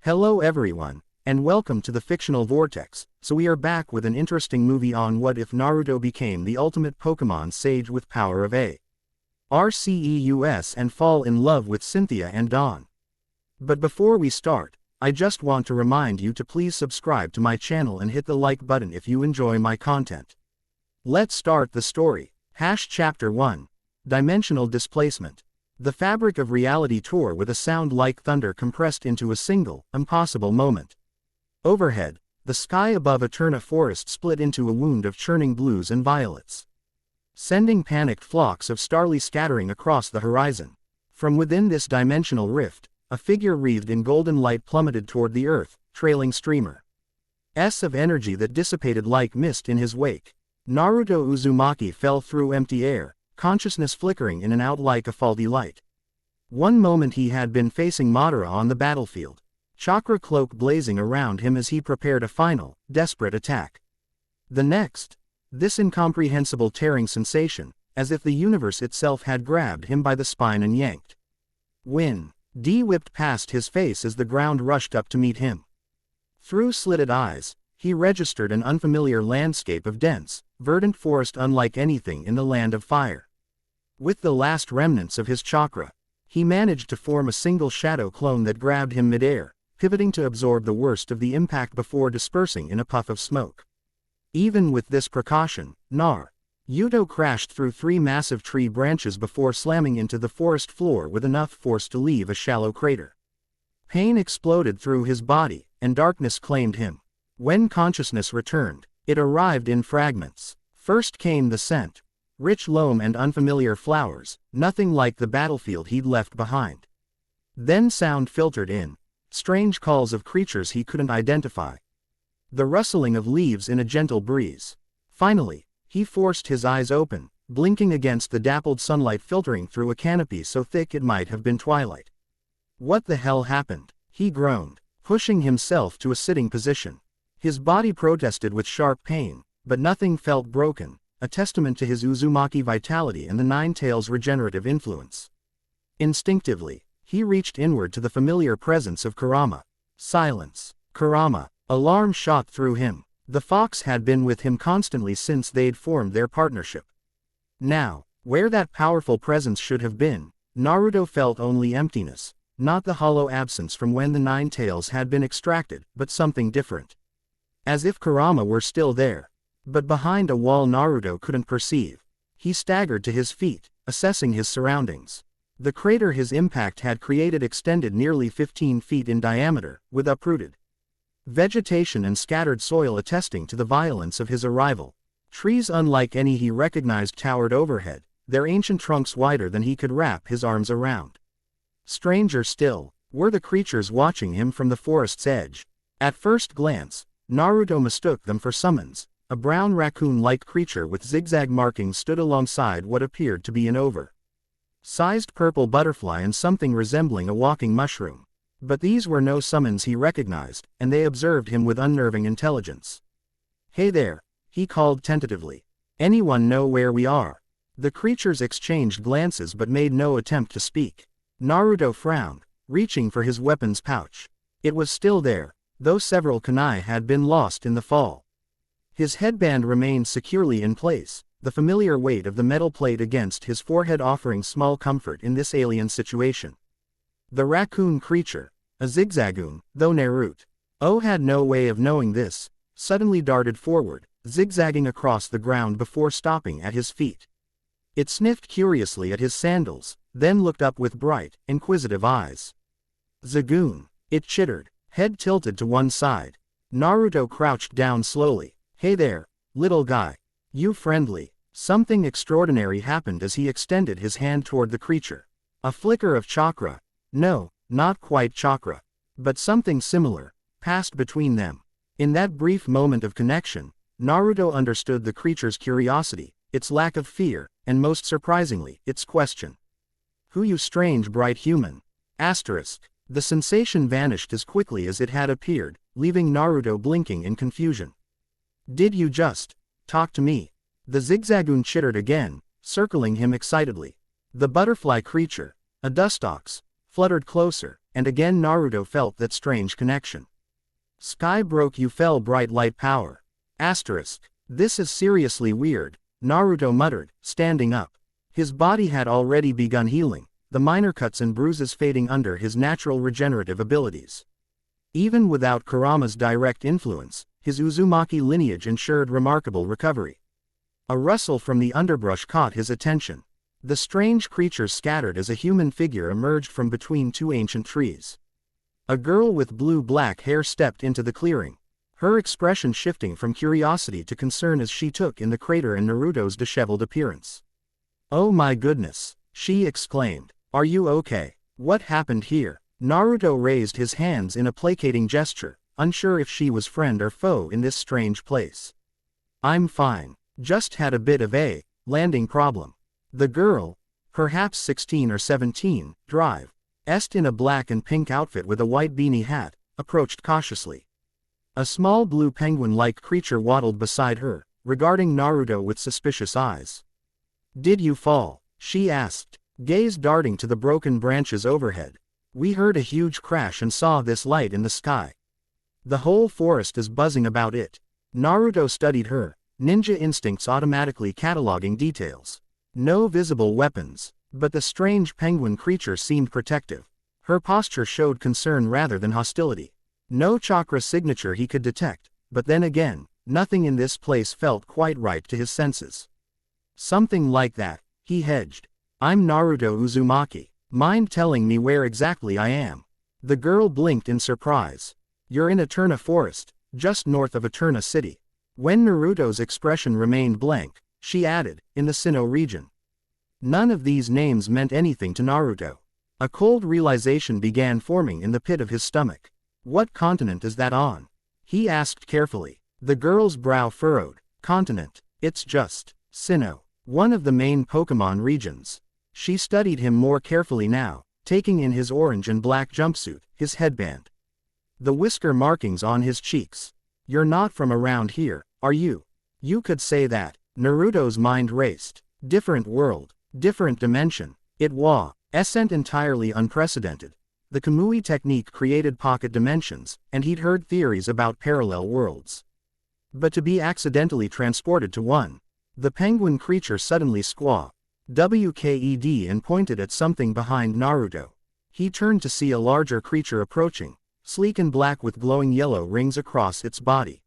Hello everyone, and welcome to the Fictional Vortex. So we are back with an interesting movie on what if Naruto became the ultimate Pokémon sage with power of Arceus and fall in love with Cynthia and Dawn. But before we start, I just want to remind you to please subscribe to my channel and hit the like button if you enjoy my content. Let's start the story. Chapter 1. Dimensional Displacement. The fabric of reality tore with a sound like thunder compressed into a single, impossible moment. Overhead, the sky above Eterna Forest split into a wound of churning blues and violets, sending panicked flocks of starlight scattering across the horizon. From within this dimensional rift, a figure wreathed in golden light plummeted toward the earth, trailing streamers of energy that dissipated like mist in his wake. Naruto Uzumaki fell through empty air, consciousness flickering in and out like a faulty light. One moment he had been facing Madara on the battlefield, chakra cloak blazing around him as he prepared a final, desperate attack. The next, this incomprehensible tearing sensation, as if the universe itself had grabbed him by the spine and yanked. Wind whipped past his face as the ground rushed up to meet him. Through slitted eyes, he registered an unfamiliar landscape of dense, verdant forest unlike anything in the land of fire. With the last remnants of his chakra, he managed to form a single shadow clone that grabbed him midair, pivoting to absorb the worst of the impact before dispersing in a puff of smoke. Even with this precaution, Naruto crashed through 3 massive tree branches before slamming into the forest floor with enough force to leave a shallow crater. Pain exploded through his body, and darkness claimed him. When consciousness returned, it arrived in fragments. First came the scent. Rich loam and unfamiliar flowers, nothing like the battlefield he'd left behind. Then sound filtered in, strange calls of creatures he couldn't identify. The rustling of leaves in a gentle breeze. Finally, he forced his eyes open, blinking against the dappled sunlight filtering through a canopy so thick it might have been twilight. What the hell happened? He groaned, pushing himself to a sitting position. His body protested with sharp pain, but nothing felt broken, a testament to his Uzumaki vitality and the Nine-Tails' regenerative influence. Instinctively, he reached inward to the familiar presence of Kurama. Silence. Kurama. Alarm shot through him. The fox had been with him constantly since they'd formed their partnership. Now, where that powerful presence should have been, Naruto felt only emptiness, not the hollow absence from when the Nine-Tails had been extracted, but something different. As if Kurama were still there, but behind a wall Naruto couldn't perceive. He staggered to his feet, assessing his surroundings. The crater his impact had created extended nearly 15 feet in diameter, with uprooted vegetation and scattered soil attesting to the violence of his arrival. Trees unlike any he recognized towered overhead, their ancient trunks wider than he could wrap his arms around. Stranger still, were the creatures watching him from the forest's edge. At first glance, Naruto mistook them for summons. A brown raccoon-like creature with zigzag markings stood alongside what appeared to be an oversized purple butterfly and something resembling a walking mushroom. But these were no summons he recognized, and they observed him with unnerving intelligence. "Hey there," he called tentatively. "Anyone know where we are?" The creatures exchanged glances but made no attempt to speak. Naruto frowned, reaching for his weapons pouch. It was still there, though several kunai had been lost in the fall. His headband remained securely in place, the familiar weight of the metal plate against his forehead offering small comfort in this alien situation. The raccoon creature, a zigzagoon, though Naruto had no way of knowing this, suddenly darted forward, zigzagging across the ground before stopping at his feet. It sniffed curiously at his sandals, then looked up with bright, inquisitive eyes. "Zagoon," it chittered, head tilted to one side. Naruto crouched down slowly. "Hey there, little guy. You friendly?" Something extraordinary happened as he extended his hand toward the creature. A flicker of chakra. No, not quite chakra, but something similar, passed between them. In that brief moment of connection, Naruto understood the creature's curiosity, its lack of fear, and most surprisingly, its question. "Who you strange bright human?" The sensation vanished as quickly as it had appeared, leaving Naruto blinking in confusion. "Did you just talk to me?" The zigzagoon chittered again, circling him excitedly. The butterfly creature, a dustox, fluttered closer, and again Naruto felt that strange connection. Sky broke, you fell, bright light power. Asterisk. This is seriously weird, Naruto muttered, standing up. His body had already begun healing, the minor cuts and bruises fading under his natural regenerative abilities. Even without Kurama's direct influence, his Uzumaki lineage ensured remarkable recovery. A rustle from the underbrush caught his attention. The strange creatures scattered as a human figure emerged from between two ancient trees. A girl with blue-black hair stepped into the clearing, her expression shifting from curiosity to concern as she took in the crater and Naruto's disheveled appearance. "Oh my goodness," she exclaimed. "Are you okay? What happened here?" Naruto raised his hands in a placating gesture, unsure if she was friend or foe in this strange place. "I'm fine. Just had a bit of a landing problem." The girl, perhaps 16 or 17, dressed in a black and pink outfit with a white beanie hat, approached cautiously. A small blue penguin-like creature waddled beside her, regarding Naruto with suspicious eyes. "Did you fall?" she asked, gaze darting to the broken branches overhead. "We heard a huge crash and saw this light in the sky. The whole forest is buzzing about it." Naruto studied her, ninja instincts automatically cataloging details. No visible weapons, but the strange penguin creature seemed protective. Her posture showed concern rather than hostility. No chakra signature he could detect, but then again, nothing in this place felt quite right to his senses. "Something like that," he hedged. "I'm Naruto Uzumaki. Mind telling me where exactly I am?" The girl blinked in surprise. "You're in Eterna Forest, just north of Eterna City." When Naruto's expression remained blank, she added, "in the Sinnoh region." None of these names meant anything to Naruto. A cold realization began forming in the pit of his stomach. "What continent is that on?" he asked carefully. The girl's brow furrowed. "Continent? It's just Sinnoh, one of the main Pokémon regions." She studied him more carefully now, taking in his orange and black jumpsuit, his headband, the whisker markings on his cheeks. "You're not from around here, are you?" "You could say that." Naruto's mind raced. Different world, different dimension. It wasn't entirely unprecedented. The Kamui technique created pocket dimensions, and he'd heard theories about parallel worlds. But to be accidentally transported to one. The penguin creature suddenly squawked and pointed at something behind Naruto. He turned to see a larger creature approaching, sleek and black with glowing yellow rings across its body.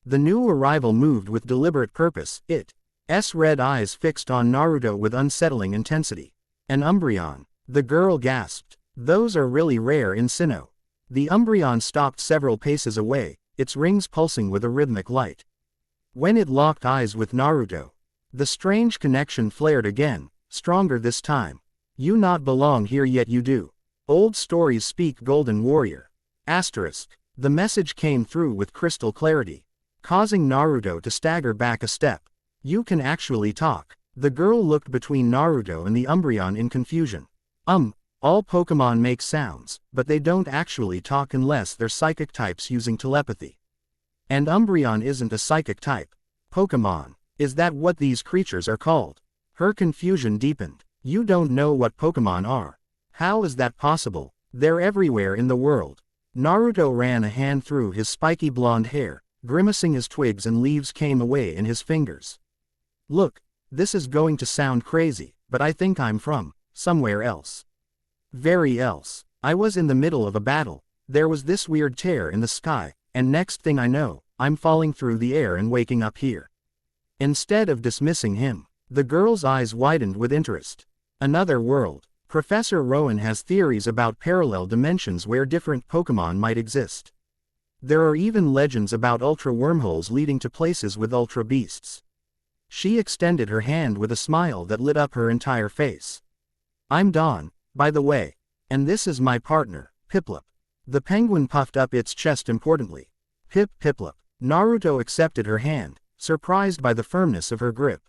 The new arrival moved with deliberate purpose, its red eyes fixed on Naruto with unsettling intensity. "An Umbreon," the girl gasped. "Those are really rare in Sinnoh." The Umbreon stopped several paces away, its rings pulsing with a rhythmic light. When it locked eyes with Naruto, the strange connection flared again, stronger this time. "You not belong here yet you do. Old stories speak, Golden Warrior." Asterisk. The message came through with crystal clarity, causing Naruto to stagger back a step. "You can actually talk." The girl looked between Naruto and the Umbreon in confusion. All Pokémon make sounds, but they don't actually talk unless they're psychic types using telepathy. And Umbreon isn't a psychic type. Pokémon. Is that what these creatures are called? Her confusion deepened. "You don't know what Pokémon are. How is that possible? They're everywhere in the world." Naruto ran a hand through his spiky blonde hair, grimacing as twigs and leaves came away in his fingers. "Look, this is going to sound crazy, but I think I'm from somewhere else. Very else. I was in the middle of a battle, there was this weird tear in the sky, and next thing I know, I'm falling through the air and waking up here." Instead of dismissing him, the girl's eyes widened with interest. "Another world. Professor Rowan has theories about parallel dimensions where different Pokémon might exist. There are even legends about ultra wormholes leading to places with ultra beasts." She extended her hand with a smile that lit up her entire face. "I'm Dawn, by the way. And this is my partner, Piplup." The penguin puffed up its chest importantly. Piplup." Naruto accepted her hand, surprised by the firmness of her grip.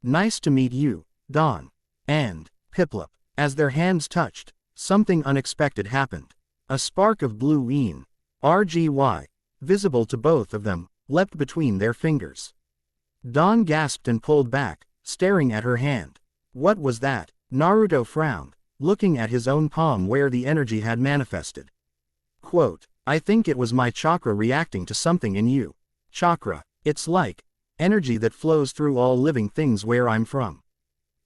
"Nice to meet you, Dawn." And Piplup. As their hands touched, something unexpected happened. A spark of blue RGY, visible to both of them, leapt between their fingers. Dawn gasped and pulled back, staring at her hand. "What was that?" Naruto frowned. looking at his own palm where the energy had manifested. Quote, I think it was my chakra reacting to something in you. Chakra, it's like energy that flows through all living things where I'm from.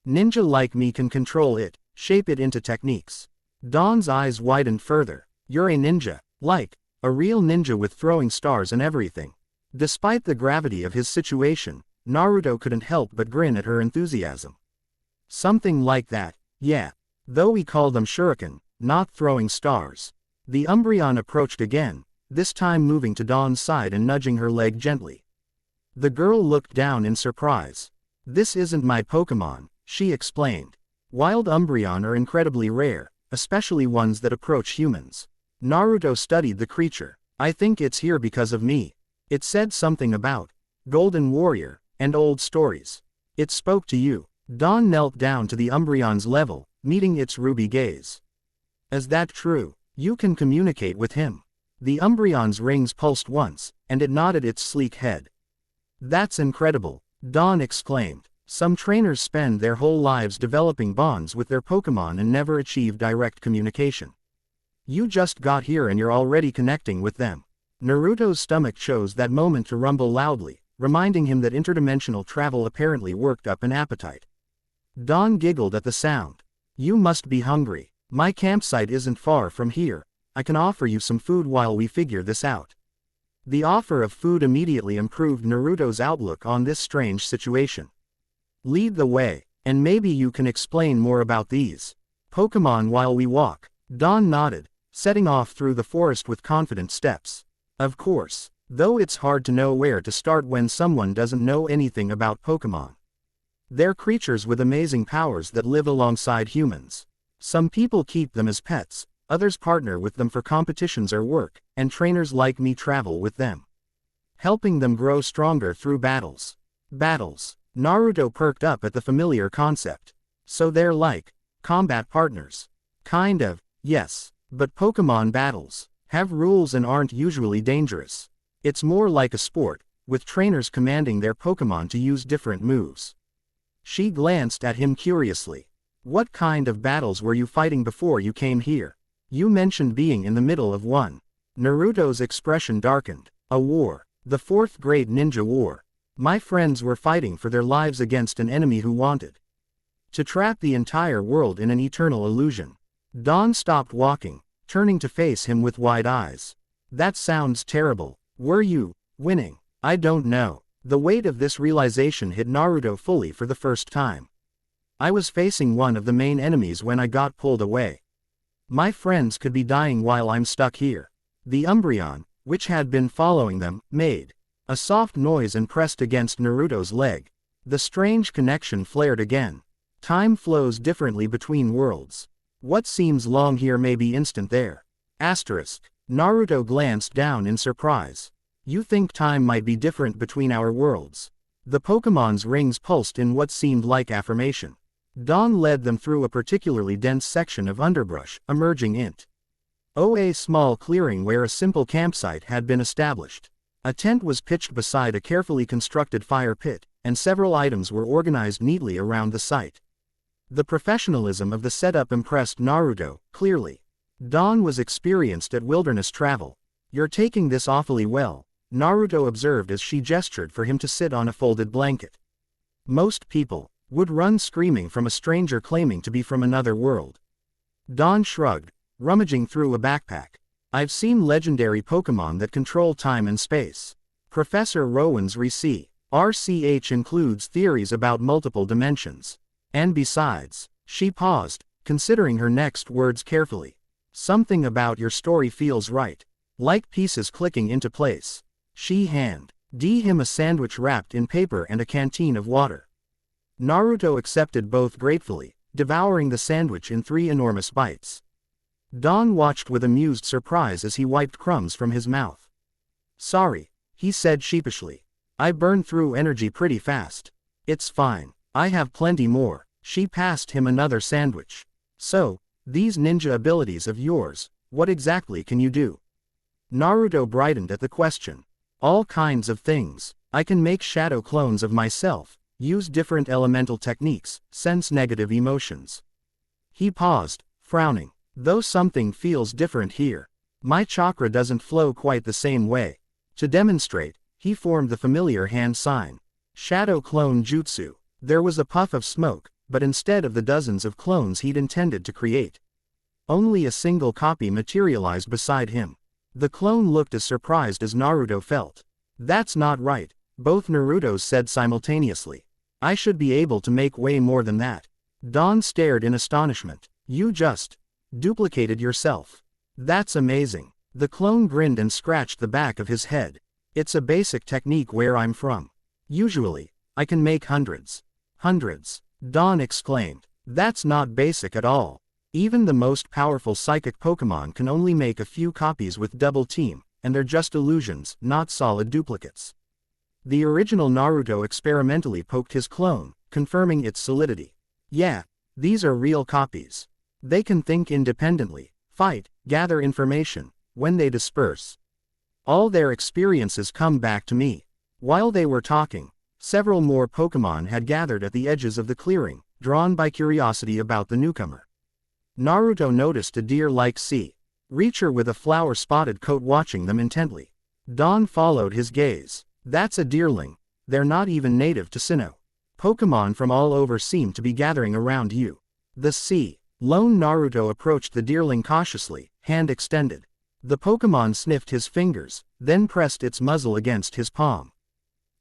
Ninja like me can control it, shape it into techniques. Dawn's eyes widened further. You're a ninja, like a real ninja with throwing stars and everything. Despite the gravity of his situation, Naruto couldn't help but grin at her enthusiasm. Something like that, yeah. Though we call them shuriken, not throwing stars. The Umbreon approached again, this time moving to Dawn's side and nudging her leg gently. The girl looked down in surprise. This isn't my Pokémon, she explained. Wild Umbreon are incredibly rare, especially ones that approach humans. Naruto studied the creature. I think it's here because of me. It said something about Golden Warrior and old stories. It spoke to you. Dawn knelt down to the Umbreon's level, meeting its ruby gaze. Is that true? You can communicate with him. The Umbreon's rings pulsed once, and it nodded its sleek head. That's incredible, Dawn exclaimed. Some trainers spend their whole lives developing bonds with their Pokémon and never achieve direct communication. You just got here and you're already connecting with them. Naruto's stomach chose that moment to rumble loudly, reminding him that interdimensional travel apparently worked up an appetite. Dawn giggled at the sound. You must be hungry. My campsite isn't far from here. I can offer you some food while we figure this out. The offer of food immediately improved Naruto's outlook on this strange situation. Lead the way, and maybe you can explain more about these Pokémon while we walk. Dawn nodded, setting off through the forest with confident steps. Of course, though it's hard to know where to start when someone doesn't know anything about Pokémon. They're creatures with amazing powers that live alongside humans. Some people keep them as pets, others partner with them for competitions or work, and trainers like me travel with them, helping them grow stronger through battles. Battles. Naruto perked up at the familiar concept. So they're like combat partners. Kind of, yes, but Pokémon battles have rules and aren't usually dangerous. It's more like a sport, with trainers commanding their Pokémon to use different moves. She glanced at him curiously. What kind of battles were you fighting before you came here? You mentioned being in the middle of one. Naruto's expression darkened. A war. The Fourth Great Ninja War. My friends were fighting for their lives against an enemy who wanted to trap the entire world in an eternal illusion. Dawn stopped walking, turning to face him with wide eyes. That sounds terrible. Were you winning? I don't know. The weight of this realization hit Naruto fully for the first time. I was facing one of the main enemies when I got pulled away. My friends could be dying while I'm stuck here. The Umbreon, which had been following them, made a soft noise and pressed against Naruto's leg. The strange connection flared again. Time flows differently between worlds. What seems long here may be instant there. Asterisk. Naruto glanced down in surprise. You think time might be different between our worlds? The Pokémon's rings pulsed in what seemed like affirmation. Dawn led them through a particularly dense section of underbrush, emerging into a small clearing where a simple campsite had been established. A tent was pitched beside a carefully constructed fire pit, and several items were organized neatly around the site. The professionalism of the setup impressed Naruto, clearly. Dawn was experienced at wilderness travel. You're taking this awfully well, Naruto observed as she gestured for him to sit on a folded blanket. Most people would run screaming from a stranger claiming to be from another world. Dawn shrugged, rummaging through a backpack. I've seen legendary Pokémon that control time and space. Professor Rowan's RCH includes theories about multiple dimensions. And besides, she paused, considering her next words carefully. Something about your story feels right. Like pieces clicking into place. She handed him a sandwich wrapped in paper and a canteen of water. Naruto accepted both gratefully, devouring the sandwich in 3 enormous bites. Dawn watched with amused surprise as he wiped crumbs from his mouth. Sorry, he said sheepishly. I burned through energy pretty fast. It's fine, I have plenty more. She passed him another sandwich. So, these ninja abilities of yours, what exactly can you do? Naruto brightened at the question. All kinds of things. I can make shadow clones of myself, use different elemental techniques, sense negative emotions. He paused, frowning. Though something feels different here. My chakra doesn't flow quite the same way. To demonstrate, he formed the familiar hand sign. Shadow clone jutsu. There was a puff of smoke, but instead of the dozens of clones he'd intended to create, only a single copy materialized beside him. The clone looked as surprised as Naruto felt. That's not right, both Narutos said simultaneously. I should be able to make way more than that. Dawn stared in astonishment. You just duplicated yourself. That's amazing. The clone grinned and scratched the back of his head. It's a basic technique where I'm from. Usually, I can make hundreds. Hundreds. Dawn exclaimed. That's not basic at all. Even the most powerful psychic Pokémon can only make a few copies with double team, and they're just illusions, not solid duplicates. The original Naruto experimentally poked his clone, confirming its solidity. Yeah, these are real copies. They can think independently, fight, gather information. When they disperse, all their experiences come back to me. While they were talking, several more Pokémon had gathered at the edges of the clearing, drawn by curiosity about the newcomer. Naruto noticed a deer-like sea reacher with a flower-spotted coat watching them intently. Dawn followed his gaze. That's a deerling. They're not even native to Sinnoh. Pokémon from all over seem to be gathering around you. The sea. Lone Naruto approached the deerling cautiously, hand extended. The Pokémon sniffed his fingers, then pressed its muzzle against his palm.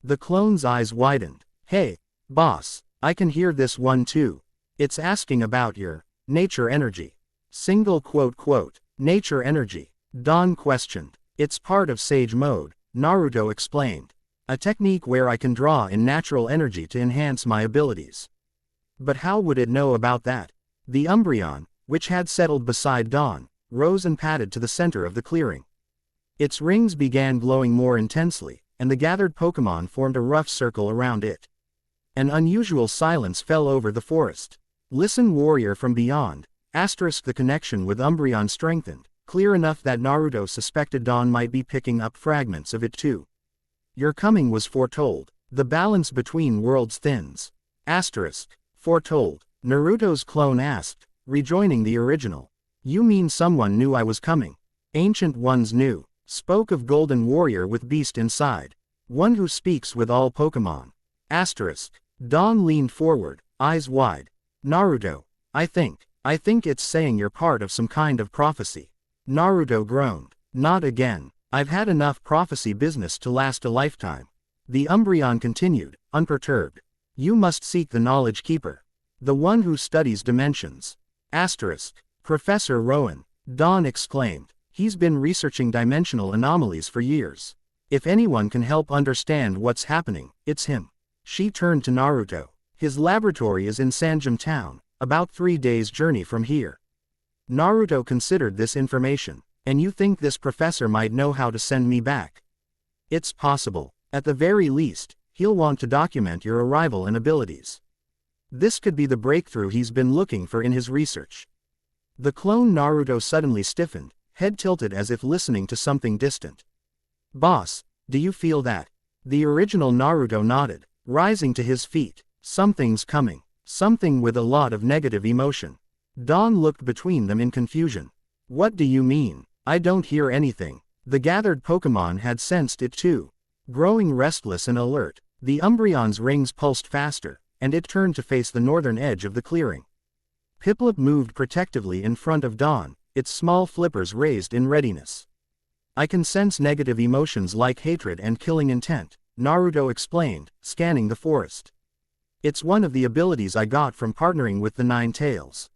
The clone's eyes widened. Hey, boss, I can hear this one too. It's asking about your nature energy. Single quote, nature energy. Dawn questioned. It's part of Sage Mode, Naruto explained. A technique where I can draw in natural energy to enhance my abilities. But how would it know about that? The Umbreon, which had settled beside Dawn, rose and padded to the center of the clearing. Its rings began glowing more intensely, and the gathered Pokémon formed a rough circle around it. An unusual silence fell over the forest. Listen, warrior from beyond. The connection with Umbreon strengthened, clear enough that Naruto suspected Dawn might be picking up fragments of it too. Your coming was foretold. The balance between worlds thins. Foretold. Naruto's clone asked, rejoining the original. You mean someone knew I was coming? Ancient ones knew. Spoke of Golden Warrior with beast inside. One who speaks with all Pokémon. Dawn leaned forward, eyes wide. Naruto, I think it's saying you're part of some kind of prophecy. Naruto groaned. Not again. I've had enough prophecy business to last a lifetime. The Umbreon continued, unperturbed. You must seek the Knowledge Keeper. The one who studies dimensions. Professor Rowan. Dawn exclaimed. He's been researching dimensional anomalies for years. If anyone can help understand what's happening, it's him. She turned to Naruto. His laboratory is in Sanjum Town, about 3 days' journey from here. Naruto considered this information. And you think this professor might know how to send me back? It's possible. At the very least, he'll want to document your arrival and abilities. This could be the breakthrough he's been looking for in his research. The clone Naruto suddenly stiffened, head tilted as if listening to something distant. Boss, do you feel that? The original Naruto nodded, rising to his feet. Something's coming. Something with a lot of negative emotion. Dawn looked between them in confusion. What do you mean? I don't hear anything. The gathered Pokémon had sensed it too. Growing restless and alert, the Umbreon's rings pulsed faster, and it turned to face the northern edge of the clearing. Piplup moved protectively in front of Dawn, its small flippers raised in readiness. I can sense negative emotions like hatred and killing intent, Naruto explained, scanning the forest. It's one of the abilities I got from partnering with the Nine Tails.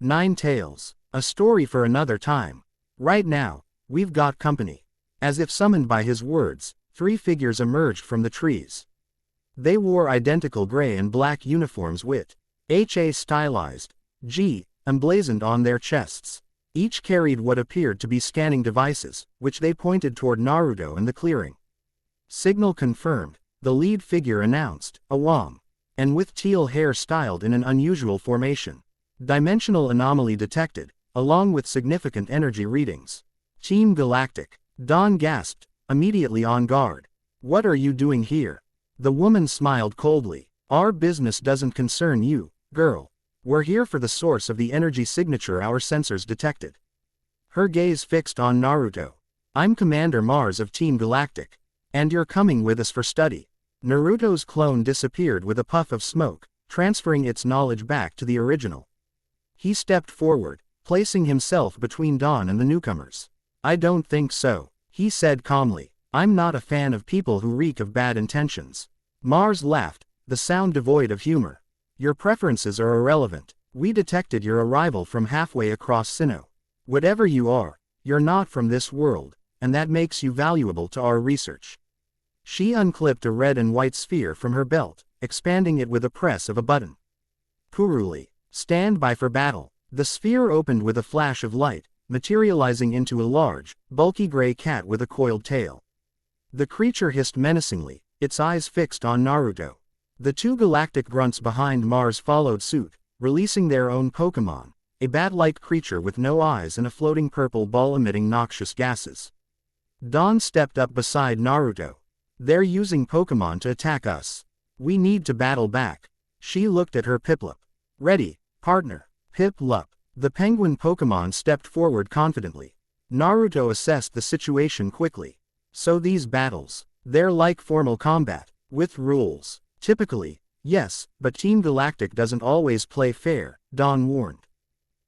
Nine Tails, a story for another time. Right now, we've got company. As if summoned by his words, 3 figures emerged from the trees. They wore identical gray and black uniforms with HA stylized, G, emblazoned on their chests. Each carried what appeared to be scanning devices, which they pointed toward Naruto and the clearing. Signal confirmed, the lead figure announced, Awam. And with teal hair styled in an unusual formation. Dimensional anomaly detected, along with significant energy readings. Team Galactic. Dawn gasped, immediately on guard. What are you doing here? The woman smiled coldly. Our business doesn't concern you, girl. We're here for the source of the energy signature our sensors detected. Her gaze fixed on Naruto. I'm Commander Mars of Team Galactic. And you're coming with us for study. Naruto's clone disappeared with a puff of smoke, transferring its knowledge back to the original. He stepped forward, placing himself between Dawn and the newcomers. I don't think so, he said calmly. I'm not a fan of people who reek of bad intentions. Mars laughed, the sound devoid of humor. Your preferences are irrelevant. We detected your arrival from halfway across Sinnoh. Whatever you are, you're not from this world, and that makes you valuable to our research. She unclipped a red and white sphere from her belt, expanding it with a press of a button. Puruli, stand by for battle. The sphere opened with a flash of light, materializing into a large, bulky gray cat with a coiled tail. The creature hissed menacingly, its eyes fixed on Naruto. The two galactic grunts behind Mars followed suit, releasing their own Pokémon, a bat-like creature with no eyes and a floating purple ball emitting noxious gases. Dawn stepped up beside Naruto. They're using Pokémon to attack us. We need to battle back. She looked at her Piplup. Ready, partner. Piplup. The penguin Pokémon stepped forward confidently. Naruto assessed the situation quickly. So these battles, they're like formal combat, with rules. Typically, yes, but Team Galactic doesn't always play fair, Dawn warned.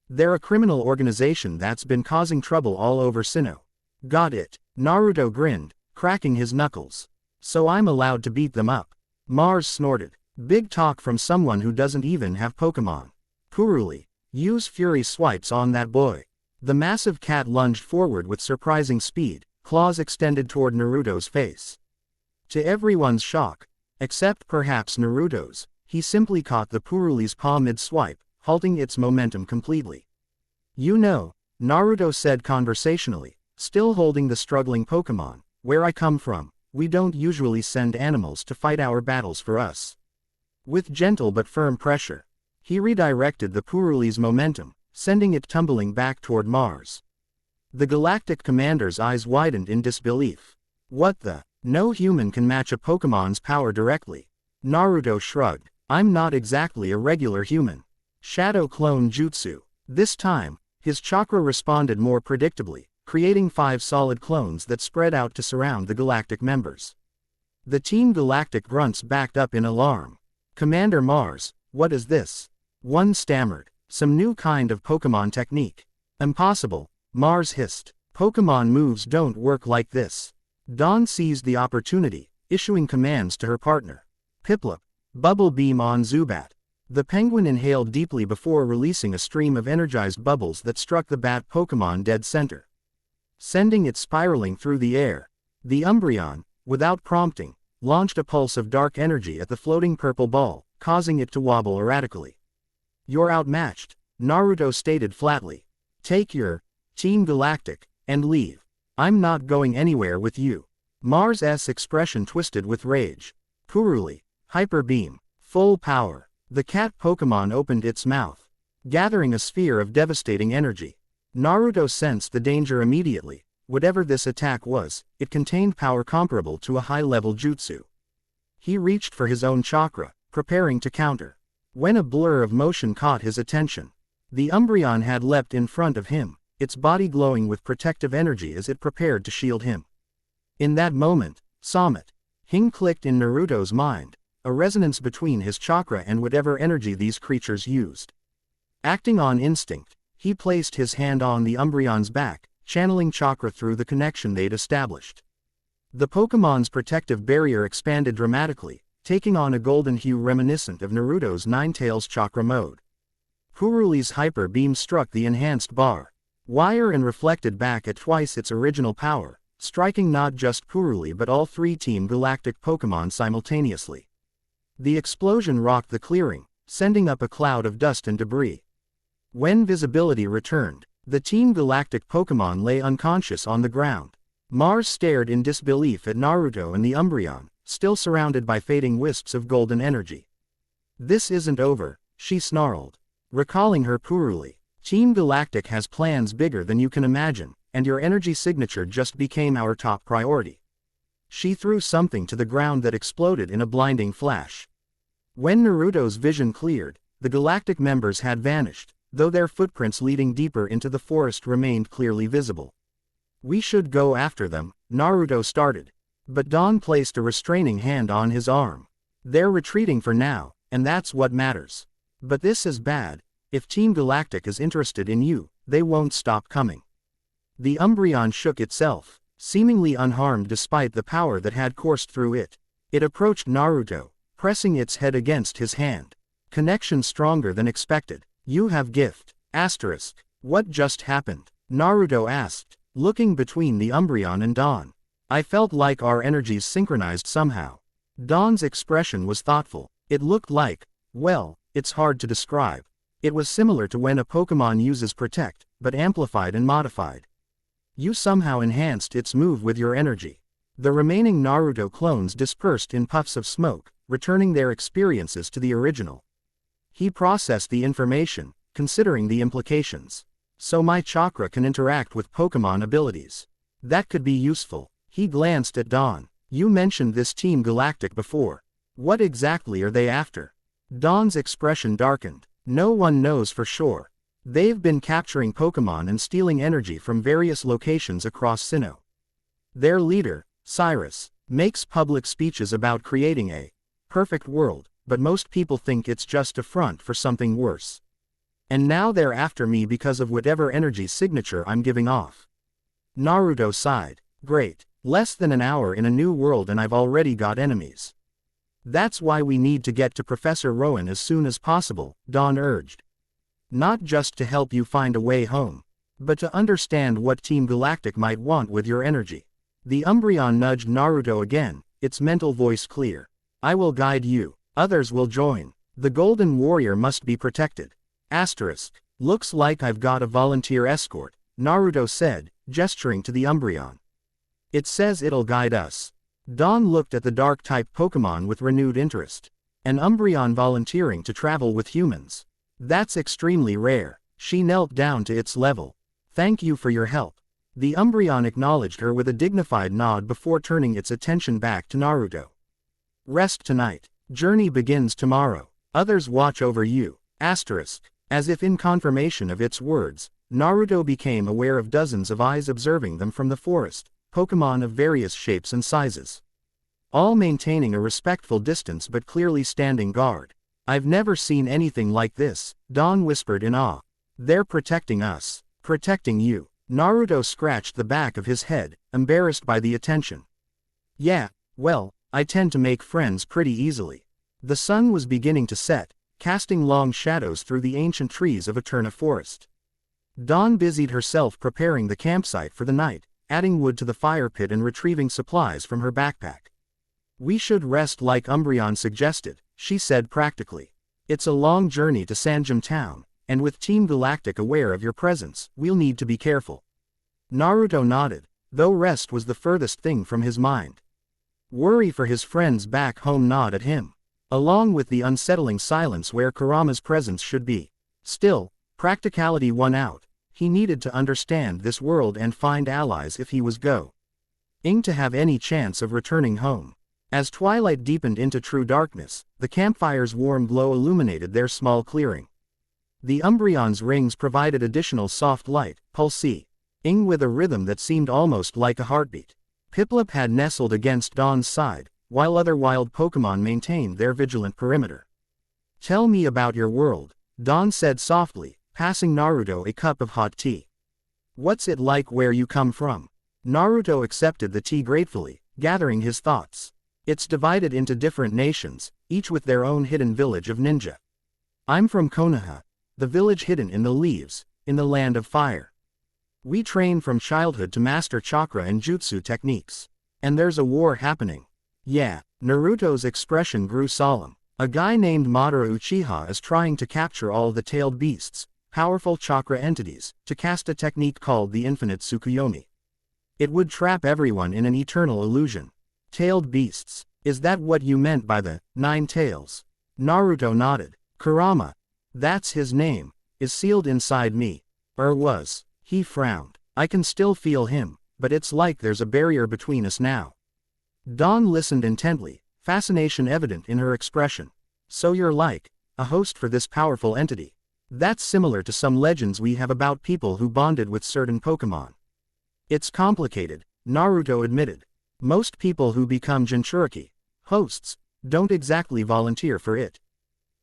They're a criminal organization that's been causing trouble all over Sinnoh. Got it. Naruto grinned, cracking his knuckles. So I'm allowed to beat them up. Mars snorted. Big talk from someone who doesn't even have Pokémon. Puruli, use Fury swipes on that boy. The massive cat lunged forward with surprising speed, claws extended toward Naruto's face. To everyone's shock, except perhaps Naruto's, he simply caught the Puruli's paw mid-swipe, halting its momentum completely. You know, Naruto said conversationally, still holding the struggling Pokémon, where I come from, we don't usually send animals to fight our battles for us. With gentle but firm pressure, he redirected the Puruli's momentum, sending it tumbling back toward Mars. The galactic commander's eyes widened in disbelief. What the? No human can match a Pokémon's power directly. Naruto shrugged. I'm not exactly a regular human. Shadow Clone Jutsu. This time, his chakra responded more predictably, creating 5 solid clones that spread out to surround the galactic members. The Team Galactic grunts backed up in alarm. Commander Mars, what is this? One stammered. Some new kind of Pokémon technique. Impossible, Mars hissed. Pokémon moves don't work like this. Dawn seized the opportunity, issuing commands to her partner. Piplup, bubble beam on Zubat. The penguin inhaled deeply before releasing a stream of energized bubbles that struck the bat Pokémon dead center, sending it spiraling through the air. The Umbreon, without prompting, launched a pulse of dark energy at the floating purple ball, causing it to wobble erratically. You're outmatched, Naruto stated flatly. Take your Team Galactic and leave. I'm not going anywhere with you. Mars' expression twisted with rage. Puruli, Hyper Beam, full power. The cat Pokémon opened its mouth, gathering a sphere of devastating energy. Naruto sensed the danger immediately. Whatever this attack was, it contained power comparable to a high-level jutsu. He reached for his own chakra, preparing to counter, when a blur of motion caught his attention. The Umbreon had leapt in front of him, its body glowing with protective energy as it prepared to shield him. In that moment, Samet, Hing clicked in Naruto's mind, a resonance between his chakra and whatever energy these creatures used. Acting on instinct, he placed his hand on the Umbreon's back, channeling chakra through the connection they'd established. The Pokémon's protective barrier expanded dramatically, taking on a golden hue reminiscent of Naruto's Ninetales chakra mode. Puruli's Hyper Beam struck the enhanced bar wire and reflected back at twice its original power, striking not just Puruli but all 3 Team Galactic Pokémon simultaneously. The explosion rocked the clearing, sending up a cloud of dust and debris. When visibility returned, the Team Galactic Pokémon lay unconscious on the ground. Mars stared in disbelief at Naruto and the Umbreon, still surrounded by fading wisps of golden energy. This isn't over, she snarled, recalling her Puruli. Team Galactic has plans bigger than you can imagine, and your energy signature just became our top priority. She threw something to the ground that exploded in a blinding flash. When Naruto's vision cleared, The galactic members had vanished, though their footprints leading deeper into the forest remained clearly visible. We should go after them, Naruto started. But Dawn placed a restraining hand on his arm. They're retreating for now, and that's what matters. But this is bad. If Team Galactic is interested in you, they won't stop coming. The Umbreon shook itself, seemingly unharmed despite the power that had coursed through it. It approached Naruto, pressing its head against his hand. Connection stronger than expected. You have gift. Asterisk. What just happened? Naruto asked, looking between the Umbreon and Dawn. I felt like our energies synchronized somehow. Dawn's expression was thoughtful. It looked like, well, it's hard to describe. It was similar to when a Pokémon uses Protect, but amplified and modified. You somehow enhanced its move with your energy. The remaining Naruto clones dispersed in puffs of smoke, returning their experiences to the original. He processed the information, considering the implications. So my chakra can interact with Pokémon abilities. That could be useful. He glanced at Dawn. You mentioned this Team Galactic before. What exactly are they after? Dawn's expression darkened. No one knows for sure. They've been capturing Pokémon and stealing energy from various locations across Sinnoh. Their leader, Cyrus, makes public speeches about creating a perfect world, but most people think it's just a front for something worse. And now they're after me because of whatever energy signature I'm giving off. Naruto sighed. Great. Less than an hour in a new world and I've already got enemies. That's why we need to get to Professor Rowan as soon as possible, Dawn urged. Not just to help you find a way home, but to understand what Team Galactic might want with your energy. The Umbreon nudged Naruto again, its mental voice clear. I will guide you. Others will join. The Golden Warrior must be protected. Asterisk. Looks like I've got a volunteer escort, Naruto said, gesturing to the Umbreon. It says it'll guide us. Dawn looked at the Dark-type Pokémon with renewed interest. An Umbreon volunteering to travel with humans. That's extremely rare. She knelt down to its level. Thank you for your help. The Umbreon acknowledged her with a dignified nod before turning its attention back to Naruto. Rest tonight. Journey begins tomorrow. Others watch over you. Asterisk. As if in confirmation of its words, Naruto became aware of dozens of eyes observing them from the forest. Pokémon of various shapes and sizes. All maintaining a respectful distance but clearly standing guard. I've never seen anything like this, Dawn whispered in awe. They're protecting us. Protecting you. Naruto scratched the back of his head, embarrassed by the attention. Yeah, well, I tend to make friends pretty easily. The sun was beginning to set, casting long shadows through the ancient trees of Eterna Forest. Dawn busied herself preparing the campsite for the night, adding wood to the fire pit and retrieving supplies from her backpack. We should rest like Umbreon suggested, she said practically. It's a long journey to Sanjum Town, and with Team Galactic aware of your presence, we'll need to be careful. Naruto nodded, though rest was the furthest thing from his mind. Worry for his friends back home gnawed at him, along with the unsettling silence where Kurama's presence should be. Still, practicality won out. He needed to understand this world and find allies if he was going to have any chance of returning home. As twilight deepened into true darkness, the campfire's warm glow illuminated their small clearing. The Umbreon's rings provided additional soft light, pulsing with a rhythm that seemed almost like a heartbeat. Piplup had nestled against Dawn's side, while other wild Pokémon maintained their vigilant perimeter. Tell me about your world, Dawn said softly, passing Naruto a cup of hot tea. What's it like where you come from? Naruto accepted the tea gratefully, gathering his thoughts. It's divided into different nations, each with their own hidden village of ninja. I'm from Konoha, the village hidden in the leaves, in the land of fire. We train from childhood to master chakra and jutsu techniques. And there's a war happening. Yeah, Naruto's expression grew solemn. A guy named Madara Uchiha is trying to capture all the tailed beasts, powerful chakra entities, to cast a technique called the Infinite Tsukuyomi. It would trap everyone in an eternal illusion. Tailed beasts. Is that what you meant by the 9 tails? Naruto nodded. Kurama, that's his name, is sealed inside me. Was. He frowned. I can still feel him, but it's like there's a barrier between us now. Dawn listened intently, fascination evident in her expression. So you're like a host for this powerful entity. That's similar to some legends we have about people who bonded with certain Pokémon. It's complicated, Naruto admitted. Most people who become Jinchuriki, hosts, don't exactly volunteer for it.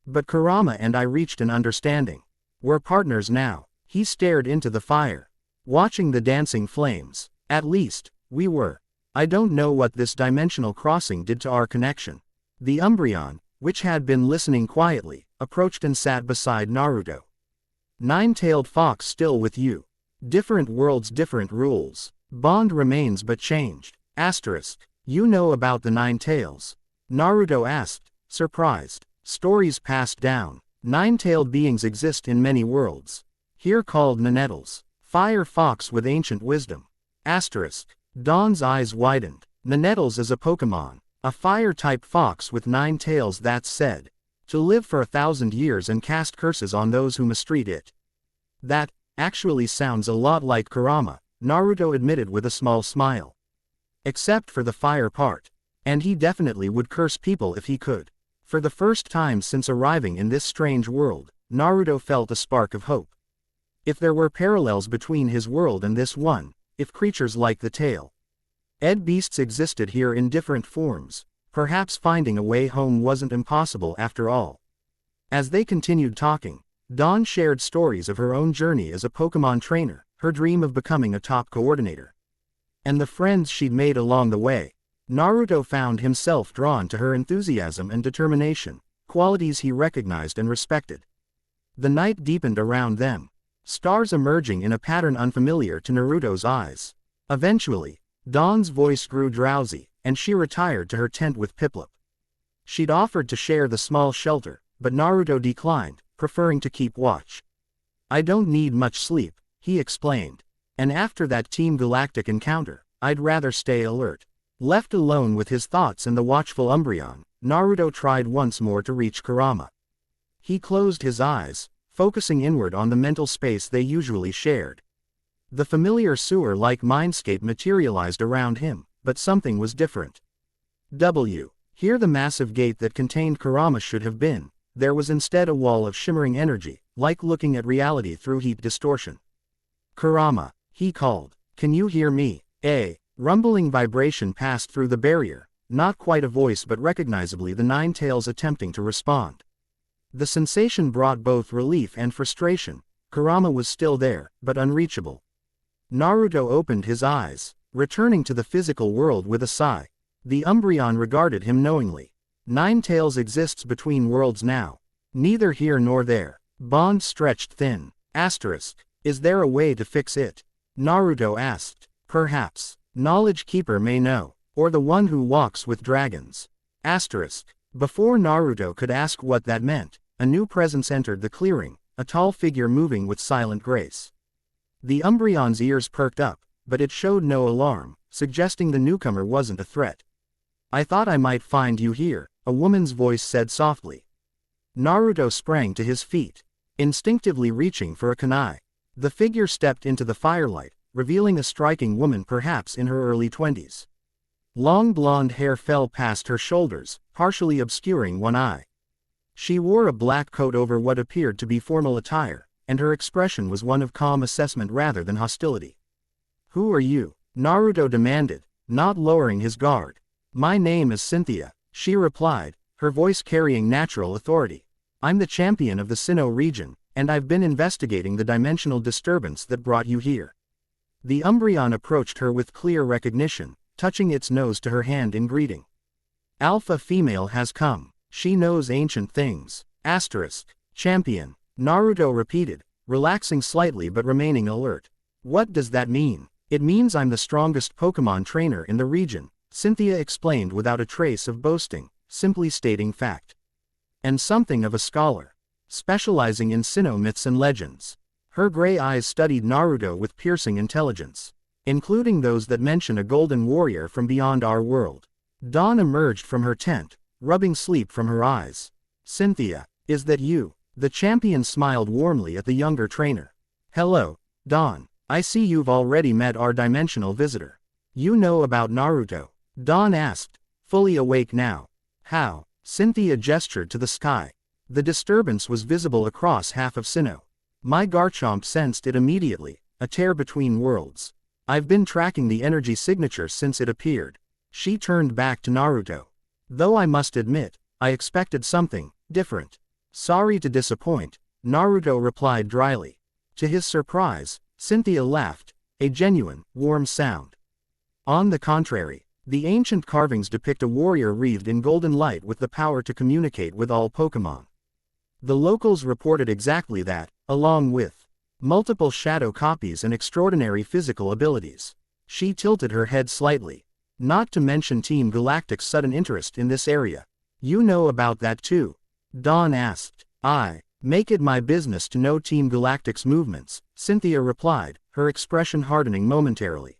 But Kurama and I reached an understanding. We're partners now. He stared into the fire, watching the dancing flames. At least, we were. I don't know what this dimensional crossing did to our connection. The Umbreon, which had been listening quietly, approached and sat beside Naruto. Nine-tailed fox still with you. Different worlds, different rules. Bond remains but changed. Asterisk. You know about the nine tails? Naruto asked, surprised. Stories passed down. Nine-tailed beings exist in many worlds. Here called Nanetals. Fire fox with ancient wisdom. Asterisk. Dawn's eyes widened. Nanetals is a Pokémon. A fire-type fox with 9 tails, that's said to live for 1,000 years and cast curses on those who mistreat it. That actually sounds a lot like Kurama, Naruto admitted with a small smile. Except for the fire part. And he definitely would curse people if he could. For the first time since arriving in this strange world, Naruto felt a spark of hope. If there were parallels between his world and this one, if creatures like the tail Ed beasts existed here in different forms, perhaps finding a way home wasn't impossible after all. As they continued talking, Dawn shared stories of her own journey as a Pokémon trainer, her dream of becoming a top coordinator, and the friends she'd made along the way. Naruto found himself drawn to her enthusiasm and determination, qualities he recognized and respected. The night deepened around them, stars emerging in a pattern unfamiliar to Naruto's eyes. Eventually, Dawn's voice grew drowsy, and she retired to her tent with Piplup. She'd offered to share the small shelter, but Naruto declined, preferring to keep watch. I don't need much sleep, he explained. And after that Team Galactic encounter, I'd rather stay alert. Left alone with his thoughts and the watchful Umbreon, Naruto tried once more to reach Kurama. He closed his eyes, focusing inward on the mental space they usually shared. The familiar sewer-like mindscape materialized around him, but something was different. Here the massive gate that contained Kurama should have been. There was instead a wall of shimmering energy, like looking at reality through heat distortion. Kurama, he called. Can you hear me? A rumbling vibration passed through the barrier, not quite a voice but recognizably the nine tails attempting to respond. The sensation brought both relief and frustration. Kurama was still there, but unreachable. Naruto opened his eyes, returning to the physical world with a sigh. The Umbreon regarded him knowingly. Nine tails exists between worlds now. Neither here nor there. Bond stretched thin. Asterisk. Is there a way to fix it? Naruto asked. Perhaps. Knowledge Keeper may know. Or the one who walks with dragons. Asterisk. Before Naruto could ask what that meant, a new presence entered the clearing, a tall figure moving with silent grace. The Umbreon's ears perked up, but it showed no alarm, suggesting the newcomer wasn't a threat. I thought I might find you here, a woman's voice said softly. Naruto sprang to his feet, instinctively reaching for a kunai. The figure stepped into the firelight, revealing a striking woman perhaps in her early 20s. Long blonde hair fell past her shoulders, partially obscuring one eye. She wore a black coat over what appeared to be formal attire, and her expression was one of calm assessment rather than hostility. Who are you? Naruto demanded, not lowering his guard. My name is Cynthia, she replied, her voice carrying natural authority. I'm the champion of the Sinnoh region, and I've been investigating the dimensional disturbance that brought you here. The Umbreon approached her with clear recognition, touching its nose to her hand in greeting. Alpha female has come. She knows ancient things. Asterisk. Champion. Naruto repeated, relaxing slightly but remaining alert. What does that mean? It means I'm the strongest Pokémon trainer in the region, Cynthia explained without a trace of boasting, simply stating fact. And something of a scholar, specializing in Sinnoh myths and legends. Her gray eyes studied Naruto with piercing intelligence, including those that mention a golden warrior from beyond our world. Dawn emerged from her tent, rubbing sleep from her eyes. Cynthia, is that you? The champion smiled warmly at the younger trainer. Hello, Dawn. I see you've already met our dimensional visitor. You know about Naruto? Dawn asked, fully awake now. How? Cynthia gestured to the sky. The disturbance was visible across half of Sinnoh. My Garchomp sensed it immediately, a tear between worlds. I've been tracking the energy signature since it appeared. She turned back to Naruto. Though I must admit, I expected something different. Sorry to disappoint, Naruto replied dryly. To his surprise, Cynthia laughed, a genuine, warm sound. On the contrary, the ancient carvings depict a warrior wreathed in golden light with the power to communicate with all Pokémon. The locals reported exactly that, along with multiple shadow copies and extraordinary physical abilities. She tilted her head slightly. Not to mention Team Galactic's sudden interest in this area. You know about that too? Dawn asked. I make it my business to know Team Galactic's movements, Cynthia replied, her expression hardening momentarily.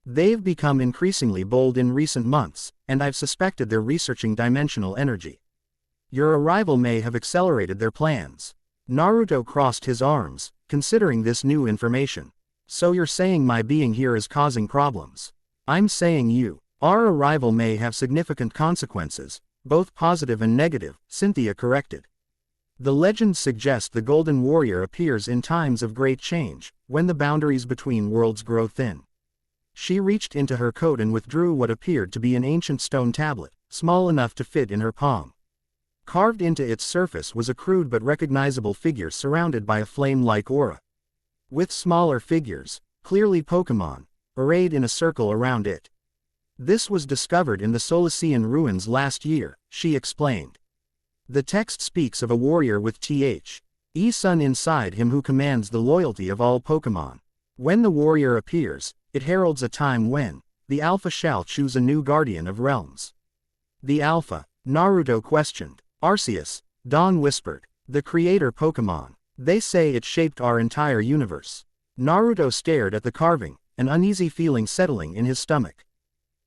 They've become increasingly bold in recent months, and I've suspected they're researching dimensional energy. Your arrival may have accelerated their plans. Naruto crossed his arms, considering this new information. So you're saying my being here is causing problems? I'm saying our arrival may have significant consequences, both positive and negative, Cynthia corrected. The legends suggest the Golden Warrior appears in times of great change, when the boundaries between worlds grow thin. She reached into her coat and withdrew what appeared to be an ancient stone tablet, small enough to fit in her palm. Carved into its surface was a crude but recognizable figure surrounded by a flame-like aura. With smaller figures, clearly Pokémon, arrayed in a circle around it. This was discovered in the Solician ruins last year, she explained. The text speaks of a warrior with Sun inside him who commands the loyalty of all Pokémon. When the warrior appears, it heralds a time when the Alpha shall choose a new guardian of realms. The Alpha? Naruto questioned. Arceus, Dawn whispered. The creator Pokémon. They say it shaped our entire universe. Naruto stared at the carving, an uneasy feeling settling in his stomach.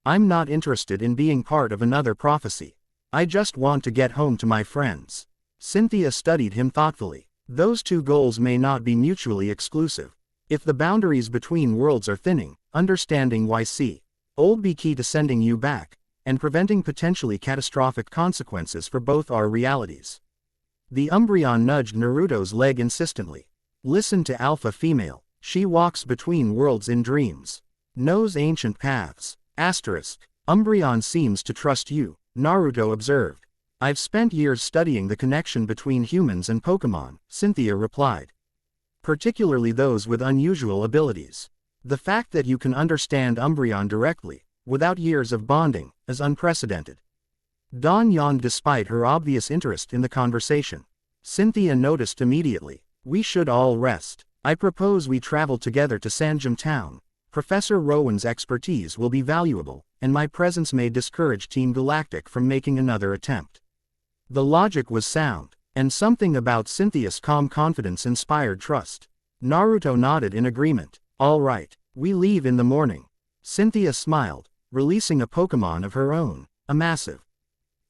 I'm not interested in being part of another prophecy. I just want to get home to my friends. Cynthia studied him thoughtfully. Those two goals may not be mutually exclusive. If the boundaries between worlds are thinning, understanding old be key to sending you back, and preventing potentially catastrophic consequences for both our realities. The Umbreon nudged Naruto's leg insistently. Listen to Alpha Female. She walks between worlds in dreams. Knows ancient paths. Umbreon seems to trust you, Naruto observed. I've spent years studying the connection between humans and Pokémon, Cynthia replied. Particularly those with unusual abilities. The fact that you can understand Umbreon directly, without years of bonding, is unprecedented. Dawn yawned despite her obvious interest in the conversation. Cynthia noticed immediately. We should all rest. I propose we travel together to Sanjam Town. Professor Rowan's expertise will be valuable, and my presence may discourage Team Galactic from making another attempt. The logic was sound, and something about Cynthia's calm confidence inspired trust. Naruto nodded in agreement. All right, we leave in the morning. Cynthia smiled, releasing a Pokémon of her own, a massive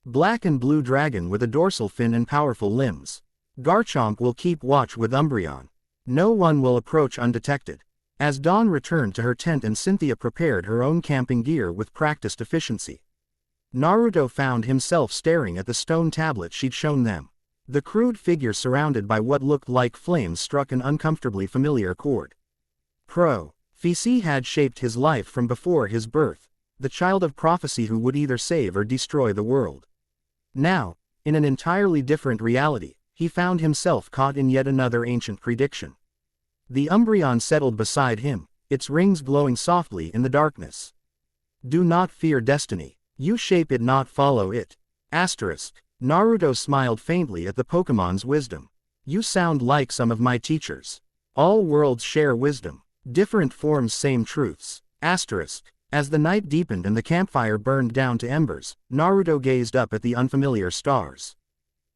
black and blue dragon with a dorsal fin and powerful limbs. Garchomp will keep watch with Umbreon. No one will approach undetected. As Dawn returned to her tent and Cynthia prepared her own camping gear with practiced efficiency, Naruto found himself staring at the stone tablet she'd shown them. The crude figure surrounded by what looked like flames struck an uncomfortably familiar chord. Prophecy had shaped his life from before his birth, the child of prophecy who would either save or destroy the world. Now, in an entirely different reality, he found himself caught in yet another ancient prediction. The Umbreon settled beside him, its rings glowing softly in the darkness. Do not fear destiny. You shape it, not follow it. Naruto smiled faintly at the Pokémon's wisdom. You sound like some of my teachers. All worlds share wisdom. Different forms, same truths. As the night deepened and the campfire burned down to embers, Naruto gazed up at the unfamiliar stars.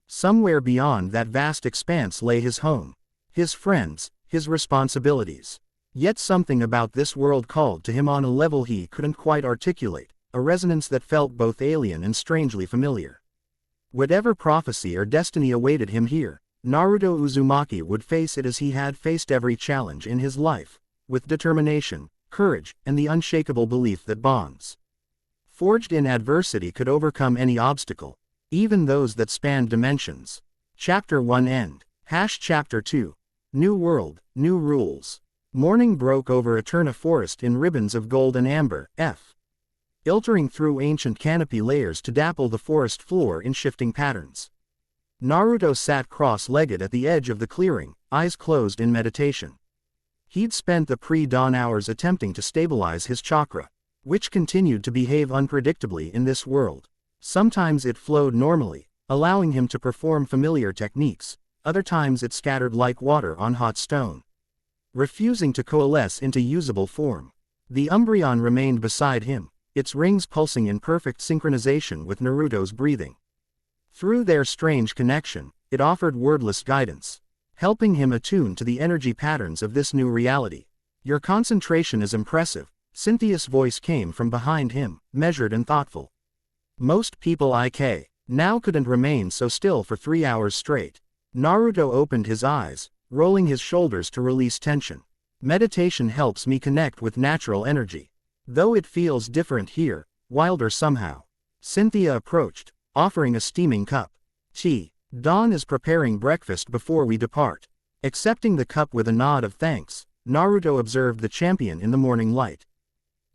Somewhere beyond that vast expanse lay his home, his friends, his responsibilities. Yet something about this world called to him on a level he couldn't quite articulate, a resonance that felt both alien and strangely familiar. Whatever prophecy or destiny awaited him here, Naruto Uzumaki would face it as he had faced every challenge in his life, with determination, courage, and the unshakable belief that bonds forged in adversity could overcome any obstacle, even those that spanned dimensions. Chapter 1 End. Chapter 2. New World, New Rules. Morning broke over Eterna Forest in ribbons of gold and amber, filtering through ancient canopy layers to dapple the forest floor in shifting patterns. Naruto sat cross-legged at the edge of the clearing, eyes closed in meditation. He'd spent the pre-dawn hours attempting to stabilize his chakra, which continued to behave unpredictably in this world. Sometimes it flowed normally, allowing him to perform familiar techniques, other times it scattered like water on hot stone, refusing to coalesce into usable form. The Umbreon remained beside him, its rings pulsing in perfect synchronization with Naruto's breathing. Through their strange connection, it offered wordless guidance, helping him attune to the energy patterns of this new reality. Your concentration is impressive, Cynthia's voice came from behind him, measured and thoughtful. Most people now couldn't remain so still for 3 hours straight. Naruto opened his eyes, rolling his shoulders to release tension. Meditation helps me connect with natural energy. Though it feels different here, wilder somehow. Cynthia approached, offering a steaming cup. Tea. Dawn is preparing breakfast before we depart. Accepting the cup with a nod of thanks, Naruto observed the champion in the morning light.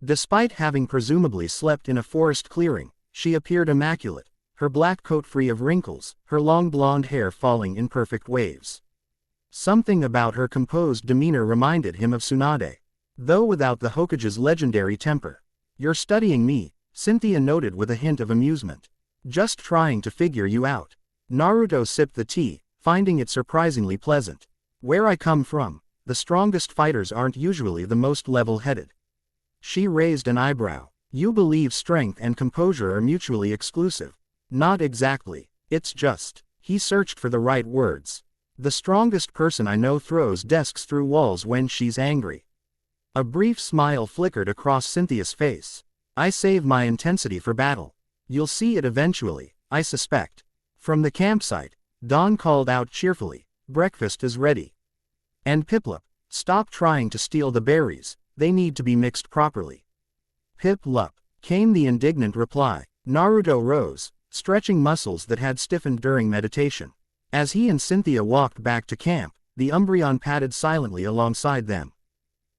Despite having presumably slept in a forest clearing, she appeared immaculate, her black coat free of wrinkles, her long blonde hair falling in perfect waves. Something about her composed demeanor reminded him of Tsunade, though without the Hokage's legendary temper. You're studying me, Cynthia noted with a hint of amusement. Just trying to figure you out. Naruto sipped the tea, finding it surprisingly pleasant. Where I come from, the strongest fighters aren't usually the most level-headed. She raised an eyebrow. You believe strength and composure are mutually exclusive. Not exactly. It's just. He searched for the right words. The strongest person I know throws desks through walls when she's angry. A brief smile flickered across Cynthia's face. I save my intensity for battle. You'll see it eventually, I suspect. From the campsite, Dawn called out cheerfully, breakfast is ready. And Piplup, stop trying to steal the berries, they need to be mixed properly. Piplup, came the indignant reply. Naruto rose, stretching muscles that had stiffened during meditation. As he and Cynthia walked back to camp, the Umbreon padded silently alongside them.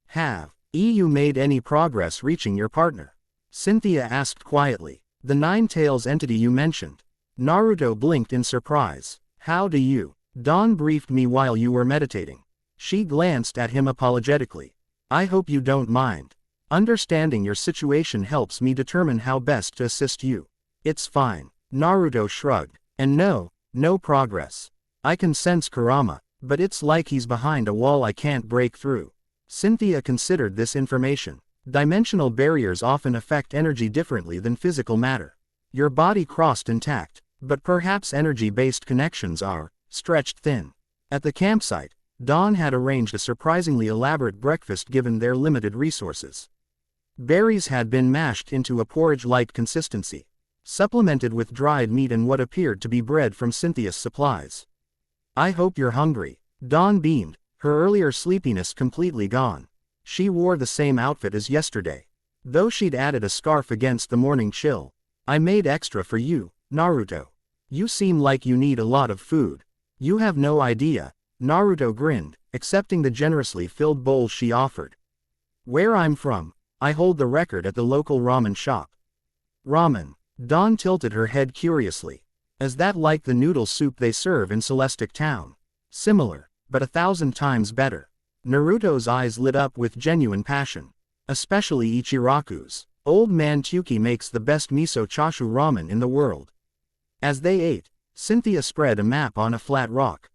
Have you made any progress reaching your partner? Cynthia asked quietly. The Nine-Tails entity you mentioned. Naruto blinked in surprise. How do you? Dawn briefed me while you were meditating. She glanced at him apologetically. I hope you don't mind. Understanding your situation helps me determine how best to assist you. It's fine. Naruto shrugged. And no progress. I can sense Kurama, but it's like he's behind a wall I can't break through. Cynthia considered this information. Dimensional barriers often affect energy differently than physical matter. Your body crossed intact, but perhaps energy-based connections are stretched thin. At the campsite, Dawn had arranged a surprisingly elaborate breakfast given their limited resources. Berries had been mashed into a porridge-like consistency, supplemented with dried meat and what appeared to be bread from Cynthia's supplies. I hope you're hungry. Dawn beamed, her earlier sleepiness completely gone. She wore the same outfit as yesterday, though she'd added a scarf against the morning chill. I made extra for you, Naruto. You seem like you need a lot of food. You have no idea. Naruto grinned, accepting the generously filled bowl she offered. Where I'm from, I hold the record at the local ramen shop. Ramen. Dawn tilted her head curiously. Is that like the noodle soup they serve in Celestic Town? Similar, but 1,000 times better. Naruto's eyes lit up with genuine passion. Especially Ichiraku's. Old man Tyuki makes the best miso chashu ramen in the world. As they ate, Cynthia spread a map on a flat rock,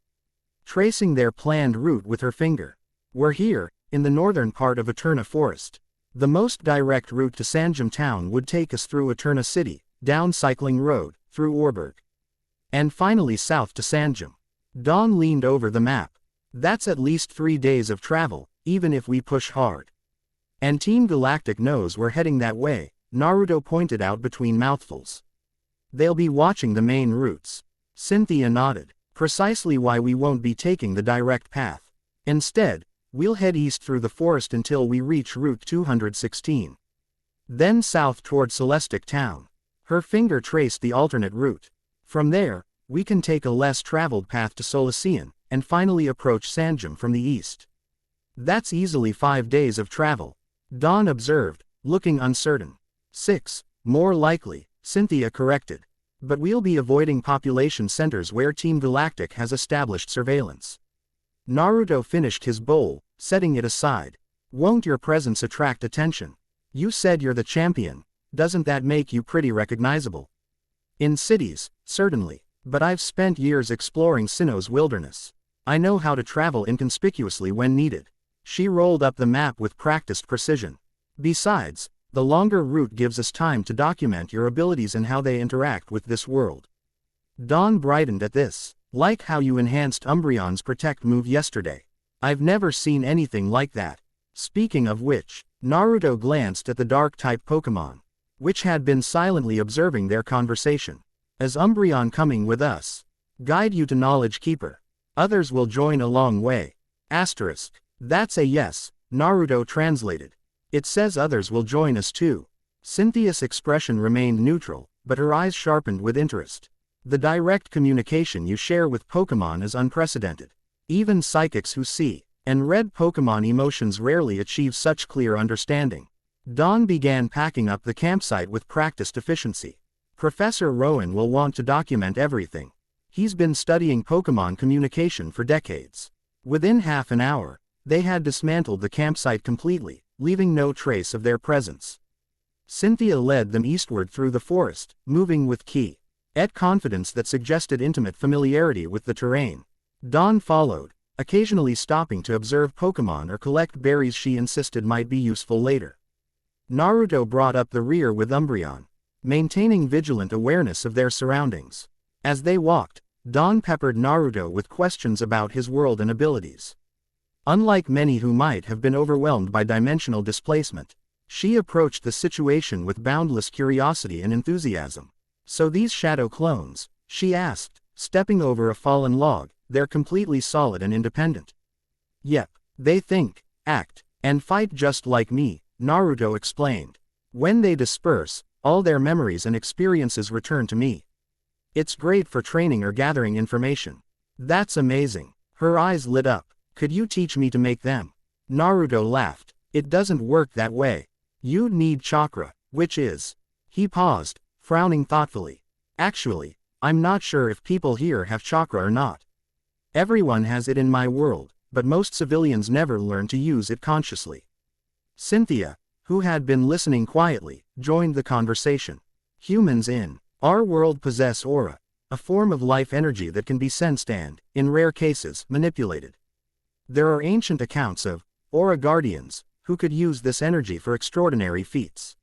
tracing their planned route with her finger. We're here, in the northern part of Eterna Forest. The most direct route to Sanjum Town would take us through Eterna City, down Cycling Road, through Orberg, and finally south to Sanjum. Dawn leaned over the map. That's at least 3 days of travel, even if we push hard. And Team Galactic knows we're heading that way, Naruto pointed out between mouthfuls. They'll be watching the main routes. Cynthia nodded. Precisely why we won't be taking the direct path. Instead, we'll head east through the forest until we reach Route 216. Then south toward Celestic Town. Her finger traced the alternate route. From there, we can take a less traveled path to Solacean, and finally approach Sanjum from the east. That's easily 5 days of travel, Dawn observed, looking uncertain. 6, more likely, Cynthia corrected. But we'll be avoiding population centers where Team Galactic has established surveillance. Naruto finished his bowl, setting it aside. Won't your presence attract attention? You said you're the champion, doesn't that make you pretty recognizable? In cities, certainly, but I've spent years exploring Sinnoh's wilderness. I know how to travel inconspicuously when needed. She rolled up the map with practiced precision. Besides, the longer route gives us time to document your abilities and how they interact with this world. Dawn brightened at this. Like how you enhanced Umbreon's Protect move yesterday. I've never seen anything like that. Speaking of which, Naruto glanced at the Dark-type Pokémon, which had been silently observing their conversation. Is Umbreon coming with us? Guide you to Knowledge Keeper. Others will join along way. Asterisk. That's a yes, Naruto translated. It says others will join us too. Cynthia's expression remained neutral, but her eyes sharpened with interest. The direct communication you share with Pokémon is unprecedented. Even psychics who see and read Pokémon emotions rarely achieve such clear understanding. Dawn began packing up the campsite with practiced efficiency. Professor Rowan will want to document everything. He's been studying Pokémon communication for decades. Within half an hour, they had dismantled the campsite completely, leaving no trace of their presence. Cynthia led them eastward through the forest, moving with confidence that suggested intimate familiarity with the terrain. Dawn followed, occasionally stopping to observe Pokémon or collect berries she insisted might be useful later. Naruto brought up the rear with Umbreon, maintaining vigilant awareness of their surroundings. As they walked, Dawn peppered Naruto with questions about his world and abilities. Unlike many who might have been overwhelmed by dimensional displacement, she approached the situation with boundless curiosity and enthusiasm. So these shadow clones, she asked, stepping over a fallen log, they're completely solid and independent. Yep, they think, act, and fight just like me, Naruto explained. When they disperse, all their memories and experiences return to me. It's great for training or gathering information. That's amazing. Her eyes lit up. Could you teach me to make them? Naruto laughed. It doesn't work that way. You'd need chakra, which is. He paused, frowning thoughtfully. Actually, I'm not sure if people here have chakra or not. Everyone has it in my world, but most civilians never learn to use it consciously. Cynthia, who had been listening quietly, joined the conversation. Humans in our world possess aura, a form of life energy that can be sensed and, in rare cases, manipulated. There are ancient accounts of aura guardians who could use this energy for extraordinary feats.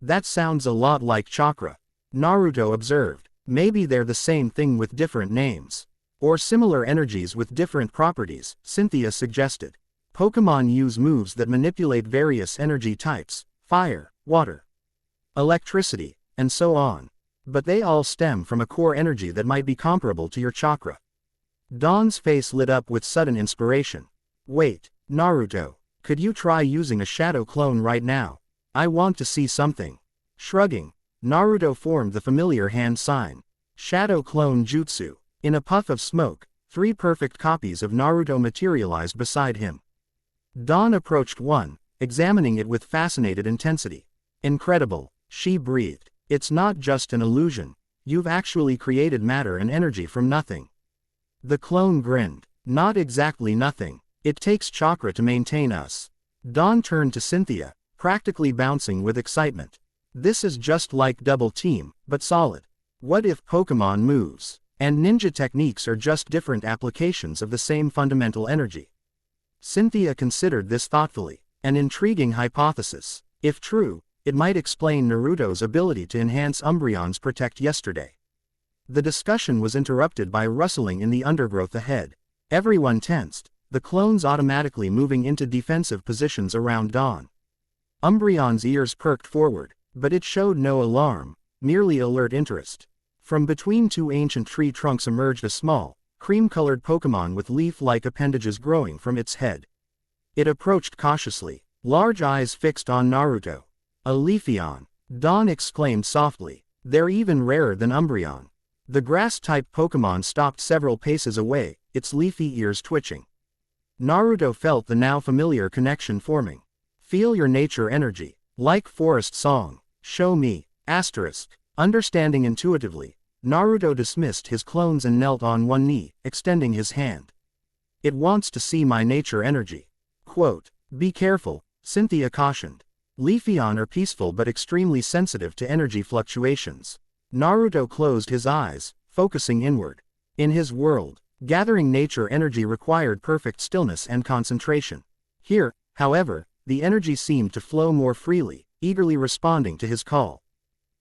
That sounds a lot like chakra, Naruto observed. Maybe they're the same thing with different names. Or similar energies with different properties, Cynthia suggested. Pokémon use moves that manipulate various energy types, fire, water, electricity, and so on. But they all stem from a core energy that might be comparable to your chakra. Dawn's face lit up with sudden inspiration. Wait, Naruto, could you try using a shadow clone right now? I want to see something. Shrugging, Naruto formed the familiar hand sign. Shadow clone jutsu. In a puff of smoke, 3 perfect copies of Naruto materialized beside him. Dawn approached one, examining it with fascinated intensity. Incredible, she breathed. It's not just an illusion. You've actually created matter and energy from nothing. The clone grinned. Not exactly nothing. It takes chakra to maintain us. Dawn turned to Cynthia, practically bouncing with excitement. This is just like Double Team, but solid. What if Pokémon moves and ninja techniques are just different applications of the same fundamental energy? Cynthia considered this thoughtfully. An intriguing hypothesis. If true, it might explain Naruto's ability to enhance Umbreon's Protect yesterday. The discussion was interrupted by rustling in the undergrowth ahead. Everyone tensed, the clones automatically moving into defensive positions around Dawn. Umbreon's ears perked forward, but it showed no alarm, merely alert interest. From between 2 ancient tree trunks emerged a small, cream-colored Pokémon with leaf-like appendages growing from its head. It approached cautiously, large eyes fixed on Naruto. A Leafeon, Dawn exclaimed softly. They're even rarer than Umbreon. The grass-type Pokémon stopped several paces away, its leafy ears twitching. Naruto felt the now familiar connection forming. Feel your nature energy. Like forest song. Show me. Asterisk. Understanding intuitively, Naruto dismissed his clones and knelt on one knee, extending his hand. It wants to see my nature energy. Quote. Be careful, Cynthia cautioned. Leafeon are peaceful but extremely sensitive to energy fluctuations. Naruto closed his eyes, focusing inward. In his world, gathering nature energy required perfect stillness and concentration. Here, however, the energy seemed to flow more freely, eagerly responding to his call.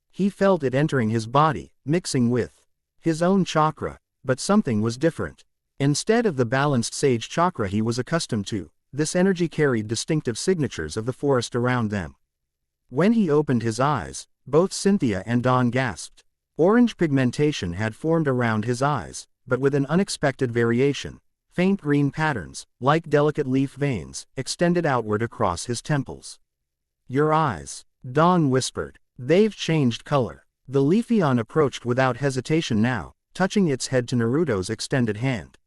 He felt it entering his body, mixing with his own chakra, but something was different. Instead of the balanced sage chakra he was accustomed to, this energy carried distinctive signatures of the forest around them. When he opened his eyes, both Cynthia and Dawn gasped. Orange pigmentation had formed around his eyes, but with an unexpected variation. Faint green patterns, like delicate leaf veins, extended outward across his temples. Your eyes, Dawn whispered. They've changed color. The Leafeon approached without hesitation now, touching its head to Naruto's extended hand.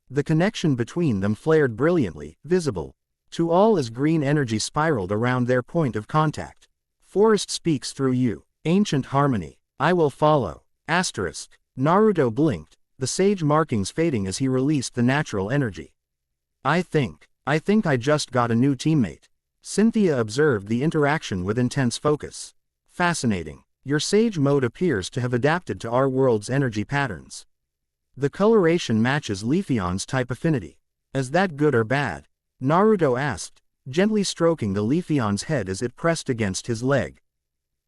The connection between them flared brilliantly, visible to all as green energy spiraled around their point of contact. Forest speaks through you. Ancient harmony. I will follow. Asterisk. Naruto blinked, the sage markings fading as he released the natural energy. I think I just got a new teammate. Cynthia observed the interaction with intense focus. Fascinating. Your sage mode appears to have adapted to our world's energy patterns. The coloration matches Leafeon's type affinity. Is that good or bad? Naruto asked, gently stroking the Leafeon's head as it pressed against his leg.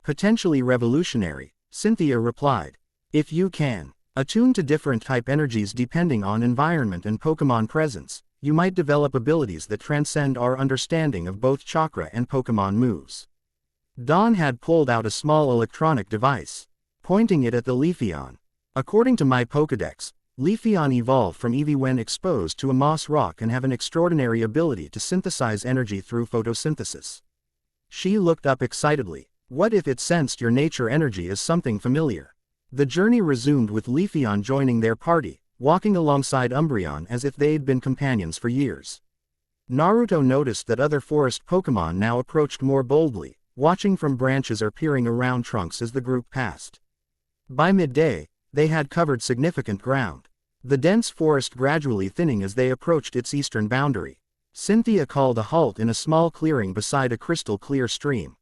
Potentially revolutionary, Cynthia replied. If you can attune to different type energies depending on environment and Pokémon presence, you might develop abilities that transcend our understanding of both chakra and Pokémon moves. Dawn had pulled out a small electronic device, pointing it at the Leafeon. According to my Pokédex, Leafeon evolved from Eevee when exposed to a moss rock and have an extraordinary ability to synthesize energy through photosynthesis. She looked up excitedly. What if it sensed your nature energy as something familiar? The journey resumed with Leafeon joining their party, walking alongside Umbreon as if they'd been companions for years. Naruto noticed that other forest Pokémon now approached more boldly, watching from branches or peering around trunks as the group passed. By midday, they had covered significant ground. The dense forest gradually thinning as they approached its eastern boundary. Cynthia called a halt in a small clearing beside a crystal-clear stream.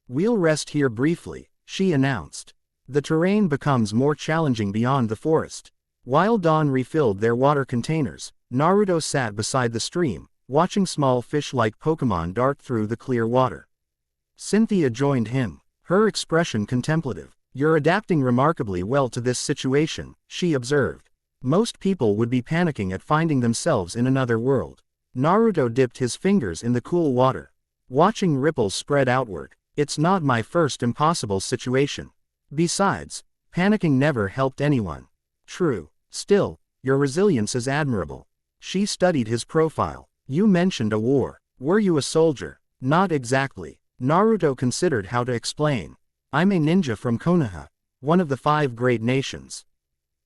We'll rest here briefly, she announced. The terrain becomes more challenging beyond the forest. While Dawn refilled their water containers, Naruto sat beside the stream, watching small fish-like Pokémon dart through the clear water. Cynthia joined him, her expression contemplative. You're adapting remarkably well to this situation, she observed. Most people would be panicking at finding themselves in another world. Naruto dipped his fingers in the cool water, watching ripples spread outward. It's not my first impossible situation. Besides, panicking never helped anyone. True. Still, your resilience is admirable. She studied his profile. You mentioned a war. Were you a soldier? Not exactly. Naruto considered how to explain. I'm a ninja from Konoha, one of the 5 great nations.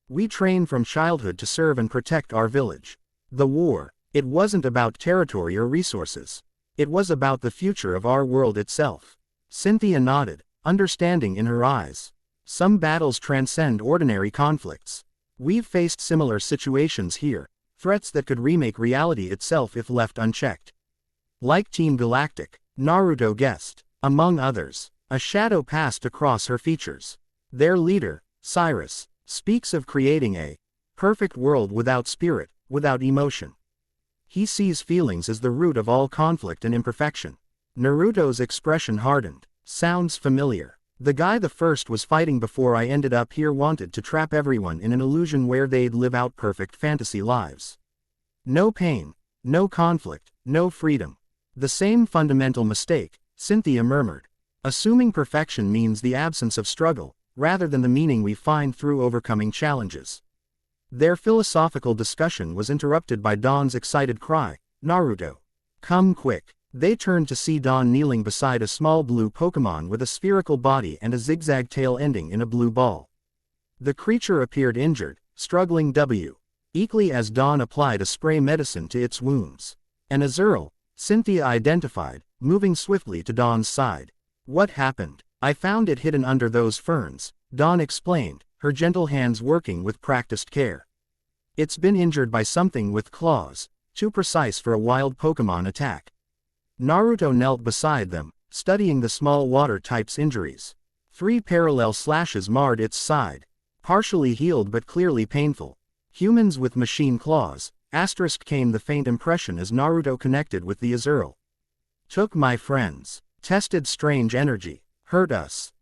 We train from childhood to serve and protect our village. The war, it wasn't about territory or resources. It was about the future of our world itself. Cynthia nodded, understanding in her eyes. Some battles transcend ordinary conflicts. We've faced similar situations here, threats that could remake reality itself if left unchecked. Like Team Galactic, Naruto guessed. Among others, a shadow passed across her features. Their leader, Cyrus, speaks of creating a perfect world without spirit, without emotion. He sees feelings as the root of all conflict and imperfection. Naruto's expression hardened. Sounds familiar. The guy the first was fighting before I ended up here wanted to trap everyone in an illusion where they'd live out perfect fantasy lives. No pain, no conflict, no freedom. The same fundamental mistake, Cynthia murmured. Assuming perfection means the absence of struggle, rather than the meaning we find through overcoming challenges. Their philosophical discussion was interrupted by Dawn's excited cry, Naruto. Come quick. They turned to see Dawn kneeling beside a small blue Pokémon with a spherical body and a zigzag tail ending in a blue ball. The creature appeared injured, struggling weakly as Dawn applied a spray medicine to its wounds. An Azurill, Cynthia identified, moving swiftly to Dawn's side. What happened? I found it hidden under those ferns, Dawn explained, her gentle hands working with practiced care. It's been injured by something with claws, too precise for a wild Pokémon attack. Naruto knelt beside them, studying the small water type's injuries. 3 parallel slashes marred its side. Partially healed but clearly painful. Humans with machine claws, came the faint impression as Naruto connected with the Azurill. Took my friends. Tested strange energy. Hurt us.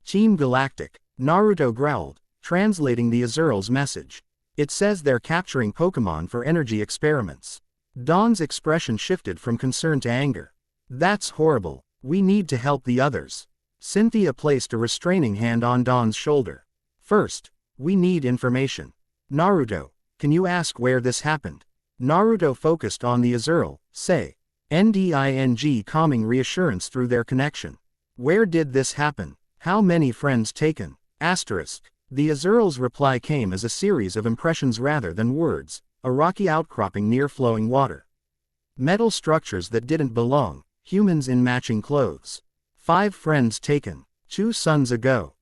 Team Galactic. Naruto growled, translating the Azurill's message. It says they're capturing Pokémon for energy experiments. Dawn's expression shifted from concern to anger. That's horrible. We need to help the others. Cynthia placed a restraining hand on Dawn's shoulder. First, we need information. Naruto, can you ask where this happened? Naruto focused on the Azurill, calming reassurance through their connection. Where did this happen? How many friends taken? The Azurill's reply came as a series of impressions rather than words, a rocky outcropping near flowing water. Metal structures that didn't belong, humans in matching clothes. 5 friends taken. 2 suns ago.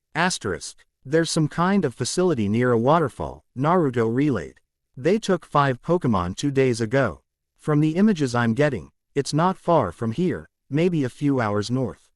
There's some kind of facility near a waterfall, Naruto relayed. They took 5 Pokémon 2 days ago. From the images I'm getting, it's not far from here, maybe a few hours north.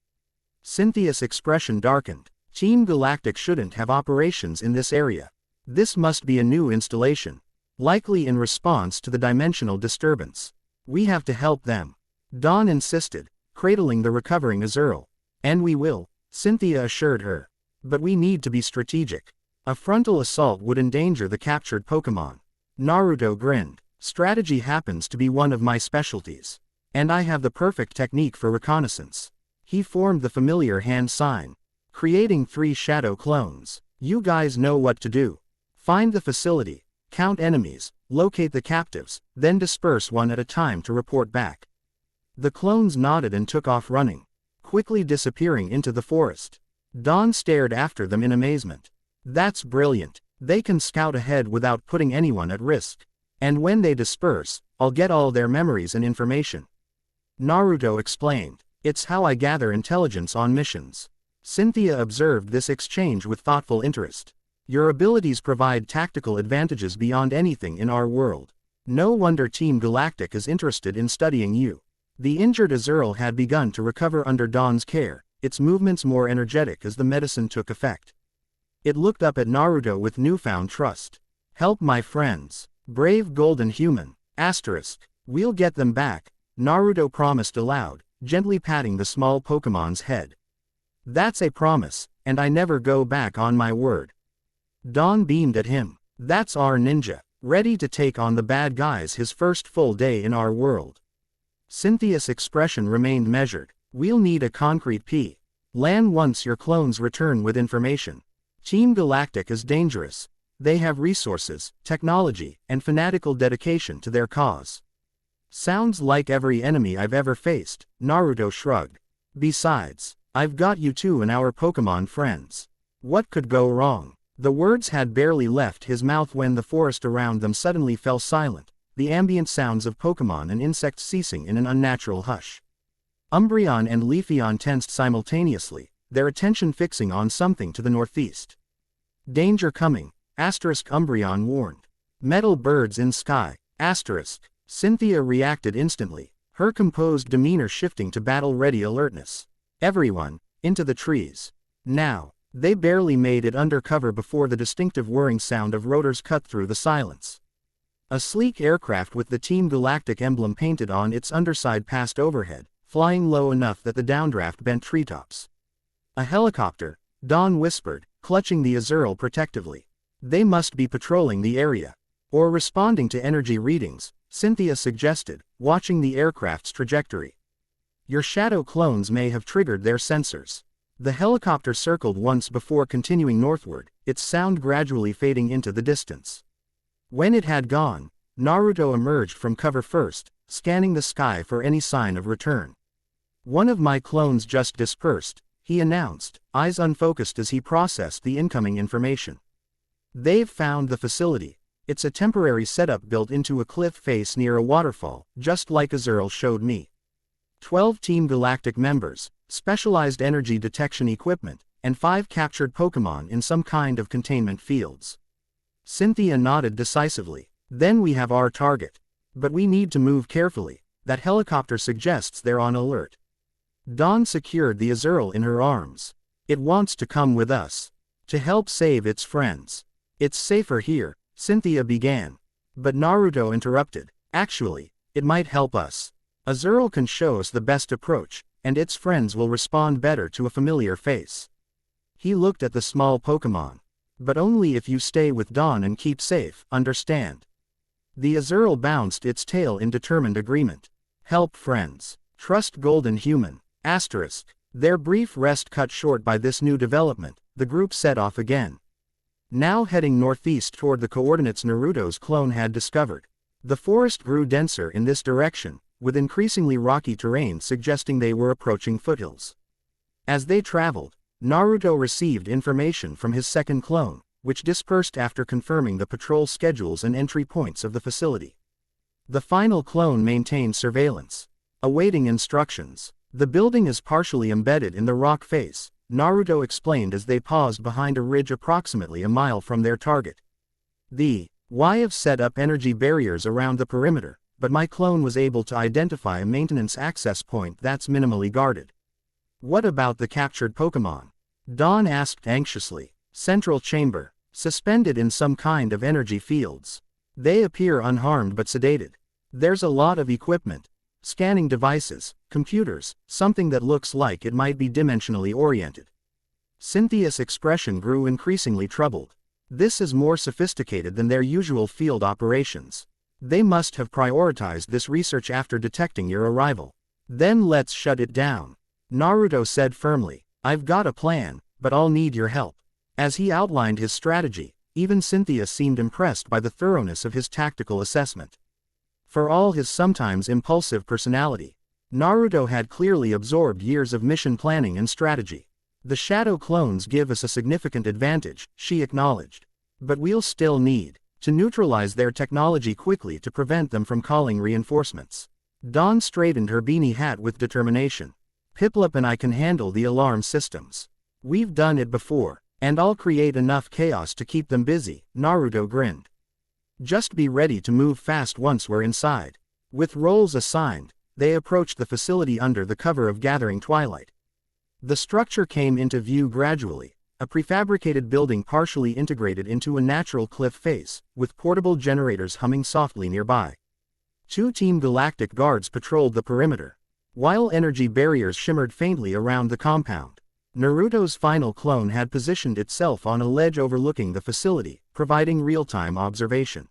Cynthia's expression darkened. Team Galactic shouldn't have operations in this area. This must be a new installation. Likely in response to the dimensional disturbance. We have to help them. Dawn insisted, cradling the recovering Azurill. And we will, Cynthia assured her. But we need to be strategic. A frontal assault would endanger the captured Pokémon. Naruto grinned. Strategy happens to be one of my specialties. And I have the perfect technique for reconnaissance. He formed the familiar hand sign. Creating 3 shadow clones. You guys know what to do. Find the facility, count enemies, locate the captives, then disperse one at a time to report back. The clones nodded and took off running, quickly disappearing into the forest. Dawn stared after them in amazement. That's brilliant. They can scout ahead without putting anyone at risk. And when they disperse, I'll get all their memories and information. Naruto explained. It's how I gather intelligence on missions. Cynthia observed this exchange with thoughtful interest. Your abilities provide tactical advantages beyond anything in our world. No wonder Team Galactic is interested in studying you. The injured Azurill had begun to recover under Dawn's care, its movements more energetic as the medicine took effect. It looked up at Naruto with newfound trust. Help my friends. Brave golden human. We'll get them back, Naruto promised aloud, gently patting the small Pokémon's head. That's a promise, and I never go back on my word. Dawn beamed at him. That's our ninja, ready to take on the bad guys his first full day in our world. Cynthia's expression remained measured. We'll need a concrete plan once your clones return with information. Team Galactic is dangerous. They have resources, technology, and fanatical dedication to their cause. Sounds like every enemy I've ever faced, Naruto shrugged. Besides, I've got you two and our Pokémon friends. What could go wrong? The words had barely left his mouth when the forest around them suddenly fell silent, the ambient sounds of Pokémon and insects ceasing in an unnatural hush. Umbreon and Leafeon tensed simultaneously, their attention fixing on something to the northeast. Danger coming, Umbreon warned. Metal birds in sky, Cynthia reacted instantly, her composed demeanor shifting to battle-ready alertness. Everyone, into the trees. Now. They barely made it under cover before the distinctive whirring sound of rotors cut through the silence. A sleek aircraft with the Team Galactic emblem painted on its underside passed overhead, flying low enough that the downdraft bent treetops. A helicopter, Dawn whispered, clutching the Azurill protectively. They must be patrolling the area. Or responding to energy readings, Cynthia suggested, watching the aircraft's trajectory. Your shadow clones may have triggered their sensors. The helicopter circled once before continuing northward, its sound gradually fading into the distance. When it had gone, Naruto emerged from cover first, scanning the sky for any sign of return. One of my clones just dispersed, he announced, eyes unfocused as he processed the incoming information. They've found the facility. It's a temporary setup built into a cliff face near a waterfall, just like Azuril showed me. 12 Team Galactic members, specialized energy detection equipment, and 5 captured Pokémon in some kind of containment fields. Cynthia nodded decisively. Then we have our target. But we need to move carefully. That helicopter suggests they're on alert. Dawn secured the Azuril in her arms. It wants to come with us. To help save its friends. It's safer here, Cynthia began. But Naruto interrupted. Actually, it might help us. Azuril can show us the best approach, and its friends will respond better to a familiar face. He looked at the small Pokémon. But only if you stay with Dawn and keep safe, understand? The Azuril bounced its tail in determined agreement. Help friends. Trust Golden Human. Asterisk. Their brief rest cut short by this new development, the group set off again. Now heading northeast toward the coordinates Naruto's clone had discovered. The forest grew denser in this direction, with increasingly rocky terrain suggesting they were approaching foothills. As they traveled, Naruto received information from his second clone, which dispersed after confirming the patrol schedules and entry points of the facility. The final clone maintained surveillance, awaiting instructions. The building is partially embedded in the rock face, Naruto explained as they paused behind a ridge approximately a mile from their target. I have set up energy barriers around the perimeter, but my clone was able to identify a maintenance access point that's minimally guarded. What about the captured Pokémon? Dawn asked anxiously. Central chamber, suspended in some kind of energy fields. They appear unharmed but sedated. There's a lot of equipment. Scanning devices, computers, something that looks like it might be dimensionally oriented. Cynthia's expression grew increasingly troubled. This is more sophisticated than their usual field operations. They must have prioritized this research after detecting your arrival. Then let's shut it down. Naruto said firmly. I've got a plan, but I'll need your help. As he outlined his strategy, even Cynthia seemed impressed by the thoroughness of his tactical assessment. For all his sometimes impulsive personality, Naruto had clearly absorbed years of mission planning and strategy. The shadow clones give us a significant advantage, she acknowledged. But we'll still need to neutralize their technology quickly to prevent them from calling reinforcements. Dawn straightened her beanie hat with determination. Piplup and I can handle the alarm systems. We've done it before, and I'll create enough chaos to keep them busy, Naruto grinned. Just be ready to move fast once we're inside. With roles assigned, they approached the facility under the cover of gathering twilight. The structure came into view gradually, a prefabricated building partially integrated into a natural cliff face, with portable generators humming softly nearby. 2 Team Galactic guards patrolled the perimeter, while energy barriers shimmered faintly around the compound. Naruto's final clone had positioned itself on a ledge overlooking the facility, providing real-time observation.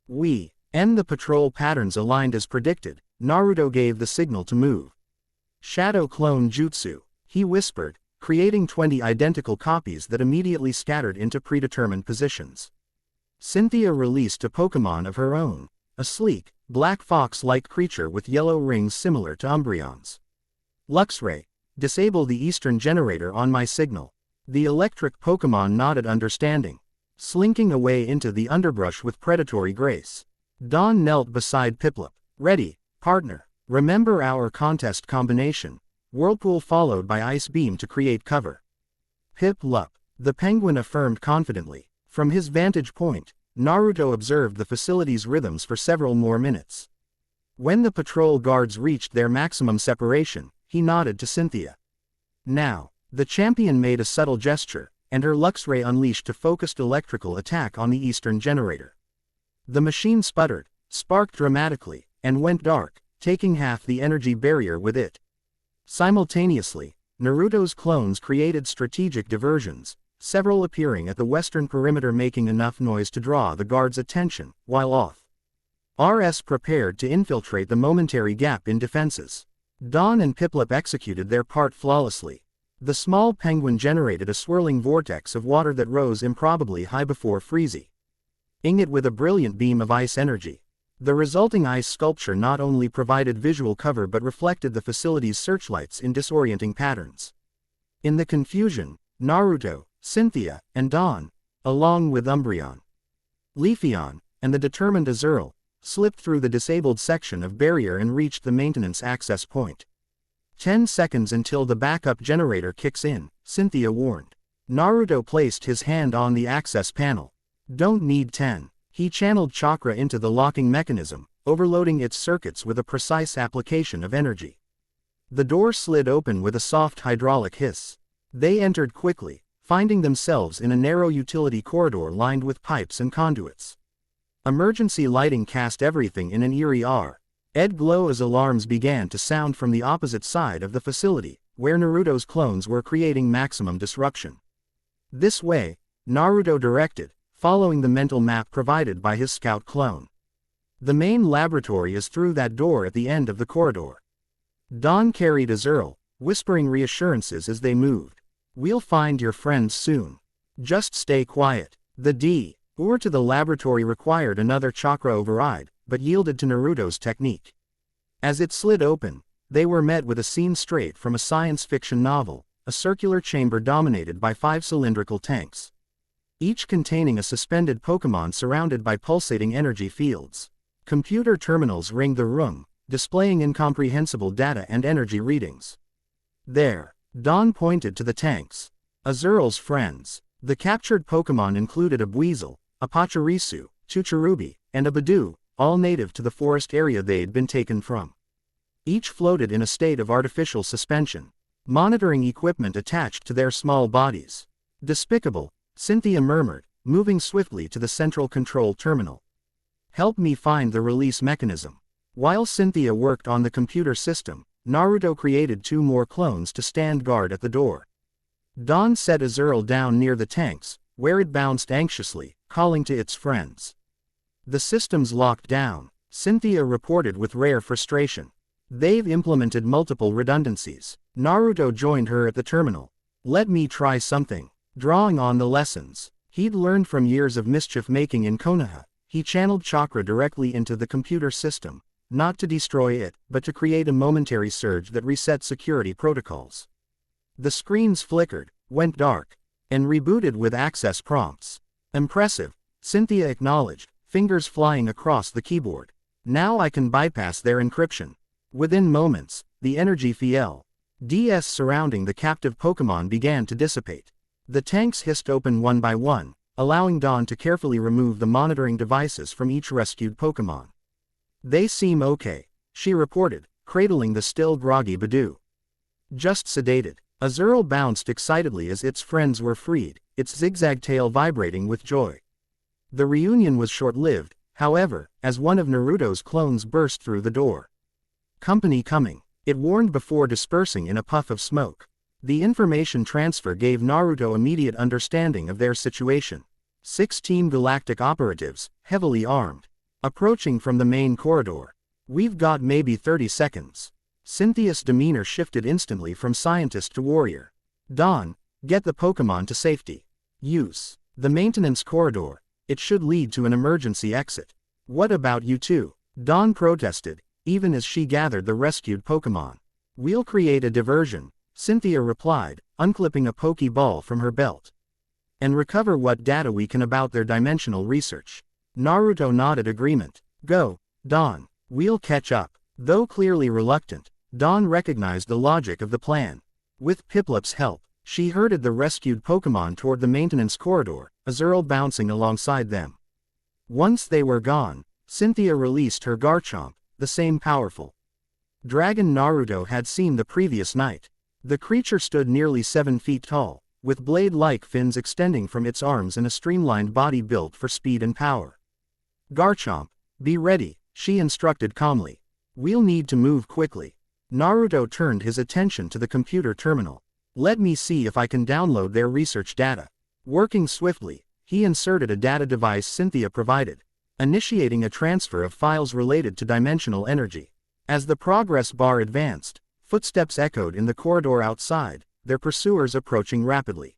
The patrol patterns aligned as predicted. Naruto gave the signal to move. Shadow clone jutsu, he whispered, creating 20 identical copies that immediately scattered into predetermined positions. Cynthia released a Pokémon of her own, a sleek, black fox-like creature with yellow rings similar to Umbreon's. Luxray, disable the eastern generator on my signal. The electric Pokémon nodded understanding, slinking away into the underbrush with predatory grace. Dawn knelt beside Piplup. Ready, partner. Remember our contest combination. Whirlpool followed by Ice Beam to create cover. Piplup, the penguin affirmed confidently. From his vantage point, Naruto observed the facility's rhythms for several more minutes. When the patrol guards reached their maximum separation, he nodded to Cynthia. Now, the champion made a subtle gesture, and her Luxray unleashed a focused electrical attack on the eastern generator. The machine sputtered, sparked dramatically, and went dark, taking half the energy barrier with it. Simultaneously, Naruto's clones created strategic diversions, several appearing at the western perimeter making enough noise to draw the guards' attention, while RS prepared to infiltrate the momentary gap in defenses. Dawn and Piplup executed their part flawlessly. The small penguin generated a swirling vortex of water that rose improbably high before freezing it with a brilliant beam of ice energy. The resulting ice sculpture not only provided visual cover but reflected the facility's searchlights in disorienting patterns. In the confusion, Naruto, Cynthia, and Dawn, along with Umbreon, Leafeon, and the determined Azurill, slipped through the disabled section of barrier and reached the maintenance access point. 10 seconds until the backup generator kicks in, Cynthia warned. Naruto placed his hand on the access panel. Don't need 10. He channeled chakra into the locking mechanism, overloading its circuits with a precise application of energy. The door slid open with a soft hydraulic hiss. They entered quickly, finding themselves in a narrow utility corridor lined with pipes and conduits. Emergency lighting cast everything in an eerie red glow as alarms began to sound from the opposite side of the facility, where Naruto's clones were creating maximum disruption. This way, Naruto directed, following the mental map provided by his scout clone. The main laboratory is through that door at the end of the corridor. Dawn carried Azurill, whispering reassurances as they moved. We'll find your friends soon. Just stay quiet. The door to the laboratory required another chakra override, but yielded to Naruto's technique. As it slid open, they were met with a scene straight from a science fiction novel, a circular chamber dominated by 5 cylindrical tanks, each containing a suspended Pokémon surrounded by pulsating energy fields. Computer terminals ringed the room, displaying incomprehensible data and energy readings. There, Dawn pointed to the tanks. Azurill's friends. The captured Pokémon included a Buizel, a Pachirisu, Chuchurubi, and a Badoo, all native to the forest area they'd been taken from. Each floated in a state of artificial suspension, monitoring equipment attached to their small bodies. Despicable, Cynthia murmured, moving swiftly to the central control terminal. Help me find the release mechanism. While Cynthia worked on the computer system, Naruto created 2 more clones to stand guard at the door. Dawn set Azurill down near the tanks, where it bounced anxiously, calling to its friends. The system's locked down, Cynthia reported with rare frustration. They've implemented multiple redundancies. Naruto joined her at the terminal. Let me try something. Drawing on the lessons he'd learned from years of mischief-making in Konoha, he channeled chakra directly into the computer system, not to destroy it, but to create a momentary surge that reset security protocols. The screens flickered, went dark, and rebooted with access prompts. Impressive, Cynthia acknowledged, fingers flying across the keyboard. Now I can bypass their encryption. Within moments, the energy fields surrounding the captive Pokémon began to dissipate. The tanks hissed open one by one, allowing Dawn to carefully remove the monitoring devices from each rescued Pokémon. They seem okay, she reported, cradling the still groggy Badoo. Just sedated. Azurill bounced excitedly as its friends were freed, its zigzag tail vibrating with joy. The reunion was short-lived, however, as one of Naruto's clones burst through the door. Company coming, it warned before dispersing in a puff of smoke. The information transfer gave Naruto immediate understanding of their situation. 6 Team Galactic operatives, heavily armed, approaching from the main corridor. We've got maybe 30 seconds. Cynthia's demeanor shifted instantly from scientist to warrior. Dawn, get the Pokémon to safety. Use the maintenance corridor. It should lead to an emergency exit. What about you two? Dawn protested, even as she gathered the rescued Pokémon. We'll create a diversion, Cynthia replied, unclipping a Pokeball from her belt. And recover what data we can about their dimensional research. Naruto nodded agreement. Go, Dawn. We'll catch up. Though clearly reluctant, Dawn recognized the logic of the plan. With Piplup's help, she herded the rescued Pokémon toward the maintenance corridor, Azurill bouncing alongside them. Once they were gone, Cynthia released her Garchomp, the same powerful dragon Naruto had seen the previous night. The creature stood nearly 7 feet tall, with blade-like fins extending from its arms and a streamlined body built for speed and power. Garchomp, be ready, she instructed calmly. We'll need to move quickly. Naruto turned his attention to the computer terminal. Let me see if I can download their research data. Working swiftly, he inserted a data device Cynthia provided, initiating a transfer of files related to dimensional energy. As the progress bar advanced, footsteps echoed in the corridor outside, their pursuers approaching rapidly.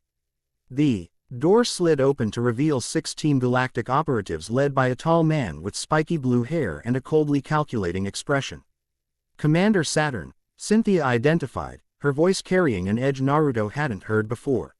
The door slid open to reveal 6 Team Galactic operatives led by a tall man with spiky blue hair and a coldly calculating expression. Commander Saturn, Cynthia identified, her voice carrying an edge Naruto hadn't heard before.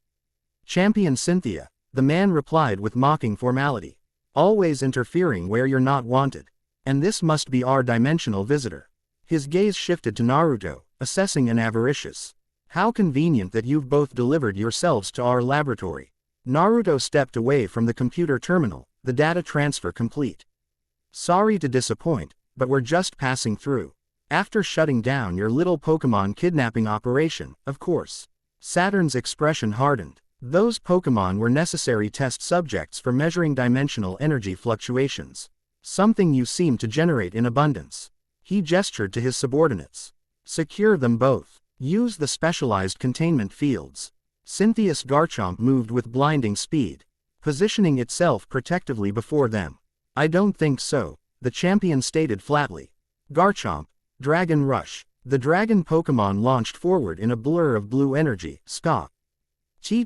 "Champion Cynthia," the man replied with mocking formality. "Always interfering where you're not wanted. And this must be our dimensional visitor." His gaze shifted to Naruto, assessing and avaricious. "How convenient that you've both delivered yourselves to our laboratory." Naruto stepped away from the computer terminal, the data transfer complete. "Sorry to disappoint, but we're just passing through. After shutting down your little Pokémon kidnapping operation, of course." Saturn's expression hardened. Those Pokémon were necessary test subjects for measuring dimensional energy fluctuations. Something you seem to generate in abundance. He gestured to his subordinates. "Secure them both. Use the specialized containment fields." Cynthia's Garchomp moved with blinding speed, positioning itself protectively before them. "I don't think so," the champion stated flatly. Garchomp, Dragon Rush. The dragon Pokémon launched forward in a blur of blue energy,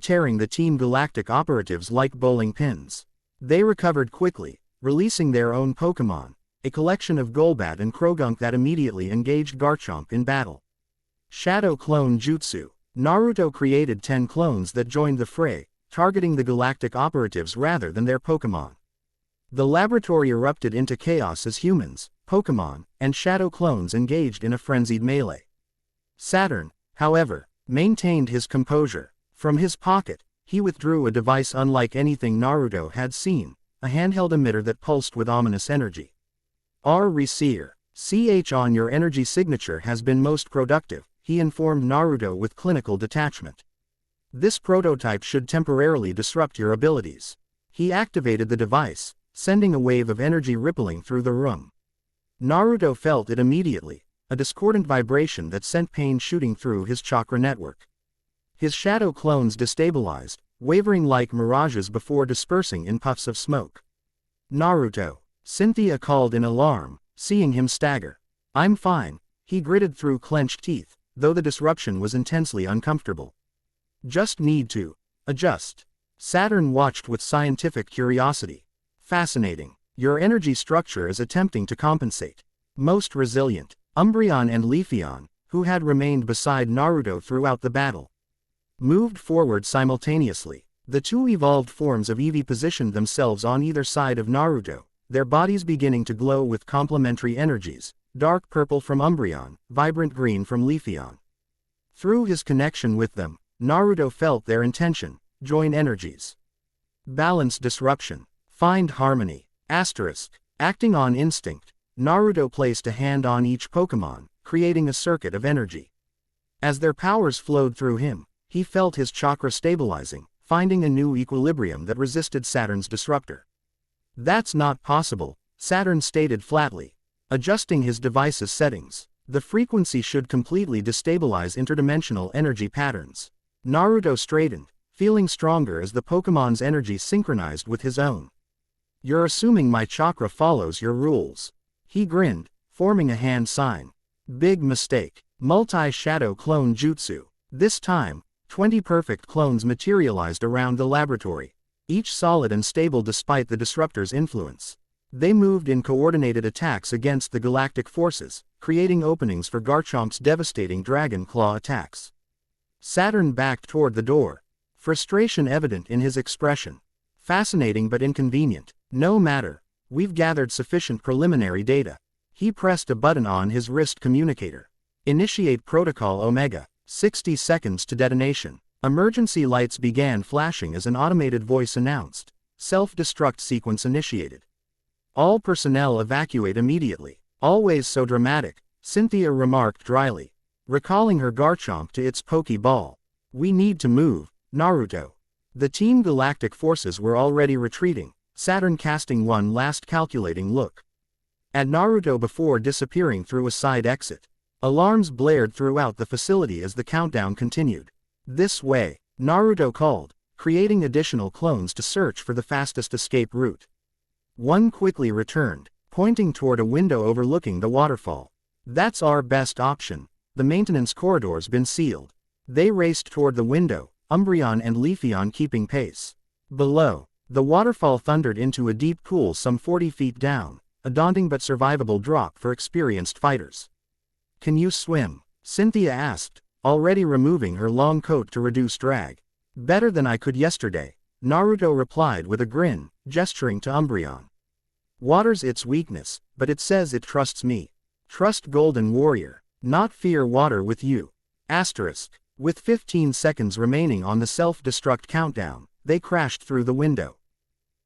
tearing the Team Galactic operatives like bowling pins. They recovered quickly, releasing their own Pokémon, a collection of Golbat and Krogunk that immediately engaged Garchomp in battle. Shadow Clone Jutsu. Naruto created 10 clones that joined the fray, targeting the galactic operatives rather than their Pokémon. The laboratory erupted into chaos as humans, Pokémon, and shadow clones engaged in a frenzied melee. Saturn, however, maintained his composure. From his pocket, he withdrew a device unlike anything Naruto had seen, a handheld emitter that pulsed with ominous energy. "Reseer, on your energy signature has been most productive," he informed Naruto with clinical detachment. "This prototype should temporarily disrupt your abilities." He activated the device, sending a wave of energy rippling through the room. Naruto felt it immediately, a discordant vibration that sent pain shooting through his chakra network. His shadow clones destabilized, wavering like mirages before dispersing in puffs of smoke. "Naruto," Cynthia called in alarm, seeing him stagger. "I'm fine," he gritted through clenched teeth, though the disruption was intensely uncomfortable. "Just need to adjust." Saturn watched with scientific curiosity. "Fascinating. Your energy structure is attempting to compensate." Most resilient. Umbreon and Leafeon, who had remained beside Naruto throughout the battle, moved forward simultaneously. The two evolved forms of Eevee positioned themselves on either side of Naruto, their bodies beginning to glow with complementary energies, dark purple from Umbreon, vibrant green from Leafeon. Through his connection with them, Naruto felt their intention: join energies. Balance disruption. Find harmony. Acting on instinct, Naruto placed a hand on each Pokémon, creating a circuit of energy. As their powers flowed through him, he felt his chakra stabilizing, finding a new equilibrium that resisted Saturn's disruptor. "That's not possible," Saturn stated flatly. Adjusting his device's settings, the frequency should completely destabilize interdimensional energy patterns. Naruto straightened, feeling stronger as the Pokémon's energy synchronized with his own. "You're assuming my chakra follows your rules." He grinned, forming a hand sign. "Big mistake. Multi-shadow clone jutsu." This time, 20 perfect clones materialized around the laboratory, each solid and stable despite the disruptor's influence. They moved in coordinated attacks against the galactic forces, creating openings for Garchomp's devastating Dragon Claw attacks. Saturn backed toward the door, frustration evident in his expression. "Fascinating but inconvenient. No matter. We've gathered sufficient preliminary data." He pressed a button on his wrist communicator. "Initiate Protocol Omega. 60 seconds to detonation." Emergency lights began flashing as an automated voice announced, "Self-destruct sequence initiated. All personnel evacuate immediately." "Always so dramatic," Cynthia remarked dryly, recalling her Garchomp to its Pokeball. "We need to move, Naruto." The Team Galactic forces were already retreating, Saturn casting one last calculating look at Naruto before disappearing through a side exit. Alarms blared throughout the facility as the countdown continued. "This way," Naruto called, creating additional clones to search for the fastest escape route. One quickly returned, pointing toward a window overlooking the waterfall. "That's our best option. The maintenance corridor's been sealed." They raced toward the window, Umbreon and Leafeon keeping pace. Below, the waterfall thundered into a deep pool some 40 feet down, a daunting but survivable drop for experienced fighters. "Can you swim?" Cynthia asked, already removing her long coat to reduce drag. Better than I could yesterday, Naruto replied with a grin, gesturing to Umbreon. Water's its weakness, but it says it trusts me. Trust Golden Warrior, not fear water with you. Asterisk. With 15 seconds remaining on the self-destruct countdown, they crashed through the window.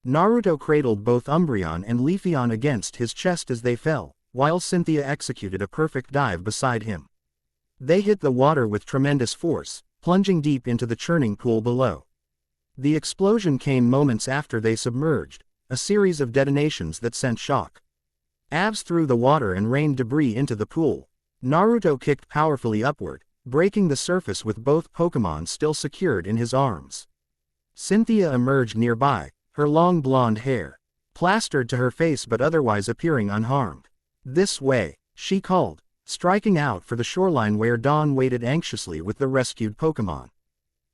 Naruto cradled both Umbreon and Leafeon against his chest as they fell, while Cynthia executed a perfect dive beside him. They hit the water with tremendous force, plunging deep into the churning pool below. The explosion came moments after they submerged, a series of detonations that sent shock waves through the water and rained debris into the pool. Naruto kicked powerfully upward, breaking the surface with both Pokémon still secured in his arms. Cynthia emerged nearby, her long blonde hair plastered to her face but otherwise appearing unharmed. This way, she called, striking out for the shoreline where Dawn waited anxiously with the rescued Pokémon.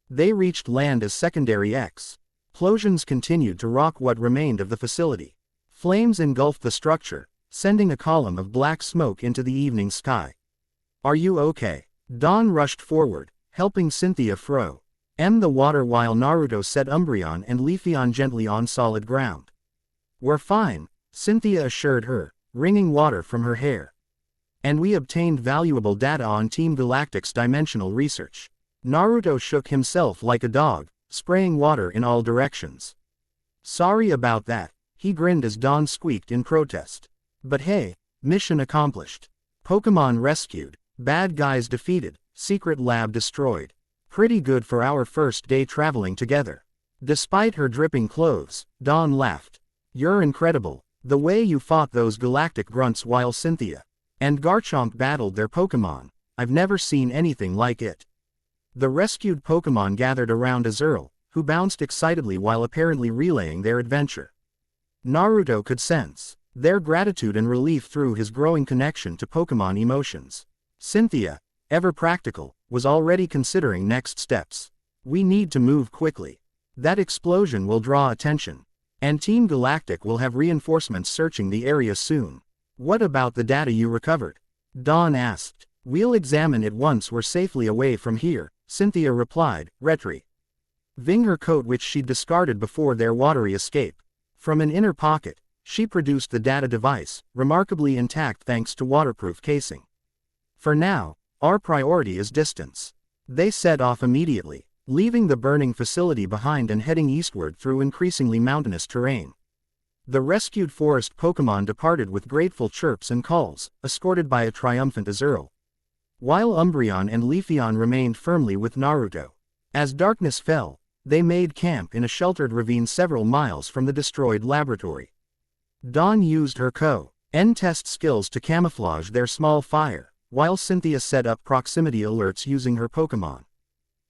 They reached land as secondary explosions continued to rock what remained of the facility. Flames engulfed the structure, sending a column of black smoke into the evening sky. "Are you okay?" Dawn rushed forward, helping Cynthia froze the water while Naruto set Umbreon and Leafeon gently on solid ground. "We're fine," Cynthia assured her, wringing water from her hair. "And we obtained valuable data on Team Galactic's dimensional research." Naruto shook himself like a dog, spraying water in all directions. "Sorry about that," he grinned as Dawn squeaked in protest. "But hey, mission accomplished. Pokémon rescued, bad guys defeated, secret lab destroyed. Pretty good for our first day traveling together." Despite her dripping clothes, Dawn laughed. "You're incredible. The way you fought those galactic grunts while Cynthia and Garchomp battled their Pokémon, I've never seen anything like it." The rescued Pokémon gathered around Azurill, who bounced excitedly while apparently relaying their adventure. Naruto could sense their gratitude and relief through his growing connection to Pokémon emotions. Cynthia, ever practical, was already considering next steps. "We need to move quickly. That explosion will draw attention. And Team Galactic will have reinforcements searching the area soon." "What about the data you recovered?" Dawn asked. "We'll examine it once we're safely away from here," Cynthia replied, retrieving her coat which she'd discarded before their watery escape. From an inner pocket, she produced the data device, remarkably intact thanks to waterproof casing. "For now, our priority is distance." They set off immediately, leaving the burning facility behind and heading eastward through increasingly mountainous terrain. The rescued forest Pokémon departed with grateful chirps and calls, escorted by a triumphant Azurill, while Umbreon and Leafeon remained firmly with Naruto. As darkness fell, they made camp in a sheltered ravine several miles from the destroyed laboratory. Dawn used her test skills to camouflage their small fire, while Cynthia set up proximity alerts using her Pokémon.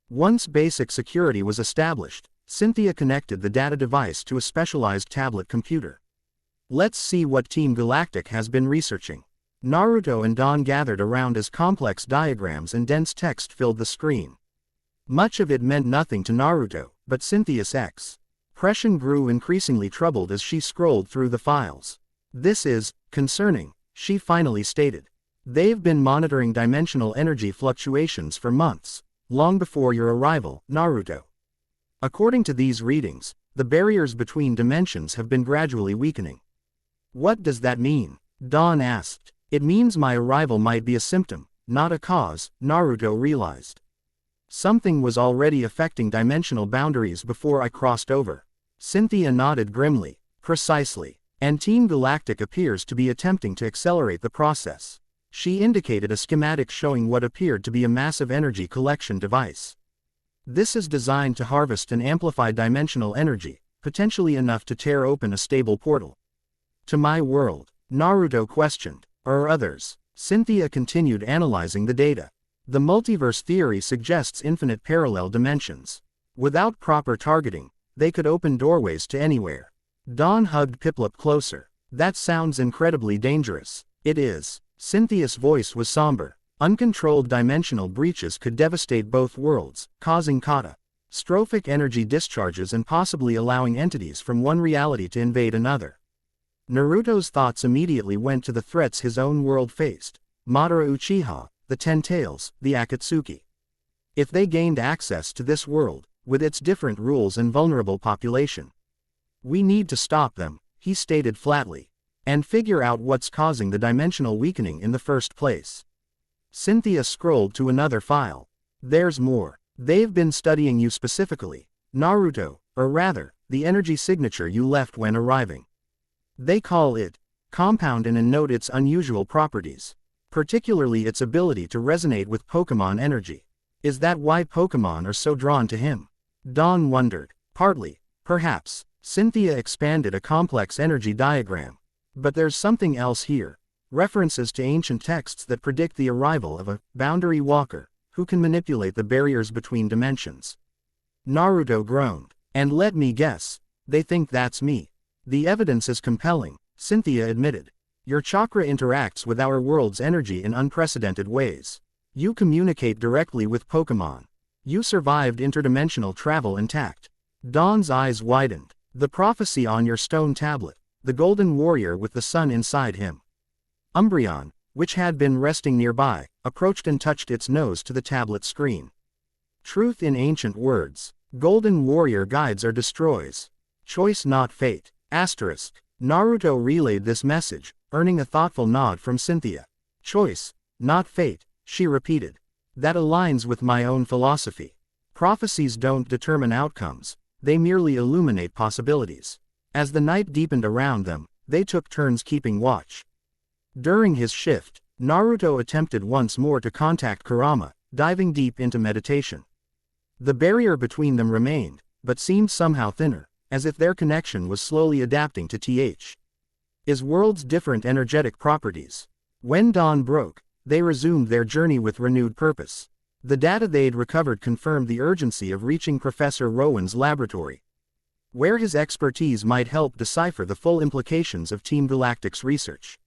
Once basic security was established, Cynthia connected the data device to a specialized tablet computer. "Let's see what Team Galactic has been researching." Naruto and Dawn gathered around as complex diagrams and dense text filled the screen. Much of it meant nothing to Naruto, but Cynthia's expression grew increasingly troubled as she scrolled through the files. "This is concerning," she finally stated. "They've been monitoring dimensional energy fluctuations for months, long before your arrival, Naruto. According to these readings, the barriers between dimensions have been gradually weakening." "What does that mean?" Dawn asked. "It means my arrival might be a symptom, not a cause," Naruto realized. "Something was already affecting dimensional boundaries before I crossed over." Cynthia nodded grimly. "Precisely. And Team Galactic appears to be attempting to accelerate the process." She indicated a schematic showing what appeared to be a massive energy collection device. "This is designed to harvest and amplify dimensional energy, potentially enough to tear open a stable portal to my world." Naruto questioned. "Or others?" Cynthia continued analyzing the data. "The multiverse theory suggests infinite parallel dimensions. Without proper targeting, they could open doorways to anywhere." Dawn hugged Piplup closer. "That sounds incredibly dangerous." "It is." Cynthia's voice was somber. "Uncontrolled dimensional breaches could devastate both worlds, causing catastrophic energy discharges and possibly allowing entities from one reality to invade another." Naruto's thoughts immediately went to the threats his own world faced: Madara Uchiha, the Ten Tails, the Akatsuki. If they gained access to this world, with its different rules and vulnerable population. We need to stop them, he stated flatly. And figure out what's causing the dimensional weakening in the first place. Cynthia scrolled to another file. There's more. They've been studying you specifically, Naruto, or rather, the energy signature you left when arriving. They call it compound and note its unusual properties, particularly its ability to resonate with Pokémon energy. Is that why Pokémon are so drawn to him? Dawn wondered. Partly, perhaps. Cynthia expanded a complex energy diagram. But there's something else here. References to ancient texts that predict the arrival of a boundary walker, who can manipulate the barriers between dimensions. Naruto groaned. And let me guess, they think that's me. The evidence is compelling, Cynthia admitted. Your chakra interacts with our world's energy in unprecedented ways. You communicate directly with Pokémon. You survived interdimensional travel intact. Dawn's eyes widened. The prophecy on your stone tablet. The golden warrior with the sun inside him. Umbreon, which had been resting nearby, approached and touched its nose to the tablet screen. Truth in ancient words. Golden warrior guides or destroys. Choice not fate. Asterisk. Naruto relayed this message, earning a thoughtful nod from Cynthia. Choice, not fate, she repeated. That aligns with my own philosophy. Prophecies don't determine outcomes, they merely illuminate possibilities. As the night deepened around them, they took turns keeping watch. During his shift, Naruto attempted once more to contact Kurama, diving deep into meditation. The barrier between them remained, but seemed somehow thinner, as if their connection was slowly adapting to his world's different energetic properties. When dawn broke, they resumed their journey with renewed purpose. The data they'd recovered confirmed the urgency of reaching Professor Rowan's laboratory, where his expertise might help decipher the full implications of Team Galactic's research.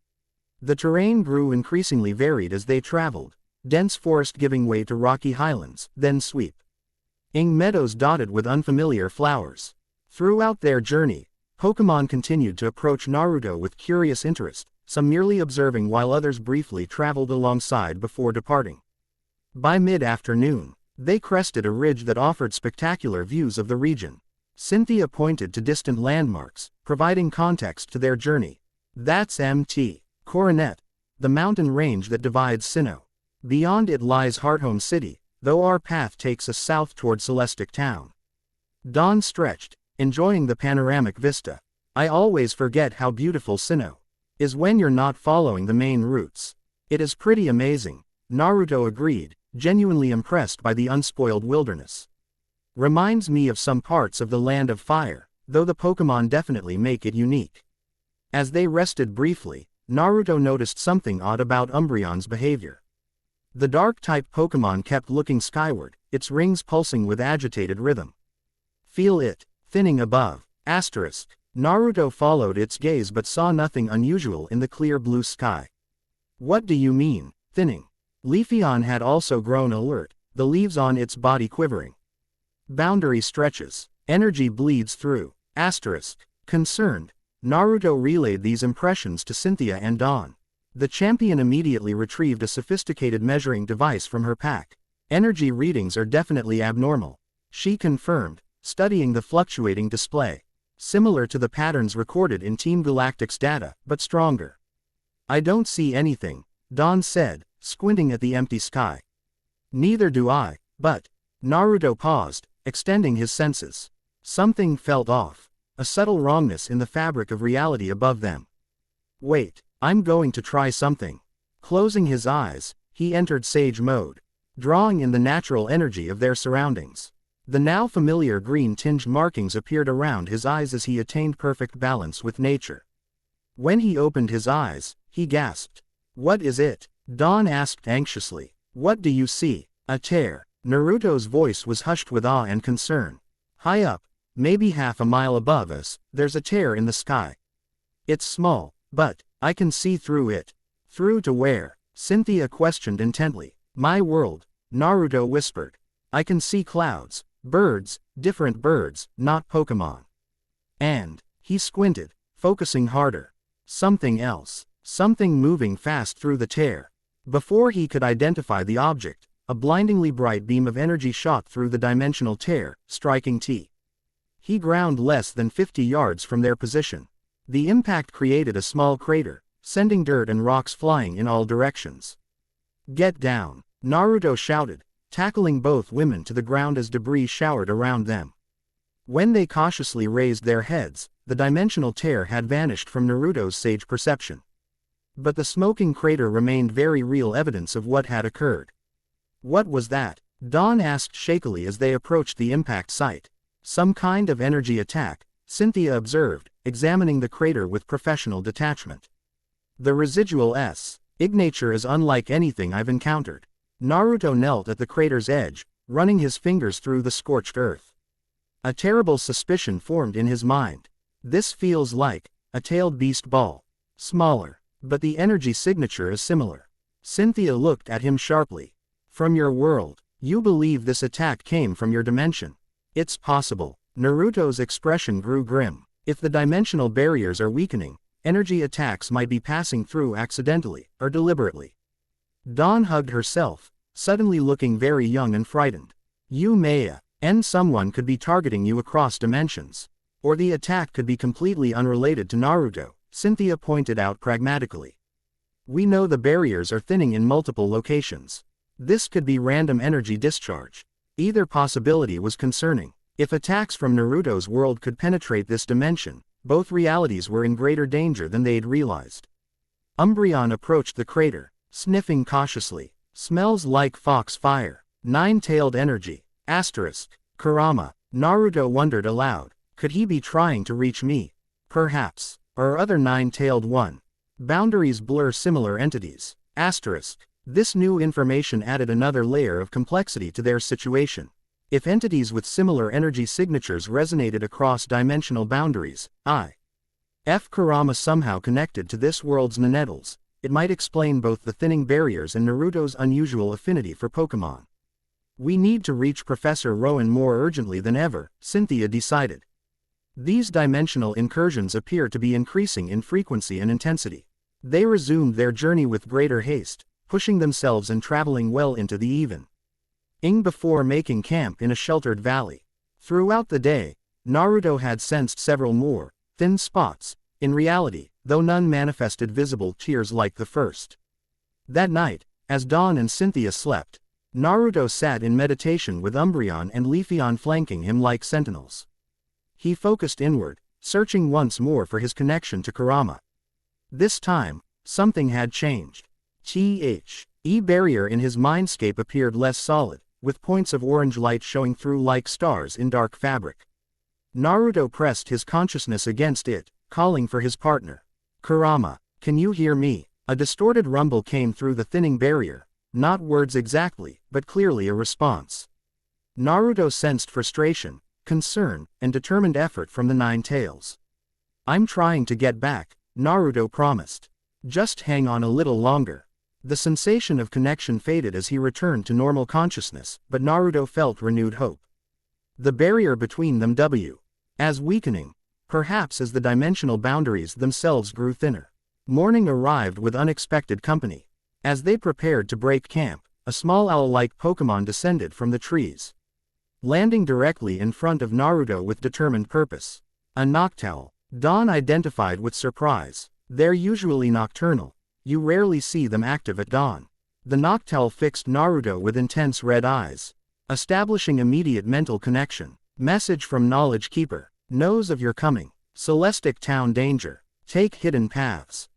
The terrain grew increasingly varied as they traveled, dense forest giving way to rocky highlands, then sweeping meadows dotted with unfamiliar flowers. Throughout their journey, Pokémon continued to approach Naruto with curious interest, some merely observing while others briefly traveled alongside before departing. By mid-afternoon, they crested a ridge that offered spectacular views of the region. Cynthia pointed to distant landmarks, providing context to their journey. That's Mt. Coronet, the mountain range that divides Sinnoh. Beyond it lies Hearthome City, though our path takes us south toward Celestic Town. Dawn stretched, enjoying the panoramic vista. I always forget how beautiful Sinnoh is when you're not following the main routes. It is pretty amazing, Naruto agreed, genuinely impressed by the unspoiled wilderness. Reminds me of some parts of the Land of Fire, though the Pokémon definitely make it unique. As they rested briefly, Naruto noticed something odd about Umbreon's behavior. The Dark-type Pokémon kept looking skyward, its rings pulsing with agitated rhythm. Feel it, thinning above. Asterisk. Naruto followed its gaze but saw nothing unusual in the clear blue sky. What do you mean, thinning? Leafeon had also grown alert, the leaves on its body quivering. Boundary stretches. Energy bleeds through. Asterisk. Concerned, Naruto relayed these impressions to Cynthia and Dawn. The champion immediately retrieved a sophisticated measuring device from her pack. Energy readings are definitely abnormal, she confirmed, studying the fluctuating display. Similar to the patterns recorded in Team Galactic's data, but stronger. I don't see anything, Dawn said, squinting at the empty sky. Neither do I, but... Naruto paused, extending his senses. Something felt off. A subtle wrongness in the fabric of reality above them. Wait, I'm going to try something. Closing his eyes, he entered sage mode, drawing in the natural energy of their surroundings. The now familiar green-tinged markings appeared around his eyes as he attained perfect balance with nature. When he opened his eyes, he gasped. What is it? Dawn asked anxiously. What do you see? A tear. Naruto's voice was hushed with awe and concern. High up, maybe half a mile above us, there's a tear in the sky. It's small, but I can see through it. Through to where? Cynthia questioned intently. My world, Naruto whispered. I can see clouds, birds, different birds, not Pokémon. And, he squinted, focusing harder. Something else. Something moving fast through the tear. Before he could identify the object, a blindingly bright beam of energy shot through the dimensional tear, striking T. He ground less than 50 yards from their position. The impact created a small crater, sending dirt and rocks flying in all directions. "Get down!" Naruto shouted, tackling both women to the ground as debris showered around them. When they cautiously raised their heads, the dimensional tear had vanished from Naruto's sage perception. But the smoking crater remained very real evidence of what had occurred. "What was that?" Dawn asked shakily as they approached the impact site. "Some kind of energy attack," Cynthia observed, examining the crater with professional detachment. "The residual signature is unlike anything I've encountered." Naruto knelt at the crater's edge, running his fingers through the scorched earth. A terrible suspicion formed in his mind. "This feels like a tailed beast ball. Smaller. But the energy signature is similar." Cynthia looked at him sharply. "From your world, you believe this attack came from your dimension?" "It's possible." Naruto's expression grew grim. "If the dimensional barriers are weakening, energy attacks might be passing through accidentally, or deliberately." Dawn hugged herself, suddenly looking very young and frightened. "You may, and someone could be targeting you across dimensions. Or the attack could be completely unrelated to Naruto," Cynthia pointed out pragmatically. "We know the barriers are thinning in multiple locations. This could be random energy discharge." Either possibility was concerning. If attacks from Naruto's world could penetrate this dimension, both realities were in greater danger than they'd realized. Umbreon approached the crater, sniffing cautiously. "Smells like fox fire. Nine-tailed energy. Kurama." Naruto wondered aloud. Could he be trying to reach me? Perhaps. Or other nine-tailed one. Boundaries blur similar entities. This new information added another layer of complexity to their situation. If entities with similar energy signatures resonated across dimensional boundaries, if Kurama somehow connected to this world's Nanetals, it might explain both the thinning barriers and Naruto's unusual affinity for Pokémon. "We need to reach Professor Rowan more urgently than ever," Cynthia decided. These dimensional incursions appear to be increasing in frequency and intensity. They resumed their journey with greater haste, pushing themselves and traveling well into the evening before making camp in a sheltered valley. Throughout the day, Naruto had sensed several more thin spots, in reality, though none manifested visible tears like the first. That night, as Dawn and Cynthia slept, Naruto sat in meditation with Umbreon and Leafeon flanking him like sentinels. He focused inward, searching once more for his connection to Kurama. This time, something had changed. The barrier in his mindscape appeared less solid, with points of orange light showing through like stars in dark fabric. Naruto pressed his consciousness against it, calling for his partner. "Kurama, can you hear me?" A distorted rumble came through the thinning barrier, not words exactly, but clearly a response. Naruto sensed frustration, concern, and determined effort from the Nine Tails. "I'm trying to get back," Naruto promised. "Just hang on a little longer." The sensation of connection faded as he returned to normal consciousness, but Naruto felt renewed hope. The barrier between them as weakening, perhaps as the dimensional boundaries themselves grew thinner. Morning arrived with unexpected company. As they prepared to break camp, a small owl-like Pokémon descended from the trees, landing directly in front of Naruto with determined purpose. A Noctowl, Dawn identified with surprise. They're usually nocturnal. You rarely see them active at dawn. The Noctowl fixed Naruto with intense red eyes, establishing immediate mental connection. "Message from Knowledge Keeper. Knows of your coming. Celestic Town danger. Take hidden paths.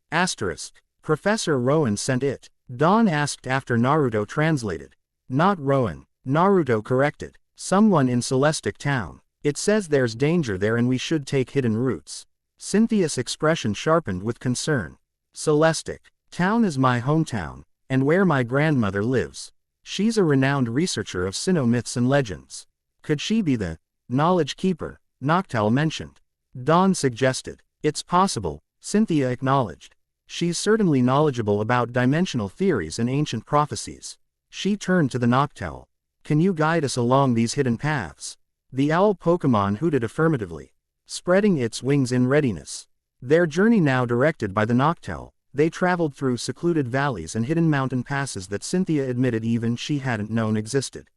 Professor Rowan sent it." Dawn asked after Naruto translated. "Not Rowan," Naruto corrected. "Someone in Celestic Town. It says there's danger there and we should take hidden routes." Cynthia's expression sharpened with concern. "Celestic Town is my hometown, and where my grandmother lives. She's a renowned researcher of Sinnoh myths and legends. Could she be the Knowledge Keeper?" Noctowl mentioned. Dawn suggested. "It's possible," Cynthia acknowledged. "She's certainly knowledgeable about dimensional theories and ancient prophecies." She turned to the Noctowl. "Can you guide us along these hidden paths?" The owl Pokémon hooted affirmatively, spreading its wings in readiness. Their journey now directed by the Noctowl, They traveled through secluded valleys and hidden mountain passes that Cynthia admitted even she hadn't known existed.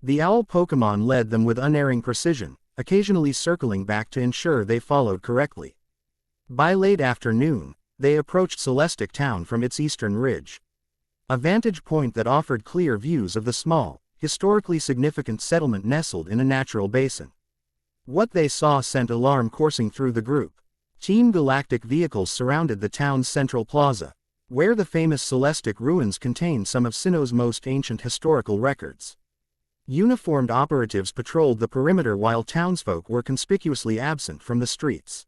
The owl Pokémon led them with unerring precision, occasionally circling back to ensure they followed correctly. By late afternoon, they approached Celestic Town from its eastern ridge. A vantage point that offered clear views of the small, historically significant settlement nestled in a natural basin. What they saw sent alarm coursing through the group. Team Galactic vehicles surrounded the town's central plaza, where the famous Celestic ruins contain some of Sinnoh's most ancient historical records. Uniformed operatives patrolled the perimeter while townsfolk were conspicuously absent from the streets.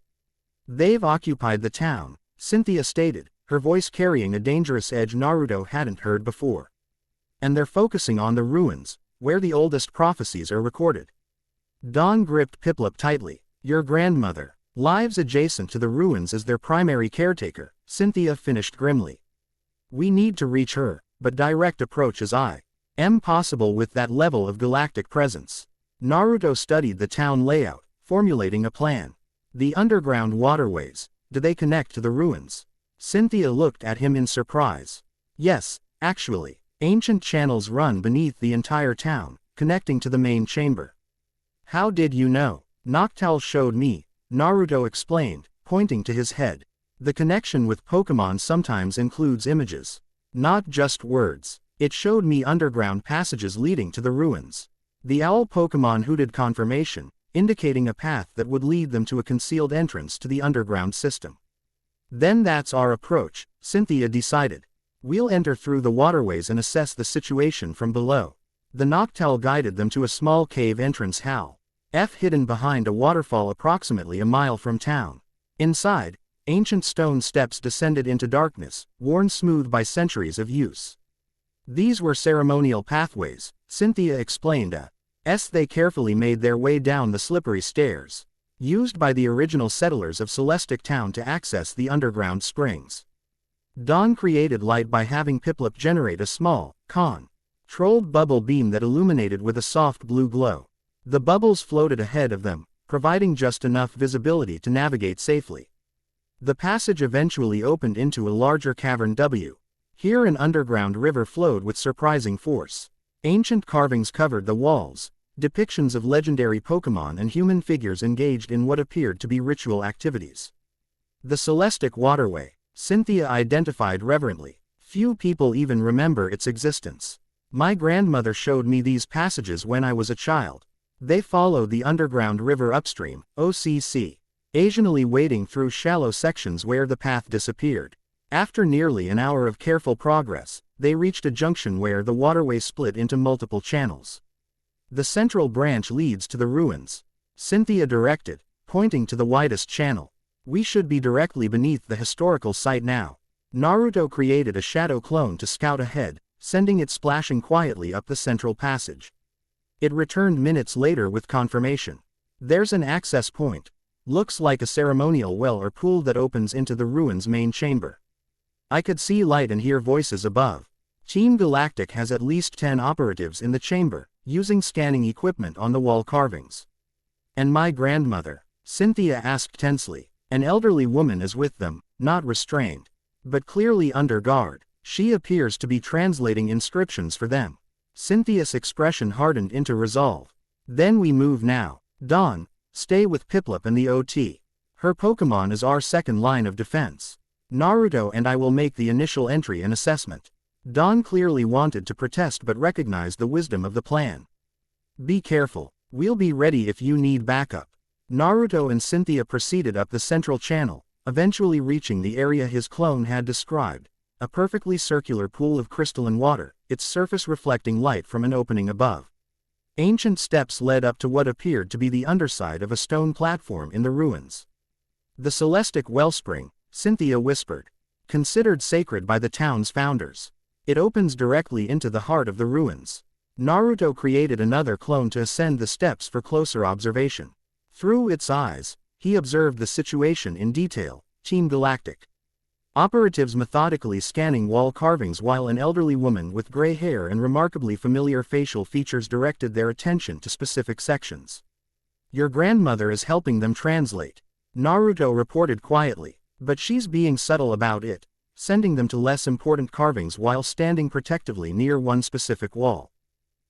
"They've occupied the town," Cynthia stated, her voice carrying a dangerous edge Naruto hadn't heard before. "And they're focusing on the ruins, where the oldest prophecies are recorded." Dawn gripped Piplup tightly. "Your grandmother lives adjacent to the ruins as their primary caretaker," Cynthia finished grimly. "We need to reach her, but direct approach is impossible with that level of galactic presence." Naruto studied the town layout, formulating a plan. "The underground waterways, do they connect to the ruins?" Cynthia looked at him in surprise. "Yes, actually. Ancient channels run beneath the entire town, connecting to the main chamber." "How did you know?" "Noctowl showed me," Naruto explained, pointing to his head. "The connection with Pokémon sometimes includes images, not just words. It showed me underground passages leading to the ruins." The owl Pokémon hooted confirmation, indicating a path that would lead them to a concealed entrance to the underground system. "Then that's our approach," Cynthia decided. "We'll enter through the waterways and assess the situation from below." The Noctowl guided them to a small cave entrance hidden behind a waterfall approximately a mile from town. Inside, ancient stone steps descended into darkness, worn smooth by centuries of use. These were ceremonial pathways, Cynthia explained as they carefully made their way down the slippery stairs, used by the original settlers of Celestic Town to access the underground springs. Dawn created light by having Piplup generate a small, controlled bubble beam that illuminated with a soft blue glow. The bubbles floated ahead of them, providing just enough visibility to navigate safely. The passage eventually opened into a larger cavern. Here an underground river flowed with surprising force. Ancient carvings covered the walls, depictions of legendary Pokémon and human figures engaged in what appeared to be ritual activities. "The Celestic Waterway," Cynthia identified reverently. "Few people even remember its existence. My grandmother showed me these passages when I was a child. They followed the underground river upstream, occasionally wading through shallow sections where the path disappeared. After nearly an hour of careful progress, they reached a junction where the waterway split into multiple channels. The central branch leads to the ruins," Cynthia directed, pointing to the widest channel. "We should be directly beneath the historical site now." Naruto created a shadow clone to scout ahead, sending it splashing quietly up the central passage. It returned minutes later with confirmation. "There's an access point. Looks like a ceremonial well or pool that opens into the ruins' main chamber." I could see light and hear voices above. "Team Galactic has at least 10 operatives in the chamber, using scanning equipment on the wall carvings." "And my grandmother?" Cynthia asked tensely. "An elderly woman is with them, not restrained, but clearly under guard. She appears to be translating inscriptions for them." Cynthia's expression hardened into resolve. "Then we move now. Dawn, stay with Piplup and the OT. Her Pokémon is our second line of defense. Naruto and I will make the initial entry and assessment." Dawn clearly wanted to protest but recognized the wisdom of the plan. "Be careful. We'll be ready if you need backup." Naruto and Cynthia proceeded up the central channel, eventually reaching the area his clone had described, a perfectly circular pool of crystalline water, its surface reflecting light from an opening above. Ancient steps led up to what appeared to be the underside of a stone platform in the ruins. "The Celestic Wellspring," Cynthia whispered, "considered sacred by the town's founders. It opens directly into the heart of the ruins." Naruto created another clone to ascend the steps for closer observation. Through its eyes, he observed the situation in detail. Team Galactic operatives methodically scanning wall carvings while an elderly woman with gray hair and remarkably familiar facial features directed their attention to specific sections. "Your grandmother is helping them translate," Naruto reported quietly, "but she's being subtle about it. sending them to less important carvings while standing protectively near one specific wall.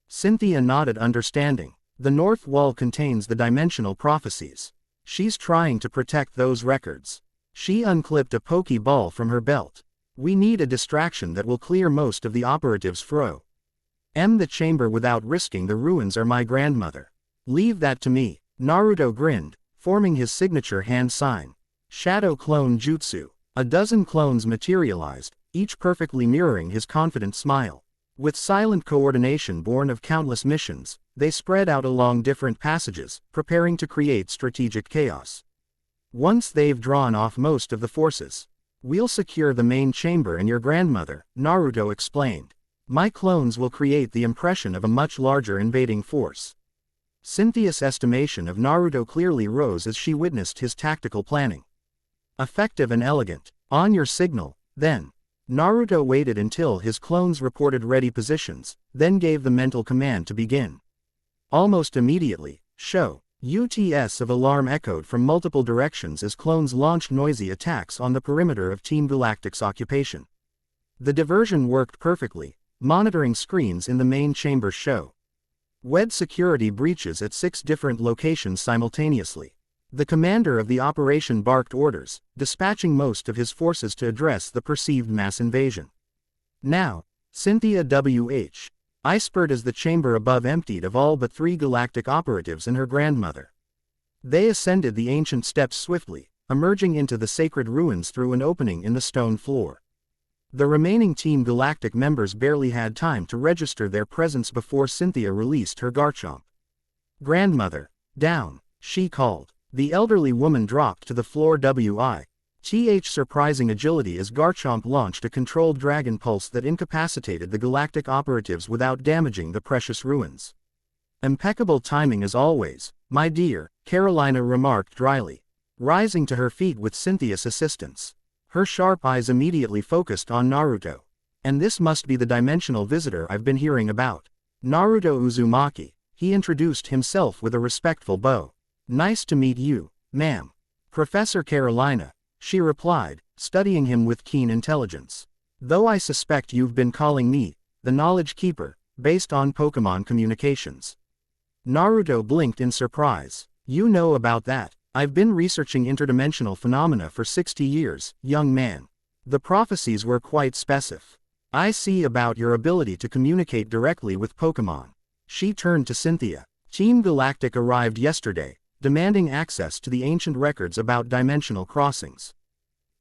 Cynthia nodded understanding. The north wall contains the dimensional prophecies. She's trying to protect those records. She unclipped a pokeball from her belt. We need a distraction that will clear most of the operatives' fro. The chamber without risking the ruins are my grandmother. Leave that to me. Naruto grinned, forming his signature hand sign. Shadow clone jutsu. A dozen clones materialized, each perfectly mirroring his confident smile. With silent coordination born of countless missions, they spread out along different passages, preparing to create strategic chaos. Once they've drawn off most of the forces, we'll secure the main chamber and your grandmother, Naruto explained. My clones will create the impression of a much larger invading force. Cynthia's estimation of Naruto clearly rose as she witnessed his tactical planning. Effective and elegant. On your signal, then. Naruto waited until his clones reported ready positions, then gave the mental command to begin. Almost immediately, UTS of alarm echoed from multiple directions as clones launched noisy attacks on the perimeter of Team Galactic's occupation. The diversion worked perfectly, monitoring screens in the main chamber WED security breaches at 6 different locations simultaneously. The commander of the operation barked orders, dispatching most of his forces to address the perceived mass invasion. Now, Cynthia W.H. iceberg as the chamber above emptied of all but 3 galactic operatives and her grandmother. They ascended the ancient steps swiftly, emerging into the sacred ruins through an opening in the stone floor. The remaining Team Galactic members barely had time to register their presence before Cynthia released her Garchomp. "Grandmother, down," she called. The elderly woman dropped to the floor with surprising agility as Garchomp launched a controlled dragon pulse that incapacitated the galactic operatives without damaging the precious ruins. "Impeccable timing as always, my dear," Carolina remarked dryly, rising to her feet with Cynthia's assistance. Her sharp eyes immediately focused on Naruto. "And this must be the dimensional visitor I've been hearing about. Naruto Uzumaki," he introduced himself with a respectful bow. "Nice to meet you, ma'am." "Professor Carolina," she replied, studying him with keen intelligence. "Though I suspect you've been calling me the Knowledge Keeper, based on Pokémon communications." Naruto blinked in surprise. "You know about that? I've been researching interdimensional phenomena for 60 years, young man. The prophecies were quite specific. I see about your ability to communicate directly with Pokémon." She turned to Cynthia. "Team Galactic arrived yesterday, demanding access to the ancient records about dimensional crossings.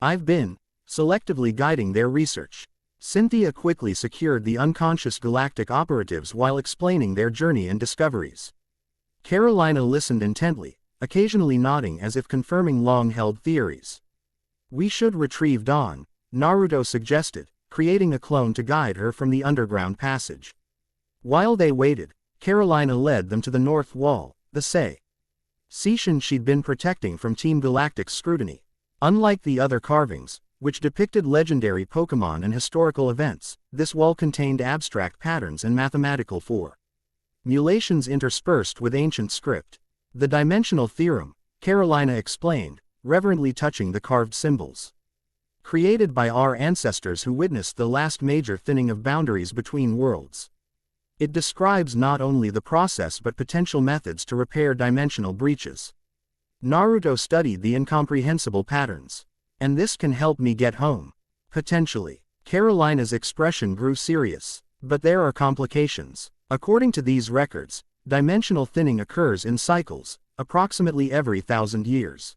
I've been selectively guiding their research." Cynthia quickly secured the unconscious galactic operatives while explaining their journey and discoveries. Carolina listened intently, occasionally nodding as if confirming long-held theories. "We should retrieve Dawn," Naruto suggested, creating a clone to guide her from the underground passage. While they waited, Carolina led them to the north wall, the section she'd been protecting from Team Galactic's scrutiny. Unlike the other carvings, which depicted legendary Pokémon and historical events, this wall contained abstract patterns and mathematical formulations interspersed with ancient script. "The dimensional theorem," Carolina explained, reverently touching the carved symbols. "Created by our ancestors who witnessed the last major thinning of boundaries between worlds. It describes not only the process but potential methods to repair dimensional breaches." Naruto studied the incomprehensible patterns. "And this can help me get home." "Potentially." Carolina's expression grew serious. "But there are complications. According to these records, dimensional thinning occurs in cycles, approximately every 1,000 years.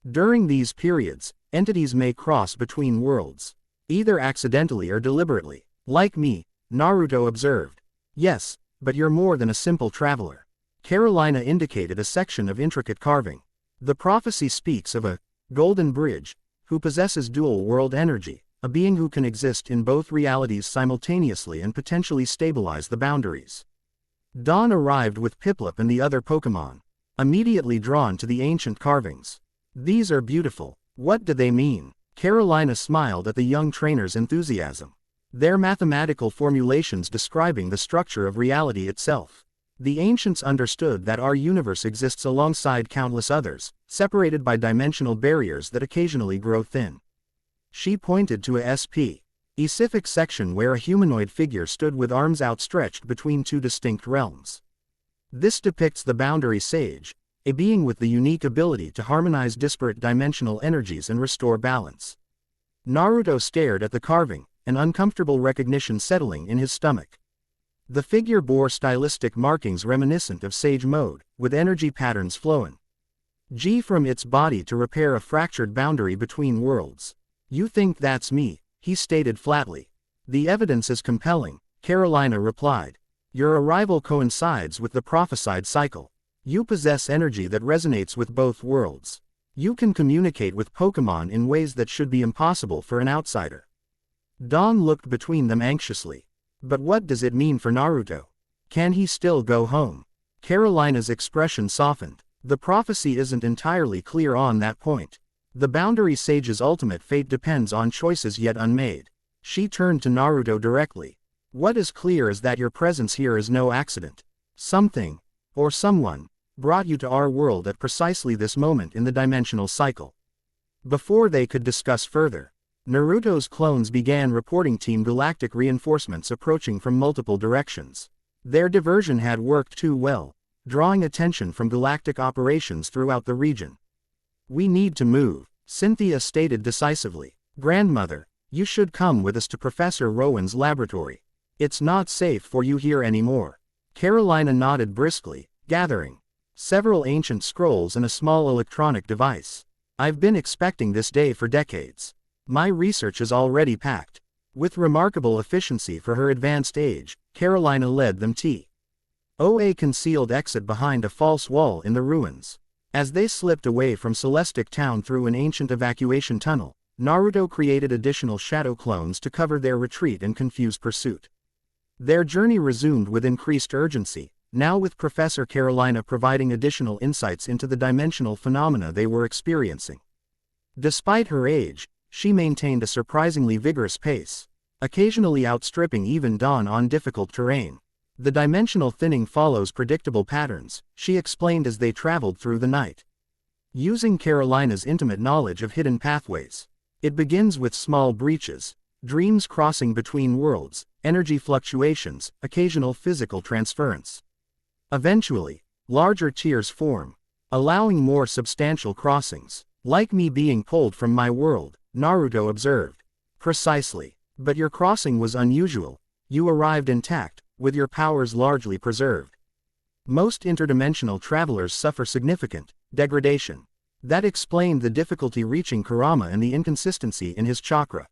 During these periods, entities may cross between worlds, either accidentally or deliberately. Like me," Naruto observed. "Yes, but you're more than a simple traveler." Carolina indicated a section of intricate carving. "The prophecy speaks of a golden bridge, who possesses dual-world energy, a being who can exist in both realities simultaneously and potentially stabilize the boundaries." Dawn arrived with Piplup and the other Pokémon, immediately drawn to the ancient carvings. "These are beautiful. What do they mean?" Carolina smiled at the young trainer's enthusiasm. "They're mathematical formulations describing the structure of reality itself. The ancients understood that our universe exists alongside countless others, separated by dimensional barriers that occasionally grow thin. She pointed to a specific section where a humanoid figure stood with arms outstretched between two distinct realms. This depicts the Boundary Sage, a being with the unique ability to harmonize disparate dimensional energies and restore balance. Naruto stared at the carving, an uncomfortable recognition settling in his stomach. The figure bore stylistic markings reminiscent of Sage Mode, with energy patterns flowing from its body to repair a fractured boundary between worlds. "You think that's me," he stated flatly. "The evidence is compelling," Carolina replied. "Your arrival coincides with the prophesied cycle. You possess energy that resonates with both worlds. You can communicate with Pokémon in ways that should be impossible for an outsider." Dawn looked between them anxiously. "But what does it mean for Naruto? Can he still go home?" Carolina's expression softened. "The prophecy isn't entirely clear on that point. The Boundary Sage's ultimate fate depends on choices yet unmade." She turned to Naruto directly. "What is clear is that your presence here is no accident. Something, or someone, brought you to our world at precisely this moment in the dimensional cycle." Before they could discuss further, Naruto's clones began reporting Team Galactic reinforcements approaching from multiple directions. Their diversion had worked too well, drawing attention from galactic operations throughout the region. "We need to move," Cynthia stated decisively. "Grandmother, you should come with us to Professor Rowan's laboratory. It's not safe for you here anymore." Carolina nodded briskly, gathering several ancient scrolls and a small electronic device. "I've been expecting this day for decades. My research is already packed." With remarkable efficiency for her advanced age, Carolina led them to a concealed exit behind a false wall in the ruins. As they slipped away from Celestic Town through an ancient evacuation tunnel, Naruto created additional shadow clones to cover their retreat and confuse pursuit. Their journey resumed with increased urgency, now with Professor Carolina providing additional insights into the dimensional phenomena they were experiencing. Despite her age, she maintained a surprisingly vigorous pace, occasionally outstripping even Dawn on difficult terrain. "The dimensional thinning follows predictable patterns," she explained as they traveled through the night. Using Carolina's intimate knowledge of hidden pathways, "It begins with small breaches, dreams crossing between worlds, energy fluctuations, occasional physical transference. Eventually, larger tiers form, allowing more substantial crossings. Like me being pulled from my world," Naruto observed. "Precisely. But your crossing was unusual. You arrived intact, with your powers largely preserved. Most interdimensional travelers suffer significant degradation. That explained the difficulty reaching Kurama and the inconsistency in his chakra.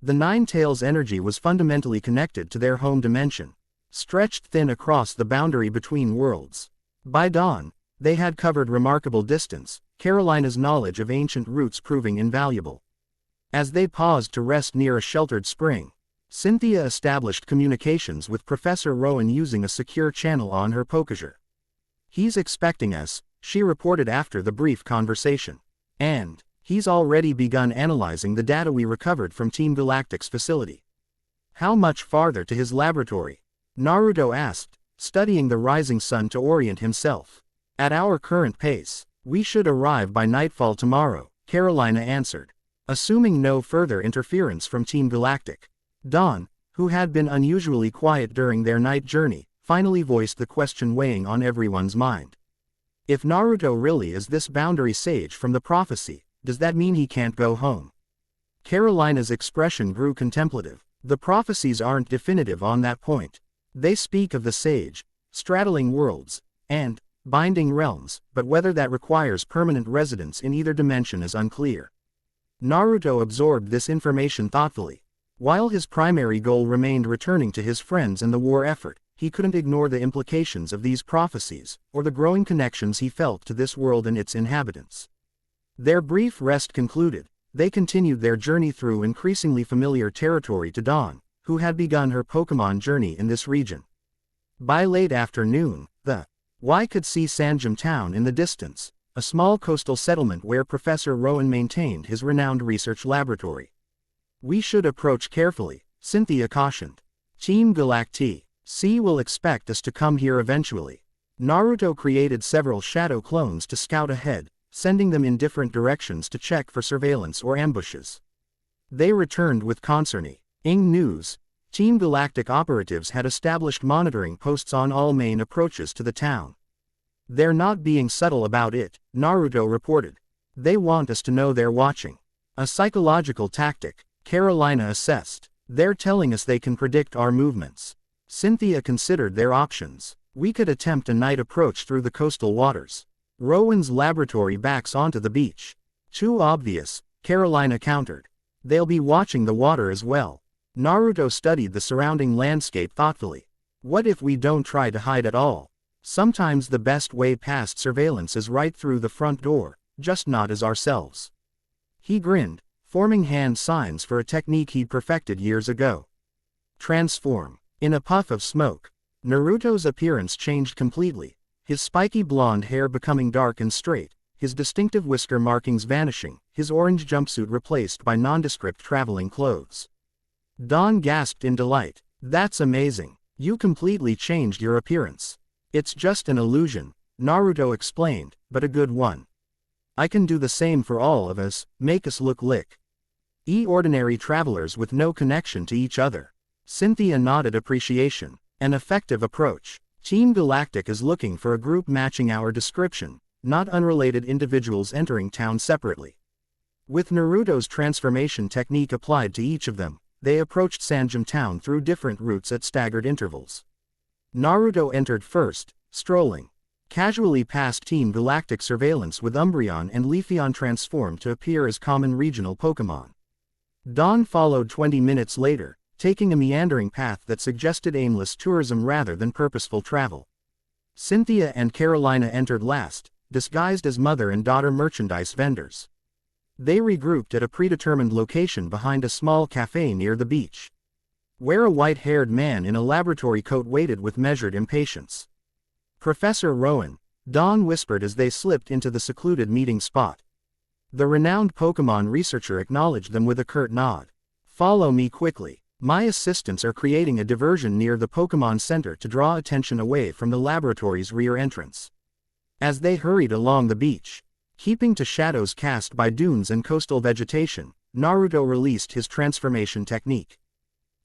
The Nine Tails' energy was fundamentally connected to their home dimension, stretched thin across the boundary between worlds. By dawn, they had covered remarkable distance, Carolina's knowledge of ancient roots proving invaluable. As they paused to rest near a sheltered spring, Cynthia established communications with Professor Rowan using a secure channel on her Pokémon. "He's expecting us," she reported after the brief conversation. "And he's already begun analyzing the data we recovered from Team Galactic's facility." "How much farther to his laboratory?" Naruto asked, studying the rising sun to orient himself. "At our current pace, we should arrive by nightfall tomorrow," Carolina answered, assuming no further interference from Team Galactic. Dawn, who had been unusually quiet during their night journey, finally voiced the question weighing on everyone's mind. "If Naruto really is this Boundary Sage from the prophecy, does that mean he can't go home?" Carolina's expression grew contemplative. "The prophecies aren't definitive on that point. They speak of the Sage, straddling worlds, and binding realms, but whether that requires permanent residence in either dimension is unclear." Naruto absorbed this information thoughtfully. While his primary goal remained returning to his friends and the war effort, he couldn't ignore the implications of these prophecies, or the growing connections he felt to this world and its inhabitants. Their brief rest concluded, they continued their journey through increasingly familiar territory to Dawn, who had begun her Pokémon journey in this region. By late afternoon, Y could see Sanjam Town in the distance, a small coastal settlement where Professor Rowan maintained his renowned research laboratory. "We should approach carefully," Cynthia cautioned. "Team Galactic C will expect us to come here eventually." Naruto created several shadow clones to scout ahead, sending them in different directions to check for surveillance or ambushes. They returned with concerning news. Team Galactic operatives had established monitoring posts on all main approaches to the town. They're not being subtle about it, Naruto reported. They want us to know they're watching. A psychological tactic, Carolina assessed. They're telling us they can predict our movements. Cynthia considered their options. We could attempt a night approach through the coastal waters. Rowan's laboratory backs onto the beach. Too obvious, Carolina countered. They'll be watching the water as well. Naruto studied the surrounding landscape thoughtfully. What if we don't try to hide at all? Sometimes the best way past surveillance is right through the front door, just not as ourselves. He grinned, forming hand signs for a technique he'd perfected years ago. Transform. In a puff of smoke, Naruto's appearance changed completely, his spiky blonde hair becoming dark and straight, his distinctive whisker markings vanishing, his orange jumpsuit replaced by nondescript traveling clothes. Dawn gasped in delight. That's amazing. You completely changed your appearance. It's just an illusion, Naruto explained, but a good one. I can do the same for all of us, make us look ordinary travelers with no connection to each other. Cynthia nodded appreciation. An effective approach. Team Galactic is looking for a group matching our description, not unrelated individuals entering town separately. With Naruto's transformation technique applied to each of them, they approached Sanjum town through different routes at staggered intervals. Naruto entered first, strolling casually past Team Galactic surveillance with Umbreon and Leafeon transformed to appear as common regional Pokémon. Dawn followed 20 minutes later, taking a meandering path that suggested aimless tourism rather than purposeful travel. Cynthia and Carolina entered last, disguised as mother and daughter merchandise vendors. They regrouped at a predetermined location behind a small cafe near the beach, where a white-haired man in a laboratory coat waited with measured impatience. Professor Rowan, Dawn whispered as they slipped into the secluded meeting spot. The renowned Pokémon researcher acknowledged them with a curt nod. Follow me quickly. My assistants are creating a diversion near the Pokémon Center to draw attention away from the laboratory's rear entrance. As they hurried along the beach, keeping to shadows cast by dunes and coastal vegetation, Naruto released his transformation technique.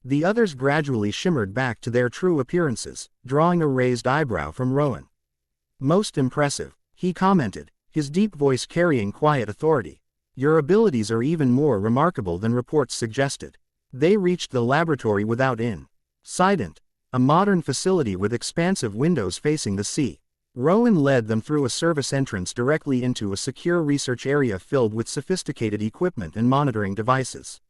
The others gradually shimmered back to their true appearances, drawing a raised eyebrow from Rowan. Most impressive, he commented, his deep voice carrying quiet authority. Your abilities are even more remarkable than reports suggested. They reached the laboratory without incident, a modern facility with expansive windows facing the sea. Rowan led them through a service entrance directly into a secure research area filled with sophisticated equipment and monitoring devices.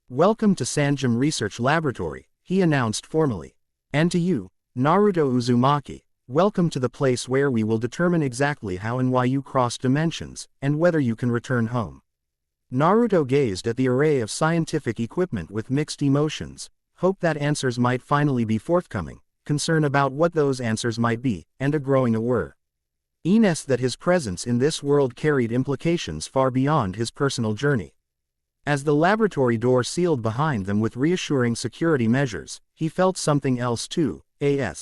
Welcome to Sanjum Research Laboratory, he announced formally. And to you, Naruto Uzumaki, welcome to the place where we will determine exactly how and why you cross dimensions, and whether you can return home. Naruto gazed at the array of scientific equipment with mixed emotions, hope that answers might finally be forthcoming, concern about what those answers might be, and a growing awareness that his presence in this world carried implications far beyond his personal journey. As the laboratory door sealed behind them with reassuring security measures, he felt something else too, a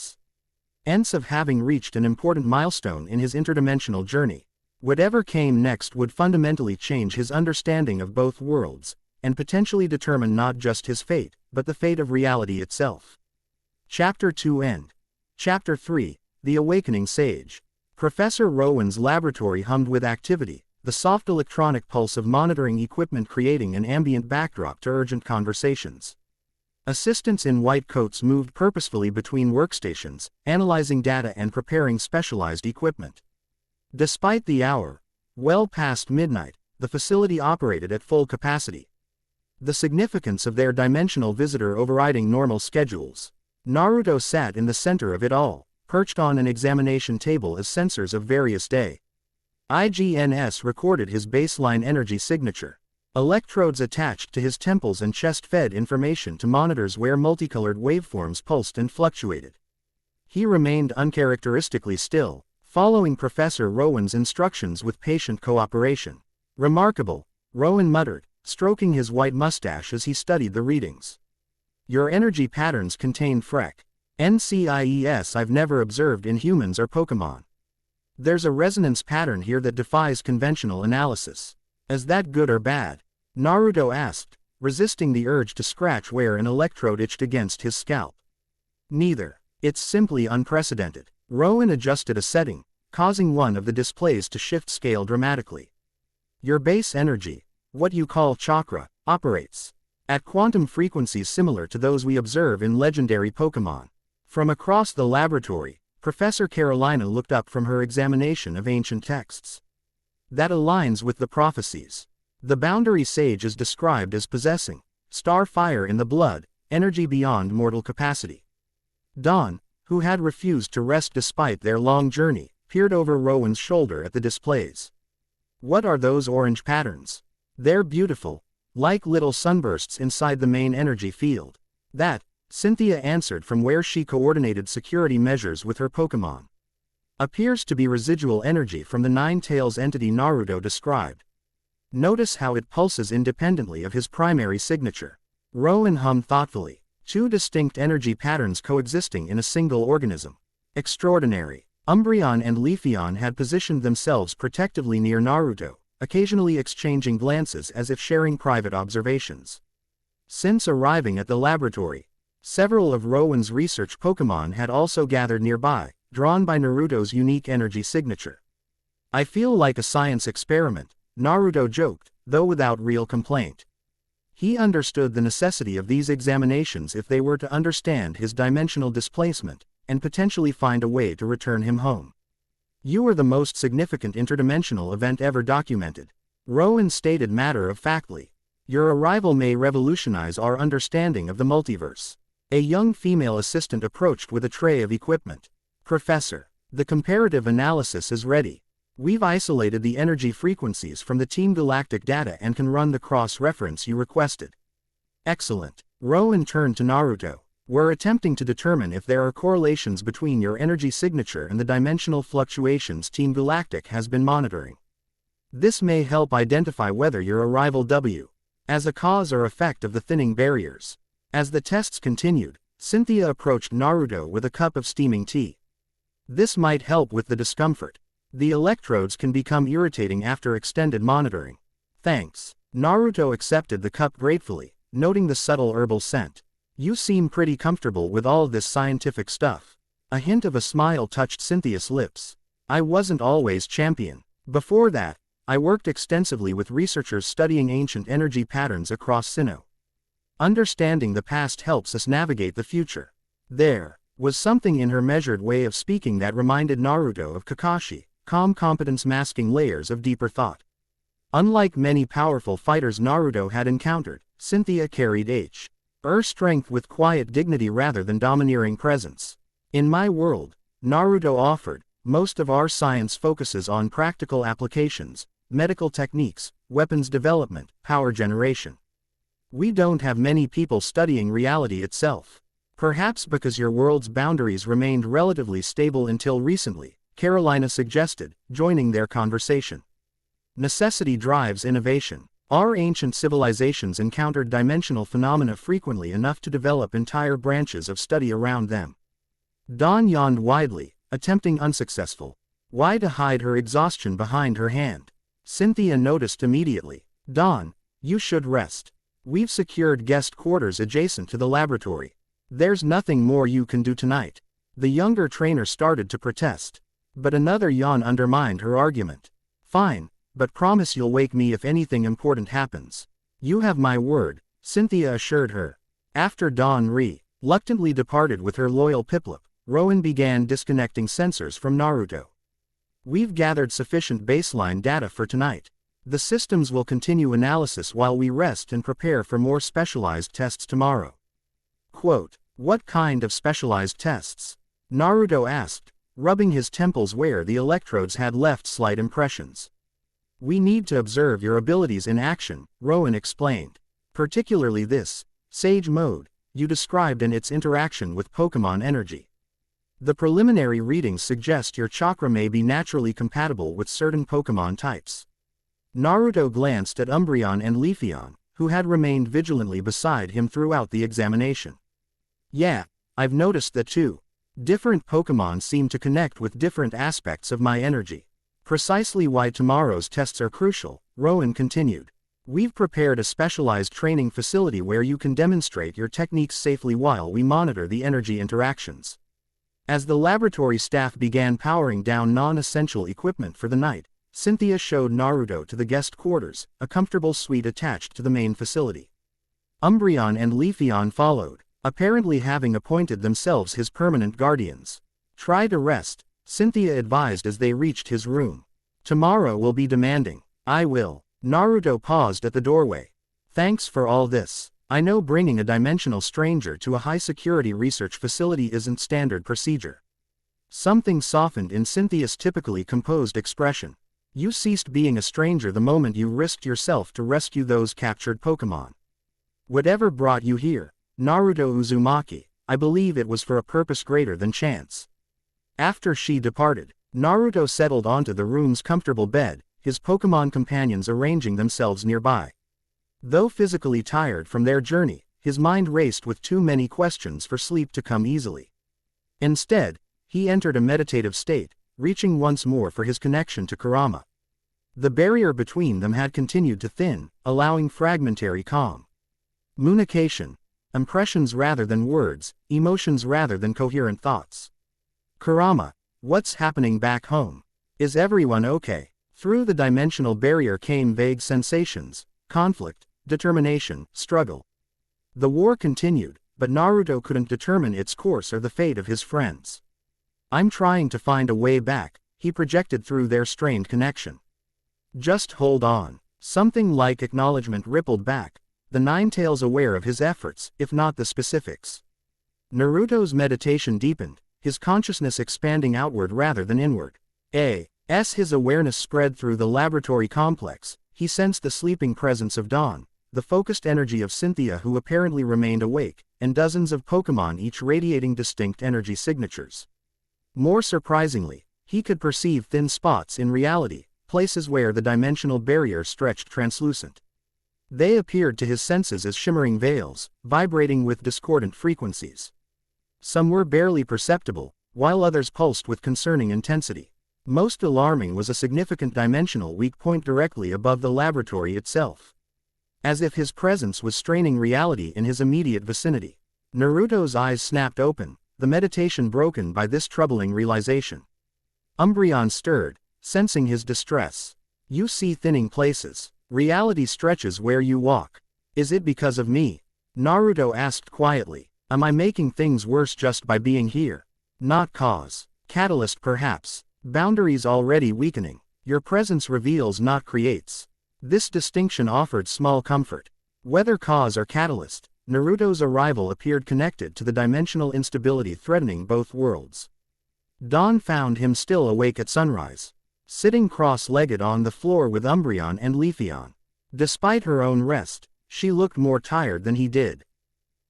sense of having reached an important milestone in his interdimensional journey. Whatever came next would fundamentally change his understanding of both worlds, and potentially determine not just his fate, but the fate of reality itself. Chapter 2 End. Chapter 3, The Awakening Sage. Professor Rowan's laboratory hummed with activity, the soft electronic pulse of monitoring equipment creating an ambient backdrop to urgent conversations. Assistants in white coats moved purposefully between workstations, analyzing data and preparing specialized equipment. Despite the hour, well past midnight, the facility operated at full capacity. The significance of their dimensional visitor overriding normal schedules. Naruto sat in the center of it all, perched on an examination table as sensors of various IGNs recorded his baseline energy signature. Electrodes attached to his temples and chest fed information to monitors where multicolored waveforms pulsed and fluctuated. He remained uncharacteristically still, following Professor Rowan's instructions with patient cooperation. Remarkable, Rowan muttered, stroking his white mustache as he studied the readings. Your energy patterns contain NCIES I've never observed in humans or Pokémon. There's a resonance pattern here that defies conventional analysis. Is that good or bad? Naruto asked, resisting the urge to scratch where an electrode itched against his scalp. Neither. It's simply unprecedented. Rowan adjusted a setting, causing one of the displays to shift scale dramatically. Your base energy, what you call chakra, operates at quantum frequencies similar to those we observe in legendary Pokémon. From across the laboratory, Professor Carolina looked up from her examination of ancient texts. That aligns with the prophecies. The Boundary Sage is described as possessing star fire in the blood, energy beyond mortal capacity. Dawn, who had refused to rest despite their long journey, peered over Rowan's shoulder at the displays. What are those orange patterns? They're beautiful, like little sunbursts inside the main energy field. That, Cynthia answered from where she coordinated security measures with her Pokémon. Appears to be residual energy from the Nine-Tails entity Naruto described. Notice how it pulses independently of his primary signature. Rowan hummed thoughtfully. Two distinct energy patterns coexisting in a single organism. Extraordinary. Umbreon and Leafeon had positioned themselves protectively near Naruto, occasionally exchanging glances as if sharing private observations. Since arriving at the laboratory, several of Rowan's research Pokémon had also gathered nearby, drawn by Naruto's unique energy signature. I feel like a science experiment, Naruto joked, though without real complaint. He understood the necessity of these examinations if they were to understand his dimensional displacement, and potentially find a way to return him home. You are the most significant interdimensional event ever documented, Rowan stated matter-of-factly. Your arrival may revolutionize our understanding of the multiverse. A young female assistant approached with a tray of equipment. Professor, the comparative analysis is ready. We've isolated the energy frequencies from the Team Galactic data and can run the cross-reference you requested. Excellent. Rowan turned to Naruto. We're attempting to determine if there are correlations between your energy signature and the dimensional fluctuations Team Galactic has been monitoring. This may help identify whether your arrival W as a cause or effect of the thinning barriers. As the tests continued, Cynthia approached Naruto with a cup of steaming tea. This might help with the discomfort. The electrodes can become irritating after extended monitoring. Thanks. Naruto accepted the cup gratefully, noting the subtle herbal scent. You seem pretty comfortable with all this scientific stuff. A hint of a smile touched Cynthia's lips. I wasn't always champion. Before that, I worked extensively with researchers studying ancient energy patterns across Sinnoh. Understanding the past helps us navigate the future. There was something in her measured way of speaking that reminded Naruto of Kakashi, calm competence masking layers of deeper thought. Unlike many powerful fighters Naruto had encountered, Cynthia carried her strength with quiet dignity rather than domineering presence. In my world, Naruto offered, most of our science focuses on practical applications, medical techniques, weapons development, power generation. We don't have many people studying reality itself. Perhaps because your world's boundaries remained relatively stable until recently, Carolina suggested, joining their conversation. Necessity drives innovation. Our ancient civilizations encountered dimensional phenomena frequently enough to develop entire branches of study around them. Dawn yawned widely, attempting unsuccessful. Why to hide her exhaustion behind her hand? Cynthia noticed immediately. Dawn, you should rest. We've secured guest quarters adjacent to the laboratory. There's nothing more you can do tonight. The younger trainer started to protest. But another yawn undermined her argument. Fine, but promise you'll wake me if anything important happens. You have my word, Cynthia assured her. After Dawn reluctantly departed with her loyal Piplup, Rowan began disconnecting sensors from Naruto. We've gathered sufficient baseline data for tonight. The systems will continue analysis while we rest and prepare for more specialized tests tomorrow. Quote, what kind of specialized tests? Naruto asked, rubbing his temples where the electrodes had left slight impressions. We need to observe your abilities in action, Rowan explained. Particularly this Sage mode you described and its interaction with Pokémon energy. The preliminary readings suggest your chakra may be naturally compatible with certain Pokémon types. Naruto glanced at Umbreon and Leafeon, who had remained vigilantly beside him throughout the examination. Yeah, I've noticed that too. Different Pokémon seem to connect with different aspects of my energy. Precisely why tomorrow's tests are crucial, Rowan continued. We've prepared a specialized training facility where you can demonstrate your techniques safely while we monitor the energy interactions. As the laboratory staff began powering down non-essential equipment for the night, Cynthia showed Naruto to the guest quarters, a comfortable suite attached to the main facility. Umbreon and Leafeon followed, apparently having appointed themselves his permanent guardians. Try to rest, Cynthia advised as they reached his room. Tomorrow will be demanding. I will. Naruto paused at the doorway. Thanks for all this. I know bringing a dimensional stranger to a high-security research facility isn't standard procedure. Something softened in Cynthia's typically composed expression. You ceased being a stranger the moment you risked yourself to rescue those captured Pokémon. Whatever brought you here, Naruto Uzumaki, I believe it was for a purpose greater than chance. After she departed, Naruto settled onto the room's comfortable bed, his Pokémon companions arranging themselves nearby. Though physically tired from their journey, his mind raced with too many questions for sleep to come easily. Instead, he entered a meditative state, reaching once more for his connection to Kurama. The barrier between them had continued to thin, allowing fragmentary calm. Communication. Impressions rather than words, emotions rather than coherent thoughts. Kurama, what's happening back home? Is everyone okay? Through the dimensional barrier came vague sensations, conflict, determination, struggle. The war continued, but Naruto couldn't determine its course or the fate of his friends. I'm trying to find a way back, he projected through their strained connection. Just hold on. Something like acknowledgement rippled back, the Ninetales aware of his efforts, if not the specifics. Naruto's meditation deepened, his consciousness expanding outward rather than inward. As his awareness spread through the laboratory complex, he sensed the sleeping presence of Dawn, the focused energy of Cynthia who apparently remained awake, and dozens of Pokémon each radiating distinct energy signatures. More surprisingly, he could perceive thin spots in reality, places where the dimensional barrier stretched translucent. They appeared to his senses as shimmering veils, vibrating with discordant frequencies. Some were barely perceptible, while others pulsed with concerning intensity. Most alarming was a significant dimensional weak point directly above the laboratory itself. As if his presence was straining reality in his immediate vicinity. Naruto's eyes snapped open, the meditation broken by this troubling realization. Umbreon stirred, sensing his distress. You see thinning places. Reality stretches where you walk. Is it because of me? Naruto asked quietly. Am I making things worse just by being here? Not cause. Catalyst perhaps. Boundaries already weakening. Your presence reveals not creates. This distinction offered small comfort. Whether cause or catalyst, Naruto's arrival appeared connected to the dimensional instability threatening both worlds. Dawn found him still awake at sunrise, sitting cross-legged on the floor with Umbreon and Leafeon. Despite her own rest, she looked more tired than he did.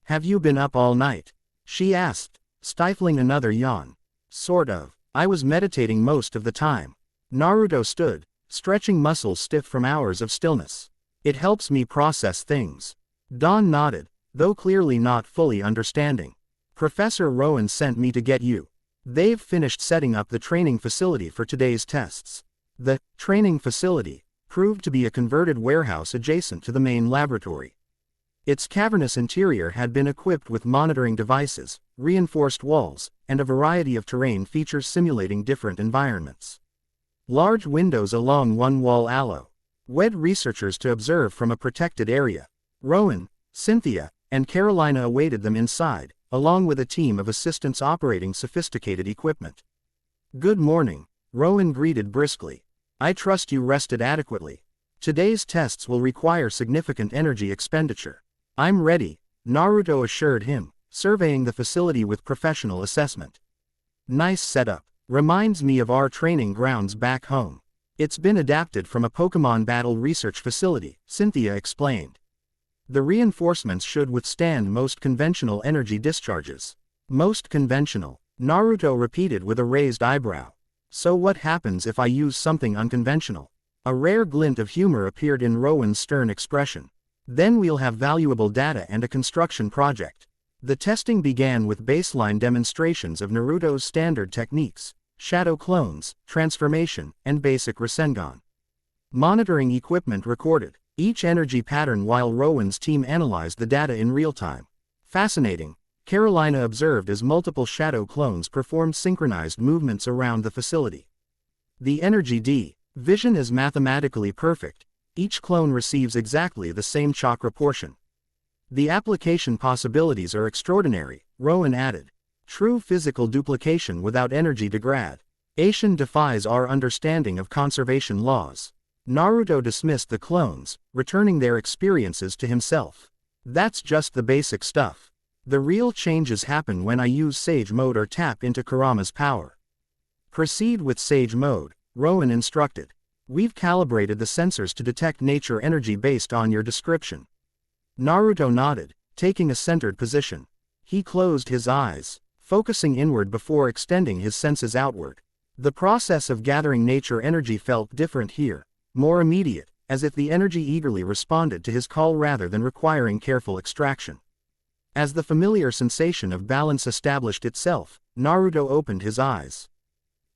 Have you been up all night? She asked, stifling another yawn. Sort of. I was meditating most of the time. Naruto stood, stretching muscles stiff from hours of stillness. It helps me process things. Dawn nodded, though clearly not fully understanding. Professor Rowan sent me to get you. They've finished setting up the training facility for today's tests. The training facility proved to be a converted warehouse adjacent to the main laboratory. Its cavernous interior had been equipped with monitoring devices, reinforced walls, and a variety of terrain features simulating different environments. Large windows along one wall allowed researchers to observe from a protected area. Rowan, Cynthia, and Carolina awaited them inside, along with a team of assistants operating sophisticated equipment. Good morning, Rowan greeted briskly. I trust you rested adequately. Today's tests will require significant energy expenditure. I'm ready, Naruto assured him, surveying the facility with professional assessment. Nice setup. Reminds me of our training grounds back home. It's been adapted from a Pokémon battle research facility, Cynthia explained. The reinforcements should withstand most conventional energy discharges. Most conventional, Naruto repeated with a raised eyebrow. So what happens if I use something unconventional? A rare glint of humor appeared in Rowan's stern expression. Then we'll have valuable data and a construction project. The testing began with baseline demonstrations of Naruto's standard techniques, shadow clones, transformation, and basic Rasengan. Monitoring equipment recorded, each energy pattern while Rowan's team analyzed the data in real time. Fascinating, Carolina observed as multiple shadow clones performed synchronized movements around the facility. The energy division is mathematically perfect. Each clone receives exactly the same chakra portion. The application possibilities are extraordinary, Rowan added. True physical duplication without energy degradation defies our understanding of conservation laws. Naruto dismissed the clones, returning their experiences to himself. That's just the basic stuff. The real changes happen when I use Sage Mode or tap into Kurama's power. Proceed with Sage Mode, Rowan instructed. We've calibrated the sensors to detect nature energy based on your description. Naruto nodded, taking a centered position. He closed his eyes, focusing inward before extending his senses outward. The process of gathering nature energy felt different here, more immediate, as if the energy eagerly responded to his call rather than requiring careful extraction. As the familiar sensation of balance established itself, Naruto opened his eyes.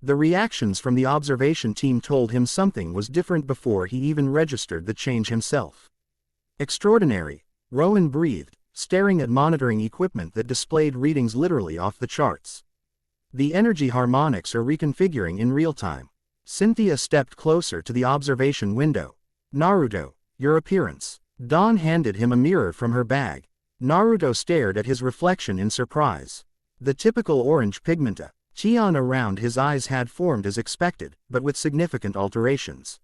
The reactions from the observation team told him something was different before he even registered the change himself. Extraordinary, Rowan breathed, staring at monitoring equipment that displayed readings literally off the charts. The energy harmonics are reconfiguring in real time. Cynthia stepped closer to the observation window. Naruto, your appearance. Dawn handed him a mirror from her bag. Naruto stared at his reflection in surprise. The typical orange pigmenta around his eyes had formed as expected, but with significant alterations.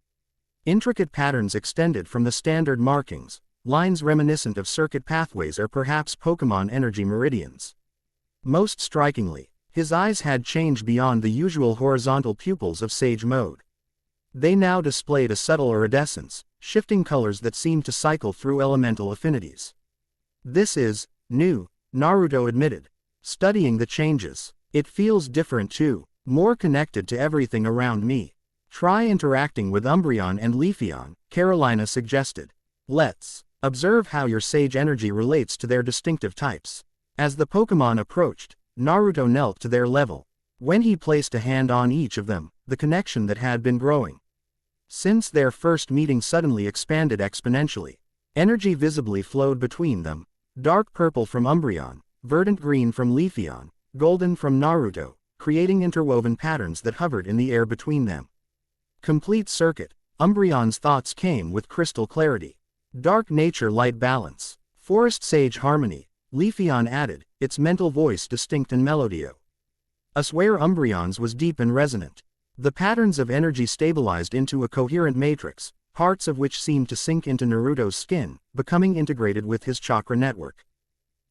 Intricate patterns extended from the standard markings, lines reminiscent of circuit pathways or perhaps Pokémon energy meridians. Most strikingly, his eyes had changed beyond the usual horizontal pupils of Sage Mode. They now displayed a subtle iridescence, shifting colors that seemed to cycle through elemental affinities. This is new, Naruto admitted. Studying the changes, it feels different too, more connected to everything around me. Try interacting with Umbreon and Leafeon, Carolina suggested. Let's observe how your sage energy relates to their distinctive types. As the Pokémon approached, Naruto knelt to their level. When he placed a hand on each of them, the connection that had been growing since their first meeting suddenly expanded exponentially. Energy visibly flowed between them, dark purple from Umbreon, verdant green from Leafeon, golden from Naruto, creating interwoven patterns that hovered in the air between them. Complete circuit, Umbreon's thoughts came with crystal clarity. Dark nature light balance, forest sage harmony, Leafeon added, its mental voice distinct and melodious. Asware Umbreon's was deep and resonant. The patterns of energy stabilized into a coherent matrix, parts of which seemed to sink into Naruto's skin, becoming integrated with his chakra network.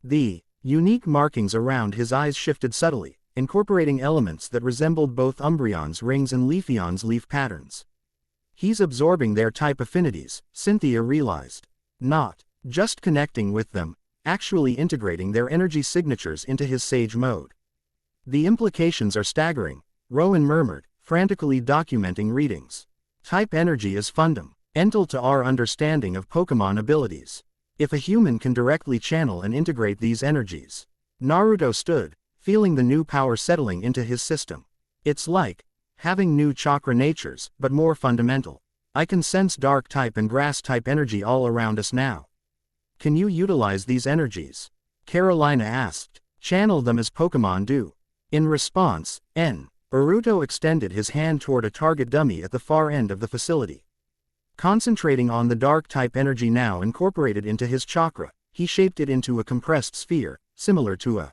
The unique markings around his eyes shifted subtly, incorporating elements that resembled both Umbreon's rings and Leafeon's leaf patterns. He's absorbing their type affinities, Cynthia realized. Not just connecting with them, actually integrating their energy signatures into his Sage Mode. The implications are staggering, Rowan murmured, frantically documenting readings. Type energy is fundamental to our understanding of Pokémon abilities. If a human can directly channel and integrate these energies. Naruto stood, feeling the new power settling into his system. It's like having new chakra natures, but more fundamental. I can sense dark type and grass type energy all around us now. Can you utilize these energies? Carolina asked. Channel them as Pokémon do. In response, Naruto extended his hand toward a target dummy at the far end of the facility. Concentrating on the dark type energy now incorporated into his chakra, he shaped it into a compressed sphere, similar to a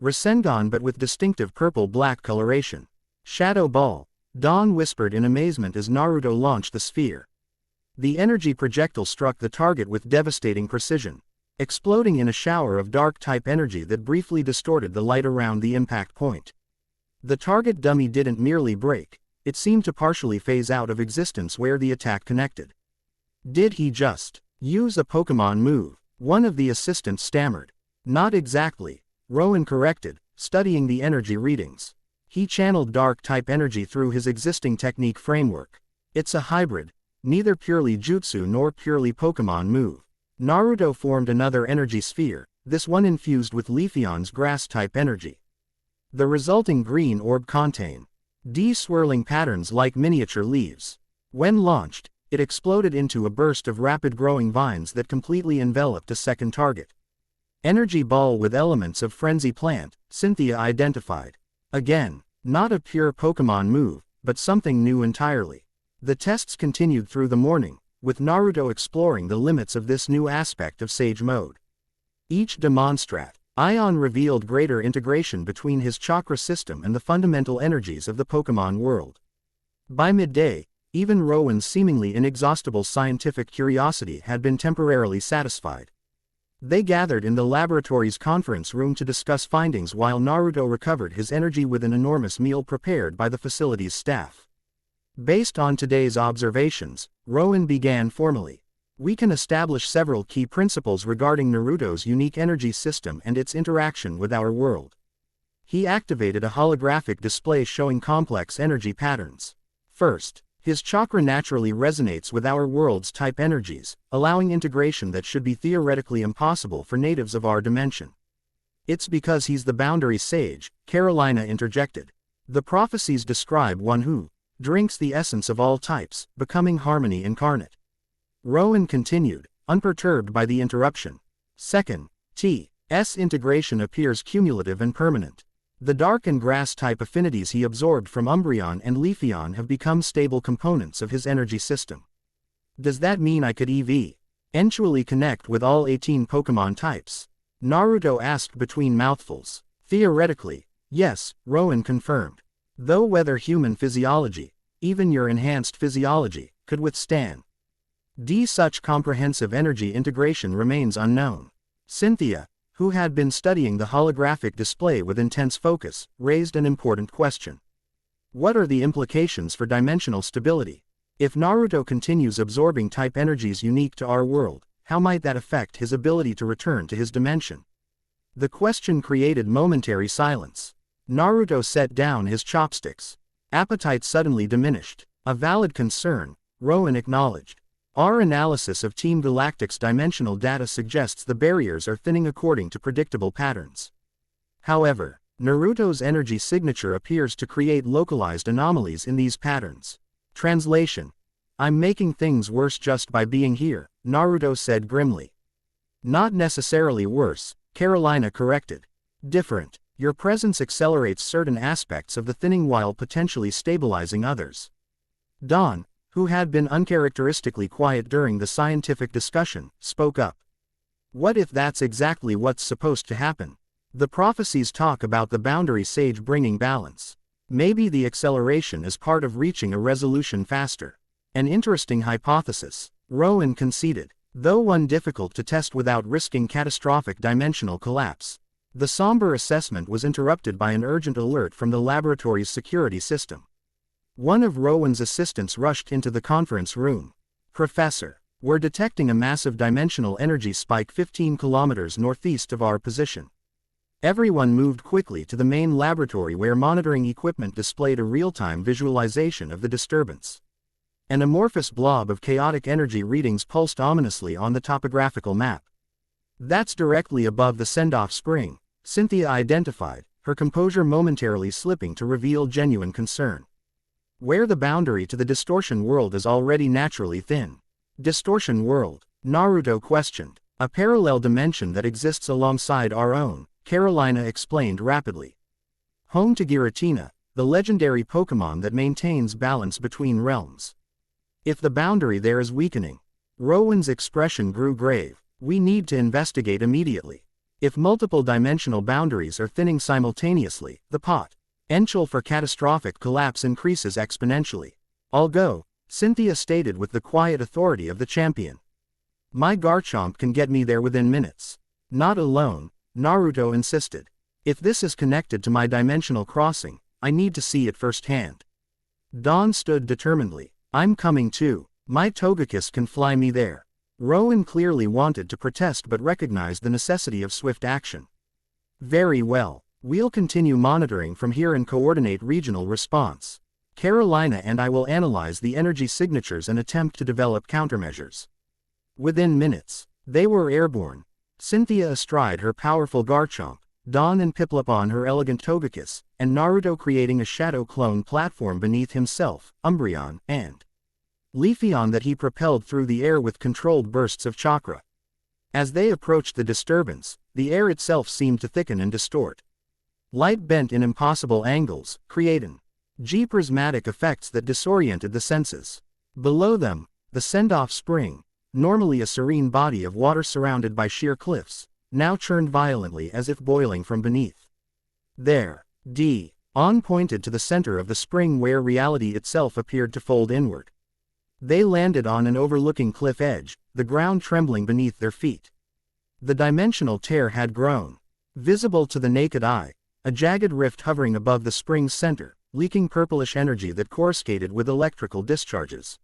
Rasengan but with distinctive purple-black coloration. Shadow Ball, Dawn whispered in amazement as Naruto launched the sphere. The energy projectile struck the target with devastating precision, exploding in a shower of dark type energy that briefly distorted the light around the impact point. The target dummy didn't merely break, it seemed to partially phase out of existence where the attack connected. Did he just use a Pokémon move? One of the assistants stammered. Not exactly, Rowan corrected, studying the energy readings. He channeled dark type energy through his existing technique framework. It's a hybrid, neither purely jutsu nor purely Pokémon move. Naruto formed another energy sphere, this one infused with Leafeon's grass type energy. The resulting green orb contained swirling patterns like miniature leaves. When launched, It exploded into a burst of rapid-growing vines that completely enveloped a second target. Energy ball with elements of frenzy plant, Cynthia identified. Again, not a pure Pokémon move, but something new entirely. The tests continued through the morning, with Naruto exploring the limits of this new aspect of Sage Mode. Each demonstrat, Ion revealed greater integration between his chakra system and the fundamental energies of the Pokémon world. By midday, even Rowan's seemingly inexhaustible scientific curiosity had been temporarily satisfied. They gathered in the laboratory's conference room to discuss findings while Naruto recovered his energy with an enormous meal prepared by the facility's staff. Based on today's observations, Rowan began formally. We can establish several key principles regarding Naruto's unique energy system and its interaction with our world. He activated a holographic display showing complex energy patterns. First, his chakra naturally resonates with our world's type energies, allowing integration that should be theoretically impossible for natives of our dimension. It's because he's the boundary sage, Carolina interjected. The prophecies describe one who drinks the essence of all types, becoming harmony incarnate. Rowan continued, unperturbed by the interruption. Second, T.'s integration appears cumulative and permanent. The dark and grass-type affinities he absorbed from Umbreon and Leafeon have become stable components of his energy system. Does that mean I could eventually connect with all 18 Pokémon types? Naruto asked between mouthfuls. Theoretically, yes, Rowan confirmed. Though whether human physiology, even your enhanced physiology, could withstand such comprehensive energy integration remains unknown. Cynthia, who had been studying the holographic display with intense focus, raised an important question. What are the implications for dimensional stability? If Naruto continues absorbing type energies unique to our world, how might that affect his ability to return to his dimension? The question created momentary silence. Naruto set down his chopsticks. Appetite suddenly diminished. A valid concern, Rowan acknowledged. Our analysis of Team Galactic's dimensional data suggests the barriers are thinning according to predictable patterns. However, Naruto's energy signature appears to create localized anomalies in these patterns. Translation: I'm making things worse just by being here, Naruto said grimly. Not necessarily worse, Carolina corrected. Different. Your presence accelerates certain aspects of the thinning while potentially stabilizing others. Dawn, who had been uncharacteristically quiet during the scientific discussion, spoke up. What if that's exactly what's supposed to happen? The prophecies talk about the boundary sage bringing balance. Maybe the acceleration is part of reaching a resolution faster. An interesting hypothesis, Rowan conceded, though one difficult to test without risking catastrophic dimensional collapse. The somber assessment was interrupted by an urgent alert from the laboratory's security system. One of Rowan's assistants rushed into the conference room. Professor, we're detecting a massive dimensional energy spike 15 kilometers northeast of our position. Everyone moved quickly to the main laboratory where monitoring equipment displayed a real-time visualization of the disturbance. An amorphous blob of chaotic energy readings pulsed ominously on the topographical map. That's directly above the send-off spring, Cynthia identified, her composure momentarily slipping to reveal genuine concern. Where the boundary to the distortion world is already naturally thin. Distortion world, Naruto questioned. A parallel dimension that exists alongside our own, Carolina explained rapidly. Home to Giratina, the legendary Pokémon that maintains balance between realms. If the boundary there is weakening, Rowan's expression grew grave. We need to investigate immediately. If multiple dimensional boundaries are thinning simultaneously, the potential for catastrophic collapse increases exponentially. I'll go, Cynthia stated with the quiet authority of the champion. My Garchomp can get me there within minutes. Not alone, Naruto insisted. If this is connected to my dimensional crossing, I need to see it firsthand. Dawn stood determinedly. I'm coming too. My Togekiss can fly me there. Rowan clearly wanted to protest but recognized the necessity of swift action. Very well. We'll continue monitoring from here and coordinate regional response. Carolina and I will analyze the energy signatures and attempt to develop countermeasures. Within minutes, they were airborne. Cynthia astride her powerful Garchomp, Dawn and Piplup on her elegant Togekiss, and Naruto creating a shadow clone platform beneath himself, Umbreon, and Leafeon that he propelled through the air with controlled bursts of chakra. As they approached the disturbance, the air itself seemed to thicken and distort. Light bent in impossible angles, creating prismatic effects that disoriented the senses. Below them, the send-off spring, normally a serene body of water surrounded by sheer cliffs, now churned violently as if boiling from beneath. There, On pointed to the center of the spring where reality itself appeared to fold inward. They landed on an overlooking cliff edge, the ground trembling beneath their feet. The dimensional tear had grown. Visible to the naked eye, a jagged rift hovering above the spring's center, leaking purplish energy that coruscated with electrical discharges.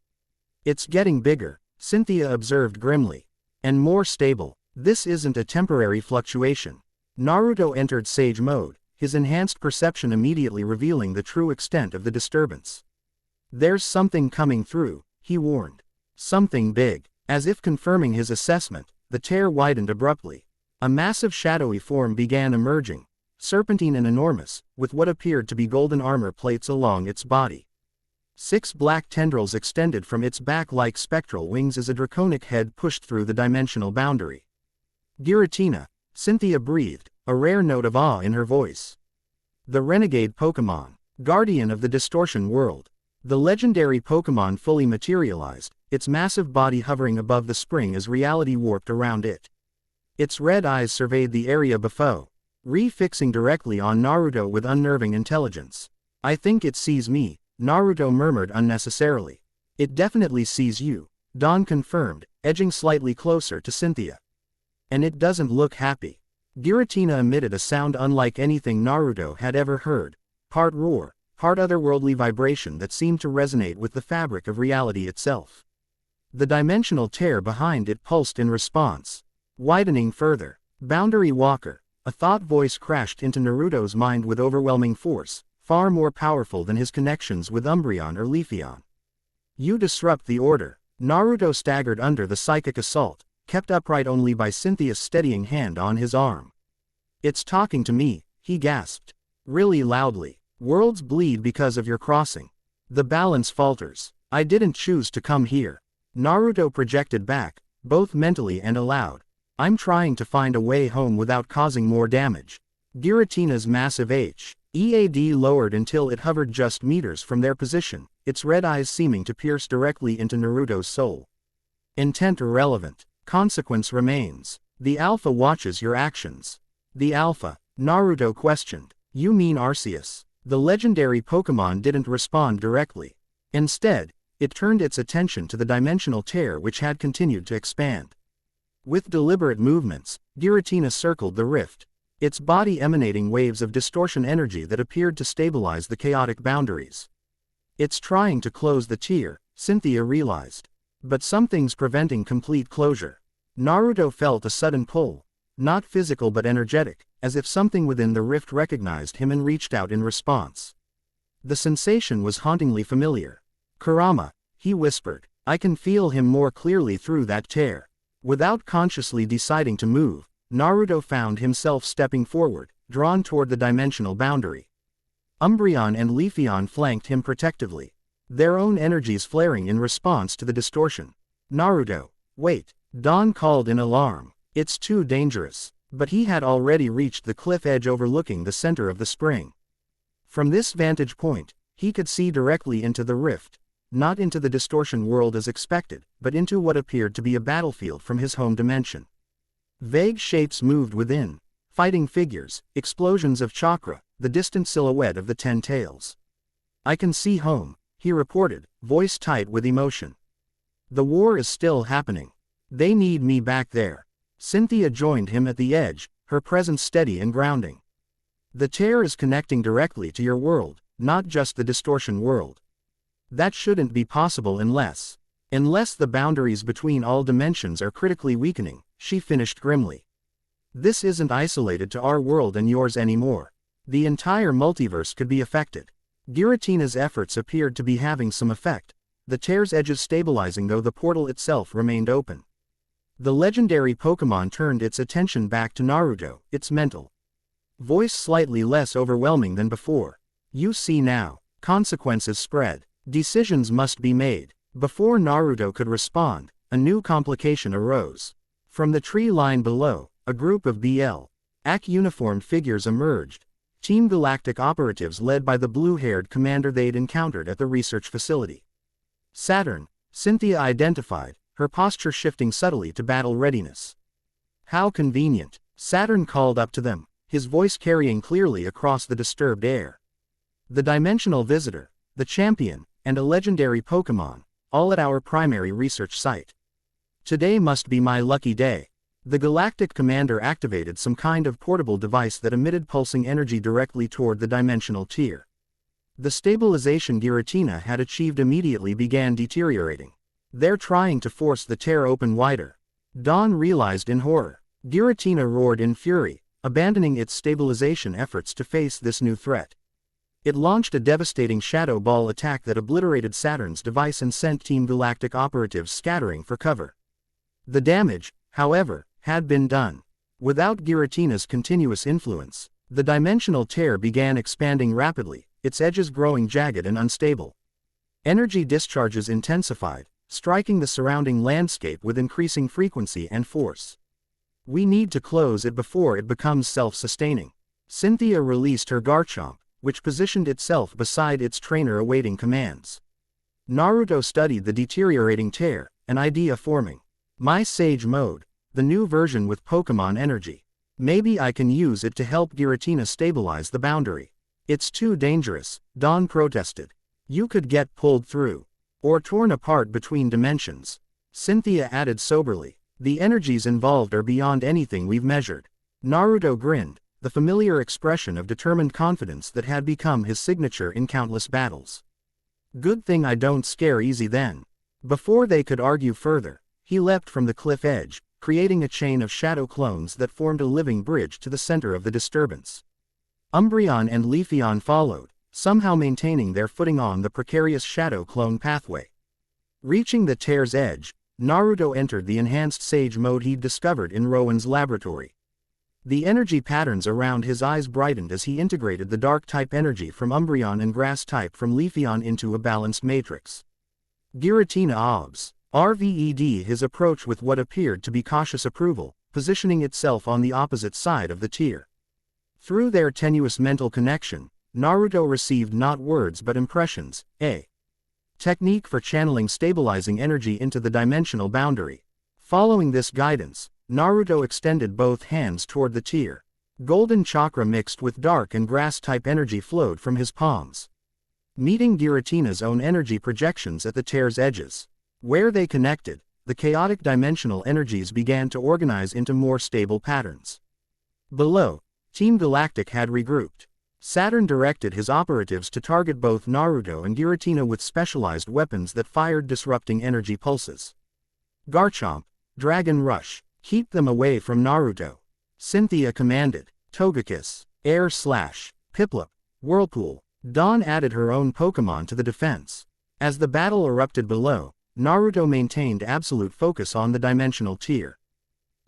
It's getting bigger, Cynthia observed grimly. And more stable. This isn't a temporary fluctuation. Naruto entered Sage mode, his enhanced perception immediately revealing the true extent of the disturbance. There's something coming through, he warned. Something big. As if confirming his assessment, the tear widened abruptly. A massive shadowy form began emerging, serpentine and enormous, with what appeared to be golden armor plates along its body. 6 black tendrils extended from its back like spectral wings as a draconic head pushed through the dimensional boundary. Giratina, Cynthia breathed, a rare note of awe in her voice. The renegade Pokémon, guardian of the distortion world. The legendary Pokémon fully materialized, its massive body hovering above the spring as reality warped around it. Its red eyes surveyed the area below, fixing directly on Naruto with unnerving intelligence. I think it sees me, Naruto murmured unnecessarily. It definitely sees you, Dawn confirmed, edging slightly closer to Cynthia. And it doesn't look happy. Giratina emitted a sound unlike anything Naruto had ever heard, part roar, part otherworldly vibration that seemed to resonate with the fabric of reality itself. The dimensional tear behind it pulsed in response, widening further. Boundary Walker, a thought voice crashed into Naruto's mind with overwhelming force, far more powerful than his connections with Umbreon or Leafeon. You disrupt the order. Naruto staggered under the psychic assault, kept upright only by Cynthia's steadying hand on his arm. It's talking to me, he gasped. Really loudly. Worlds bleed because of your crossing. The balance falters. I didn't choose to come here. Naruto projected back, both mentally and aloud. I'm trying to find a way home without causing more damage. Giratina's massive HEAD lowered until it hovered just meters from their position, its red eyes seeming to pierce directly into Naruto's soul. Intent irrelevant. Consequence remains. The Alpha watches your actions. The Alpha? Naruto questioned. You mean Arceus? The legendary Pokémon didn't respond directly. Instead, it turned its attention to the dimensional tear which had continued to expand. With deliberate movements, Giratina circled the rift, its body emanating waves of distortion energy that appeared to stabilize the chaotic boundaries. It's trying to close the tear, Cynthia realized. But something's preventing complete closure. Naruto felt a sudden pull, not physical but energetic, as if something within the rift recognized him and reached out in response. The sensation was hauntingly familiar. Kurama, he whispered, I can feel him more clearly through that tear. Without consciously deciding to move, Naruto found himself stepping forward, drawn toward the dimensional boundary. Umbreon and Leafeon flanked him protectively, their own energies flaring in response to the distortion. Naruto, wait, Dawn called in alarm. It's too dangerous. But he had already reached the cliff edge overlooking the center of the spring. From this vantage point, he could see directly into the rift, not into the distortion world as expected, but into what appeared to be a battlefield from his home dimension. Vague shapes moved within, fighting figures, explosions of chakra, the distant silhouette of the 10 tails. I can see home, he reported, voice tight with emotion. The war is still happening. They need me back there. Cynthia joined him at the edge, her presence steady and grounding. The tear is connecting directly to your world, not just the distortion world. That shouldn't be possible unless the boundaries between all dimensions are critically weakening, she finished grimly. This isn't isolated to our world and yours anymore. The entire multiverse could be affected. Giratina's efforts appeared to be having some effect, the tear's edges stabilizing though the portal itself remained open. The legendary Pokémon turned its attention back to Naruto, its mental voice slightly less overwhelming than before. You see now, consequences spread. Decisions must be made. Before Naruto could respond, a new complication arose. From the tree line below, a group of BL.AC uniformed figures emerged, Team Galactic operatives led by the blue-haired commander they'd encountered at the research facility. Saturn, Cynthia identified, her posture shifting subtly to battle readiness. How convenient, Saturn called up to them, his voice carrying clearly across the disturbed air. The dimensional visitor, the champion, and a legendary Pokémon, all at our primary research site. Today must be my lucky day. The Galactic Commander activated some kind of portable device that emitted pulsing energy directly toward the dimensional tier. The stabilization Giratina had achieved immediately began deteriorating. They're trying to force the tear open wider. Dawn realized in horror. Giratina roared in fury, abandoning its stabilization efforts to face this new threat. It launched a devastating shadow ball attack that obliterated Saturn's device and sent Team Galactic operatives scattering for cover. The damage, however, had been done. Without Giratina's continuous influence, the dimensional tear began expanding rapidly, its edges growing jagged and unstable. Energy discharges intensified, striking the surrounding landscape with increasing frequency and force. We need to close it before it becomes self-sustaining. Cynthia released her Garchomp, which positioned itself beside its trainer awaiting commands. Naruto studied the deteriorating tear, an idea forming. My Sage Mode, the new version with Pokémon energy. Maybe I can use it to help Giratina stabilize the boundary. It's too dangerous, Dawn protested. You could get pulled through. Or torn apart between dimensions. Cynthia added soberly. The energies involved are beyond anything we've measured. Naruto grinned, the familiar expression of determined confidence that had become his signature in countless battles. Good thing I don't scare easy then. Before they could argue further, he leapt from the cliff edge, creating a chain of shadow clones that formed a living bridge to the center of the disturbance. Umbreon and Leafeon followed, somehow maintaining their footing on the precarious shadow clone pathway. Reaching the tear's edge, Naruto entered the enhanced Sage Mode he'd discovered in Rowan's laboratory. The energy patterns around his eyes brightened as he integrated the Dark-type energy from Umbreon and Grass-type from Leafeon into a balanced matrix. Giratina obs. RVED his approach with what appeared to be cautious approval, positioning itself on the opposite side of the tier. Through their tenuous mental connection, Naruto received not words but impressions, a technique for channeling stabilizing energy into the dimensional boundary. Following this guidance, Naruto extended both hands toward the tier. Golden chakra mixed with dark and grass-type energy flowed from his palms, meeting Giratina's own energy projections at the tear's edges. Where they connected, the chaotic dimensional energies began to organize into more stable patterns. Below, Team Galactic had regrouped. Saturn directed his operatives to target both Naruto and Giratina with specialized weapons that fired disrupting energy pulses. Garchomp, Dragon Rush, keep them away from Naruto. Cynthia commanded. Togekiss, Air Slash, Piplup, Whirlpool. Dawn added her own Pokémon to the defense. As the battle erupted below, Naruto maintained absolute focus on the dimensional tier.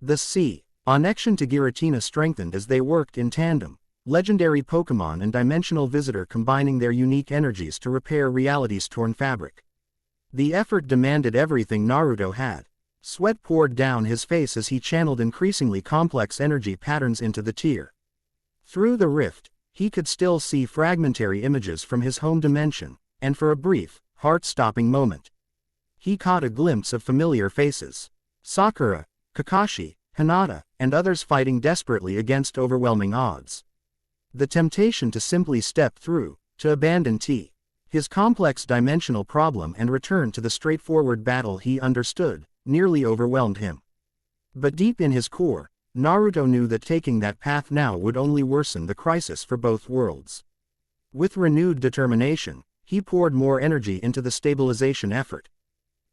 The connection to Giratina strengthened as they worked in tandem, legendary Pokémon and dimensional visitor combining their unique energies to repair reality's torn fabric. The effort demanded everything Naruto had. Sweat poured down his face as he channeled increasingly complex energy patterns into the tier. Through the rift, he could still see fragmentary images from his home dimension, and for a brief, heart-stopping moment, he caught a glimpse of familiar faces. Sakura, Kakashi, Hinata, and others fighting desperately against overwhelming odds. The temptation to simply step through, to abandon his complex dimensional problem and return to the straightforward battle he understood, nearly overwhelmed him. But deep in his core, Naruto knew that taking that path now would only worsen the crisis for both worlds. With renewed determination, he poured more energy into the stabilization effort.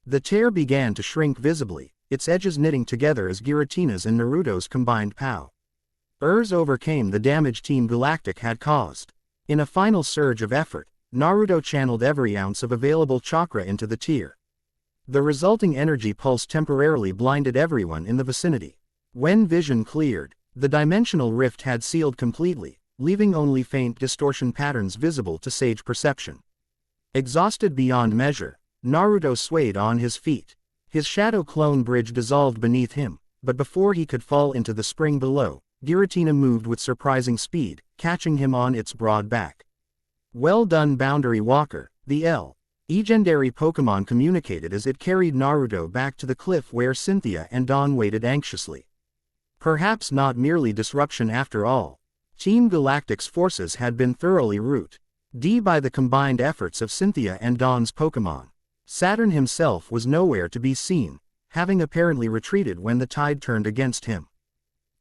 The tear began to shrink visibly, its edges knitting together as Giratina's and Naruto's combined powers overcame the damage Team Galactic had caused. In a final surge of effort, Naruto channeled every ounce of available chakra into the tier. The resulting energy pulse temporarily blinded everyone in the vicinity. When vision cleared, the dimensional rift had sealed completely, leaving only faint distortion patterns visible to sage perception. Exhausted beyond measure, Naruto swayed on his feet. His shadow clone bridge dissolved beneath him, but before he could fall into the spring below, Giratina moved with surprising speed, catching him on its broad back. Well done, Boundary Walker, the legendary Pokémon communicated as it carried Naruto back to the cliff where Cynthia and Dawn waited anxiously. Perhaps not merely disruption after all. Team Galactic's forces had been thoroughly routed by the combined efforts of Cynthia and Dawn's Pokémon. Saturn himself was nowhere to be seen, having apparently retreated when the tide turned against him.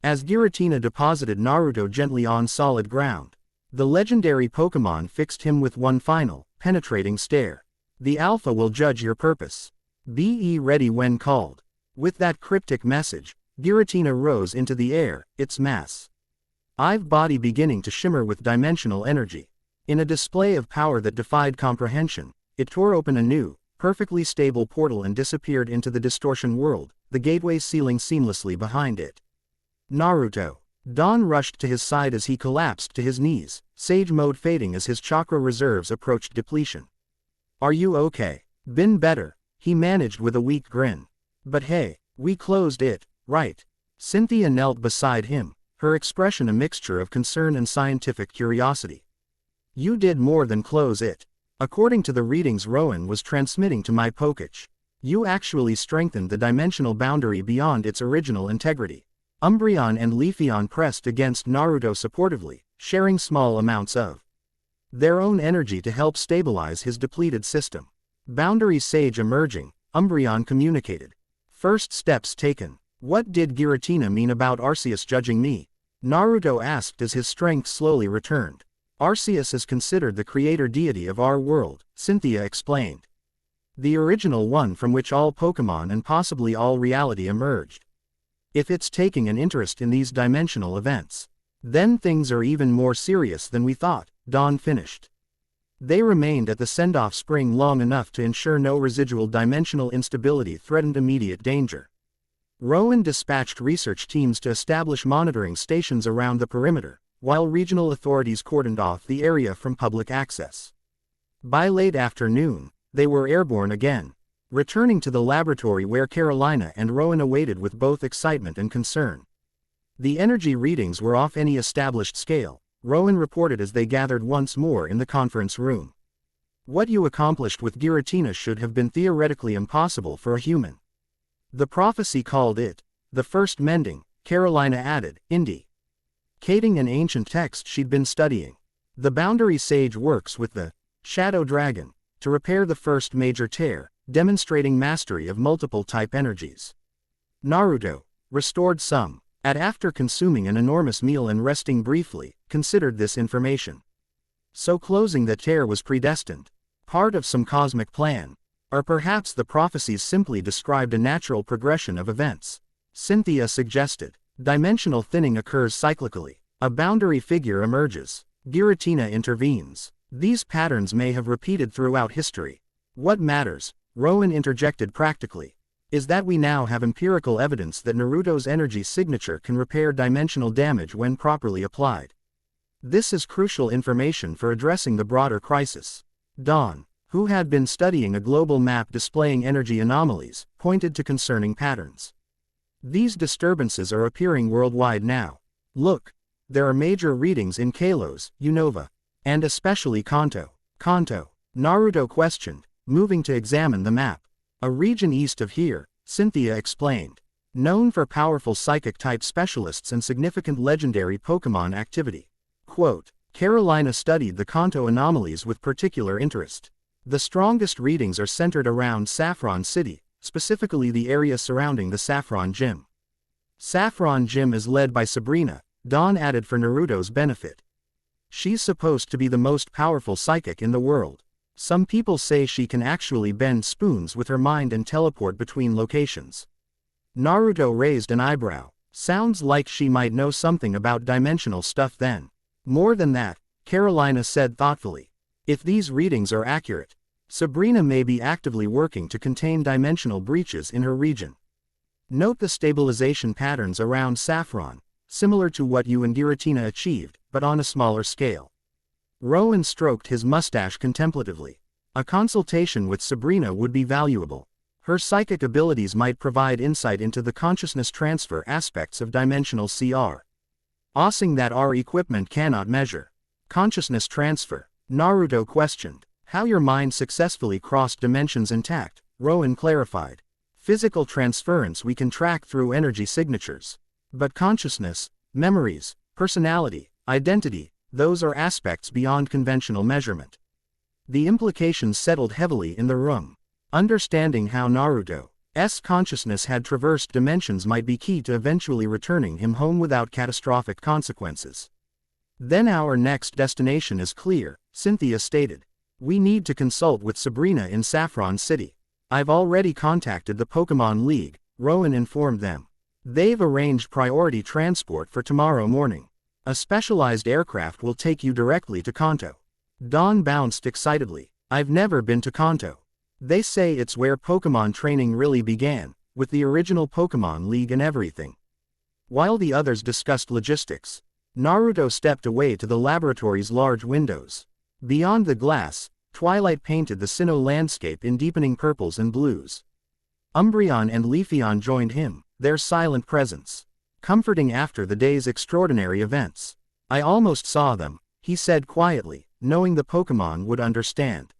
As Giratina deposited Naruto gently on solid ground, the legendary Pokémon fixed him with one final, penetrating stare. The Alpha will judge your purpose. Be ready when called. With that cryptic message, Giratina rose into the air, its massive body beginning to shimmer with dimensional energy. In a display of power that defied comprehension, it tore open a new, perfectly stable portal and disappeared into the distortion world, the gateway sealing seamlessly behind it. Naruto. Dawn rushed to his side as he collapsed to his knees, sage mode fading as his chakra reserves approached depletion. Are you okay? Been better, he managed with a weak grin. But hey, we closed it, right? Cynthia knelt beside him, her expression a mixture of concern and scientific curiosity. You did more than close it. According to the readings Rowan was transmitting to my Pokech, you actually strengthened the dimensional boundary beyond its original integrity. Umbreon and Leafeon pressed against Naruto supportively, sharing small amounts of their own energy to help stabilize his depleted system. Boundary Sage emerging, Umbreon communicated. First steps taken. What did Giratina mean about Arceus judging me? Naruto asked as his strength slowly returned. Arceus is considered the creator deity of our world, Cynthia explained. The original one from which all Pokémon and possibly all reality emerged. If it's taking an interest in these dimensional events, then things are even more serious than we thought, Dawn finished. They remained at the send-off spring long enough to ensure no residual dimensional instability threatened immediate danger. Rowan dispatched research teams to establish monitoring stations around the perimeter, while regional authorities cordoned off the area from public access. By late afternoon, they were airborne again, returning to the laboratory where Carolina and Rowan awaited with both excitement and concern. The energy readings were off any established scale, Rowan reported as they gathered once more in the conference room. What you accomplished with Giratina should have been theoretically impossible for a human. The prophecy called it the first mending, Carolina added, indicating an ancient text she'd been studying. The Boundary Sage works with the Shadow Dragon to repair the first major tear, demonstrating mastery of multiple type energies. Naruto, restored some, after consuming an enormous meal and resting briefly, considered this information. So closing the tear was predestined, part of some cosmic plan. Or perhaps the prophecies simply described a natural progression of events. Cynthia suggested. Dimensional thinning occurs cyclically. A boundary figure emerges. Giratina intervenes. These patterns may have repeated throughout history. What matters, Rowan interjected practically, is that we now have empirical evidence that Naruto's energy signature can repair dimensional damage when properly applied. This is crucial information for addressing the broader crisis. Dawn, who had been studying a global map displaying energy anomalies, pointed to concerning patterns. These disturbances are appearing worldwide now. Look, there are major readings in Kalos, Unova, and especially Kanto. Kanto, Naruto questioned, moving to examine the map. A region east of here, Cynthia explained, known for powerful psychic-type specialists and significant legendary Pokémon activity. Quote, Carolina studied the Kanto anomalies with particular interest. The strongest readings are centered around Saffron City, specifically the area surrounding the Saffron Gym. Saffron Gym is led by Sabrina, Dawn added for Naruto's benefit. She's supposed to be the most powerful psychic in the world. Some people say she can actually bend spoons with her mind and teleport between locations. Naruto raised an eyebrow. Sounds like she might know something about dimensional stuff then. More than that, Carolina said thoughtfully. If these readings are accurate, Sabrina may be actively working to contain dimensional breaches in her region. Note the stabilization patterns around Saffron, similar to what you and Giratina achieved, but on a smaller scale. Rowan stroked his mustache contemplatively. A consultation with Sabrina would be valuable. Her psychic abilities might provide insight into the consciousness transfer aspects of dimensional Osing that our equipment cannot measure. Consciousness transfer. Naruto questioned. How your mind successfully crossed dimensions intact, Rowan clarified. Physical transference we can track through energy signatures. But consciousness, memories, personality, identity, those are aspects beyond conventional measurement. The implications settled heavily in the room. Understanding how Naruto's consciousness had traversed dimensions might be key to eventually returning him home without catastrophic consequences. Then our next destination is clear, Cynthia stated. We need to consult with Sabrina in Saffron City. I've already contacted the Pokémon League, Rowan informed them. They've arranged priority transport for tomorrow morning. A specialized aircraft will take you directly to Kanto. Dawn bounced excitedly. I've never been to Kanto. They say it's where Pokémon training really began, with the original Pokémon League and everything. While the others discussed logistics, Naruto stepped away to the laboratory's large windows. Beyond the glass, twilight painted the Sinnoh landscape in deepening purples and blues. Umbreon and Leafeon joined him, their silent presence comforting after the day's extraordinary events. I almost saw them, he said quietly, knowing the Pokémon would understand.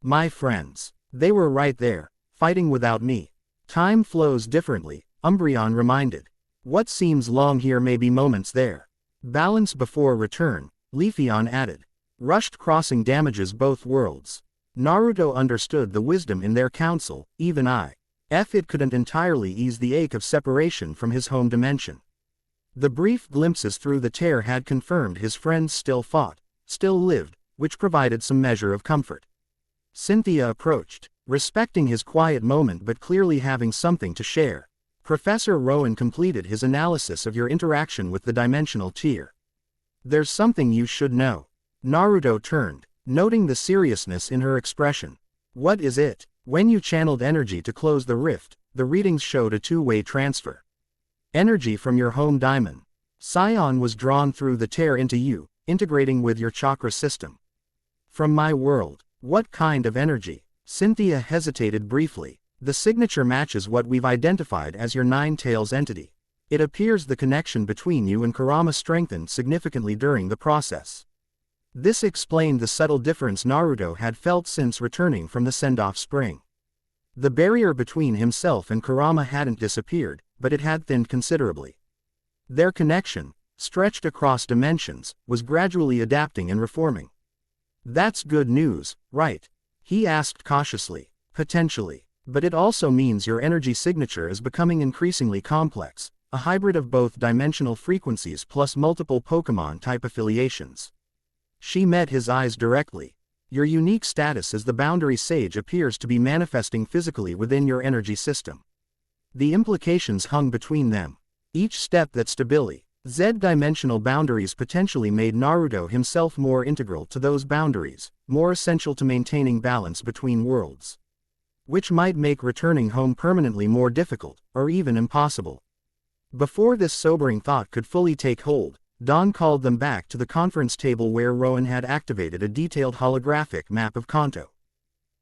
My friends. They were right there, fighting without me. Time flows differently, Umbreon reminded. What seems long here may be moments there. Balance before return, Leafeon added. Rushed crossing damages both worlds. Naruto understood the wisdom in their counsel, even it couldn't entirely ease the ache of separation from his home dimension. The brief glimpses through the tear had confirmed his friends still fought, still lived, which provided some measure of comfort. Cynthia approached, respecting his quiet moment but clearly having something to share. Professor Rowan completed his analysis of your interaction with the dimensional tier. There's something you should know. Naruto turned, noting the seriousness in her expression. What is it? When you channeled energy to close the rift, the readings showed a two-way transfer. Energy from your home diamond. Scion was drawn through the tear into you, integrating with your chakra system. From my world. What kind of energy? Cynthia hesitated briefly. The signature matches what we've identified as your Nine-Tails entity. It appears the connection between you and Kurama strengthened significantly during the process. This explained the subtle difference Naruto had felt since returning from the send-off spring. The barrier between himself and Kurama hadn't disappeared, but it had thinned considerably. Their connection, stretched across dimensions, was gradually adapting and reforming. That's good news, right? He asked cautiously. Potentially. But it also means your energy signature is becoming increasingly complex, a hybrid of both dimensional frequencies plus multiple Pokémon-type affiliations. She met his eyes directly. Your unique status as the Boundary Sage appears to be manifesting physically within your energy system. The implications hung between them. Each step that Z-dimensional boundaries potentially made Naruto himself more integral to those boundaries, more essential to maintaining balance between worlds. Which might make returning home permanently more difficult, or even impossible. Before this sobering thought could fully take hold, Dawn called them back to the conference table where Rowan had activated a detailed holographic map of Kanto.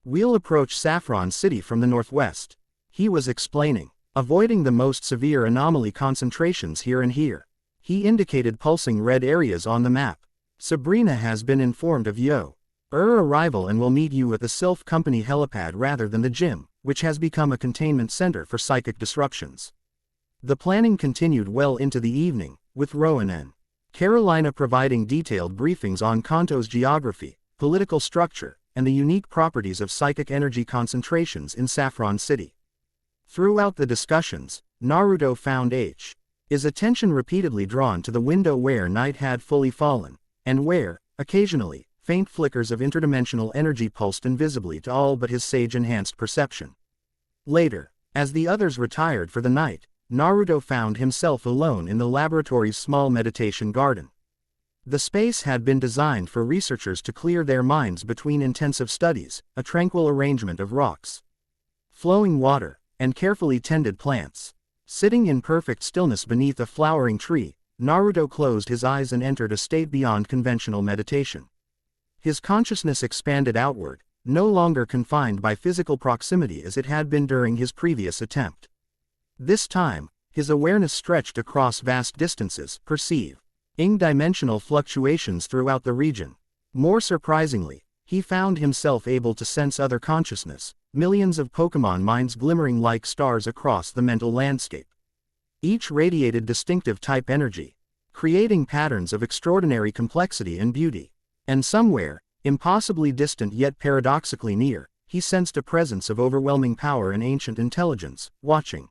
We'll approach Saffron City from the northwest, he was explaining, avoiding the most severe anomaly concentrations here and here. He indicated pulsing red areas on the map. Sabrina has been informed of your arrival and will meet you at the Sylph Company helipad rather than the gym, which has become a containment center for psychic disruptions. The planning continued well into the evening, with Rowan and Carolina providing detailed briefings on Kanto's geography, political structure, and the unique properties of psychic energy concentrations in Saffron City. Throughout the discussions, Naruto found his attention repeatedly drawn to the window where night had fully fallen, and where, occasionally, faint flickers of interdimensional energy pulsed invisibly to all but his sage-enhanced perception. Later, as the others retired for the night, Naruto found himself alone in the laboratory's small meditation garden. The space had been designed for researchers to clear their minds between intensive studies, a tranquil arrangement of rocks, flowing water, and carefully tended plants. Sitting in perfect stillness beneath a flowering tree, Naruto closed his eyes and entered a state beyond conventional meditation. His consciousness expanded outward, no longer confined by physical proximity as it had been during his previous attempt. This time, his awareness stretched across vast distances, perceiving dimensional fluctuations throughout the region. More surprisingly, he found himself able to sense other consciousness, millions of Pokémon minds glimmering like stars across the mental landscape. Each radiated distinctive type energy, creating patterns of extraordinary complexity and beauty. And somewhere, impossibly distant yet paradoxically near, he sensed a presence of overwhelming power and ancient intelligence, watching,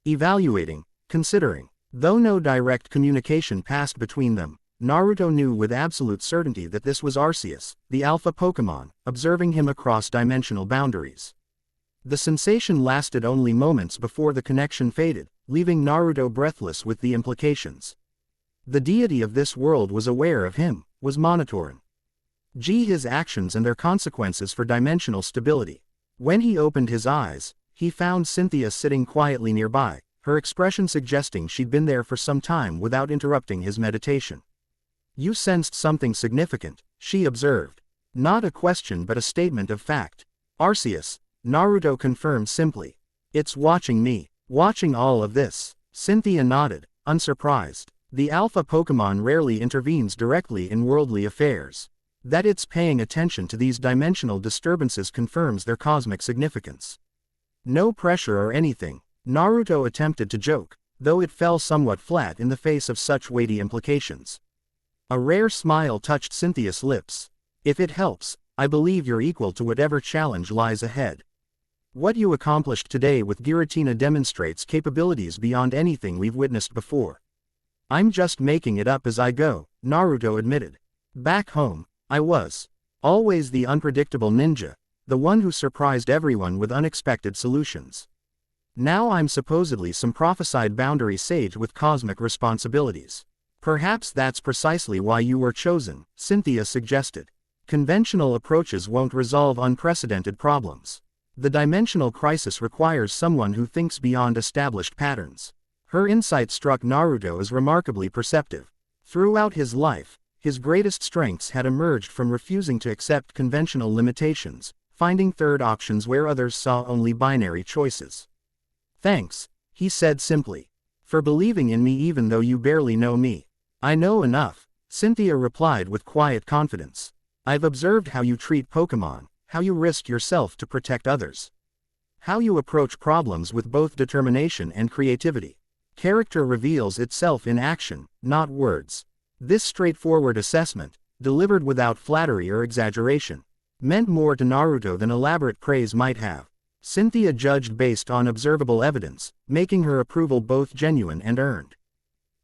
evaluating, considering. Though no direct communication passed between them, Naruto knew with absolute certainty that this was Arceus, the alpha Pokémon, observing him across dimensional boundaries. The sensation lasted only moments before the connection faded, leaving Naruto breathless with the implications. The deity of this world was aware of him, was monitoring his actions and their consequences for dimensional stability. When he opened his eyes, he found Cynthia sitting quietly nearby, her expression suggesting she'd been there for some time without interrupting his meditation. "You sensed something significant," she observed. "Not a question but a statement of fact." "Arceus," Naruto confirmed simply. "It's watching me, watching all of this." Cynthia nodded, unsurprised. The alpha Pokémon rarely intervenes directly in worldly affairs. That it's paying attention to these dimensional disturbances confirms their cosmic significance. "No pressure or anything," Naruto attempted to joke, though it fell somewhat flat in the face of such weighty implications. A rare smile touched Cynthia's lips. "If it helps, I believe you're equal to whatever challenge lies ahead. What you accomplished today with Giratina demonstrates capabilities beyond anything we've witnessed before." "I'm just making it up as I go," Naruto admitted. "Back home, I was always the unpredictable ninja, the one who surprised everyone with unexpected solutions. Now I'm supposedly some prophesied boundary sage with cosmic responsibilities." "Perhaps that's precisely why you were chosen," Cynthia suggested. "Conventional approaches won't resolve unprecedented problems. The dimensional crisis requires someone who thinks beyond established patterns." Her insight struck Naruto as remarkably perceptive. Throughout his life, his greatest strengths had emerged from refusing to accept conventional limitations, finding third options where others saw only binary choices. "Thanks," he said simply, "for believing in me even though you barely know me." "I know enough," Cynthia replied with quiet confidence. "I've observed how you treat Pokémon, how you risk yourself to protect others. How you approach problems with both determination and creativity. Character reveals itself in action, not words." This straightforward assessment, delivered without flattery or exaggeration, meant more to Naruto than elaborate praise might have. Cynthia judged based on observable evidence, making her approval both genuine and earned.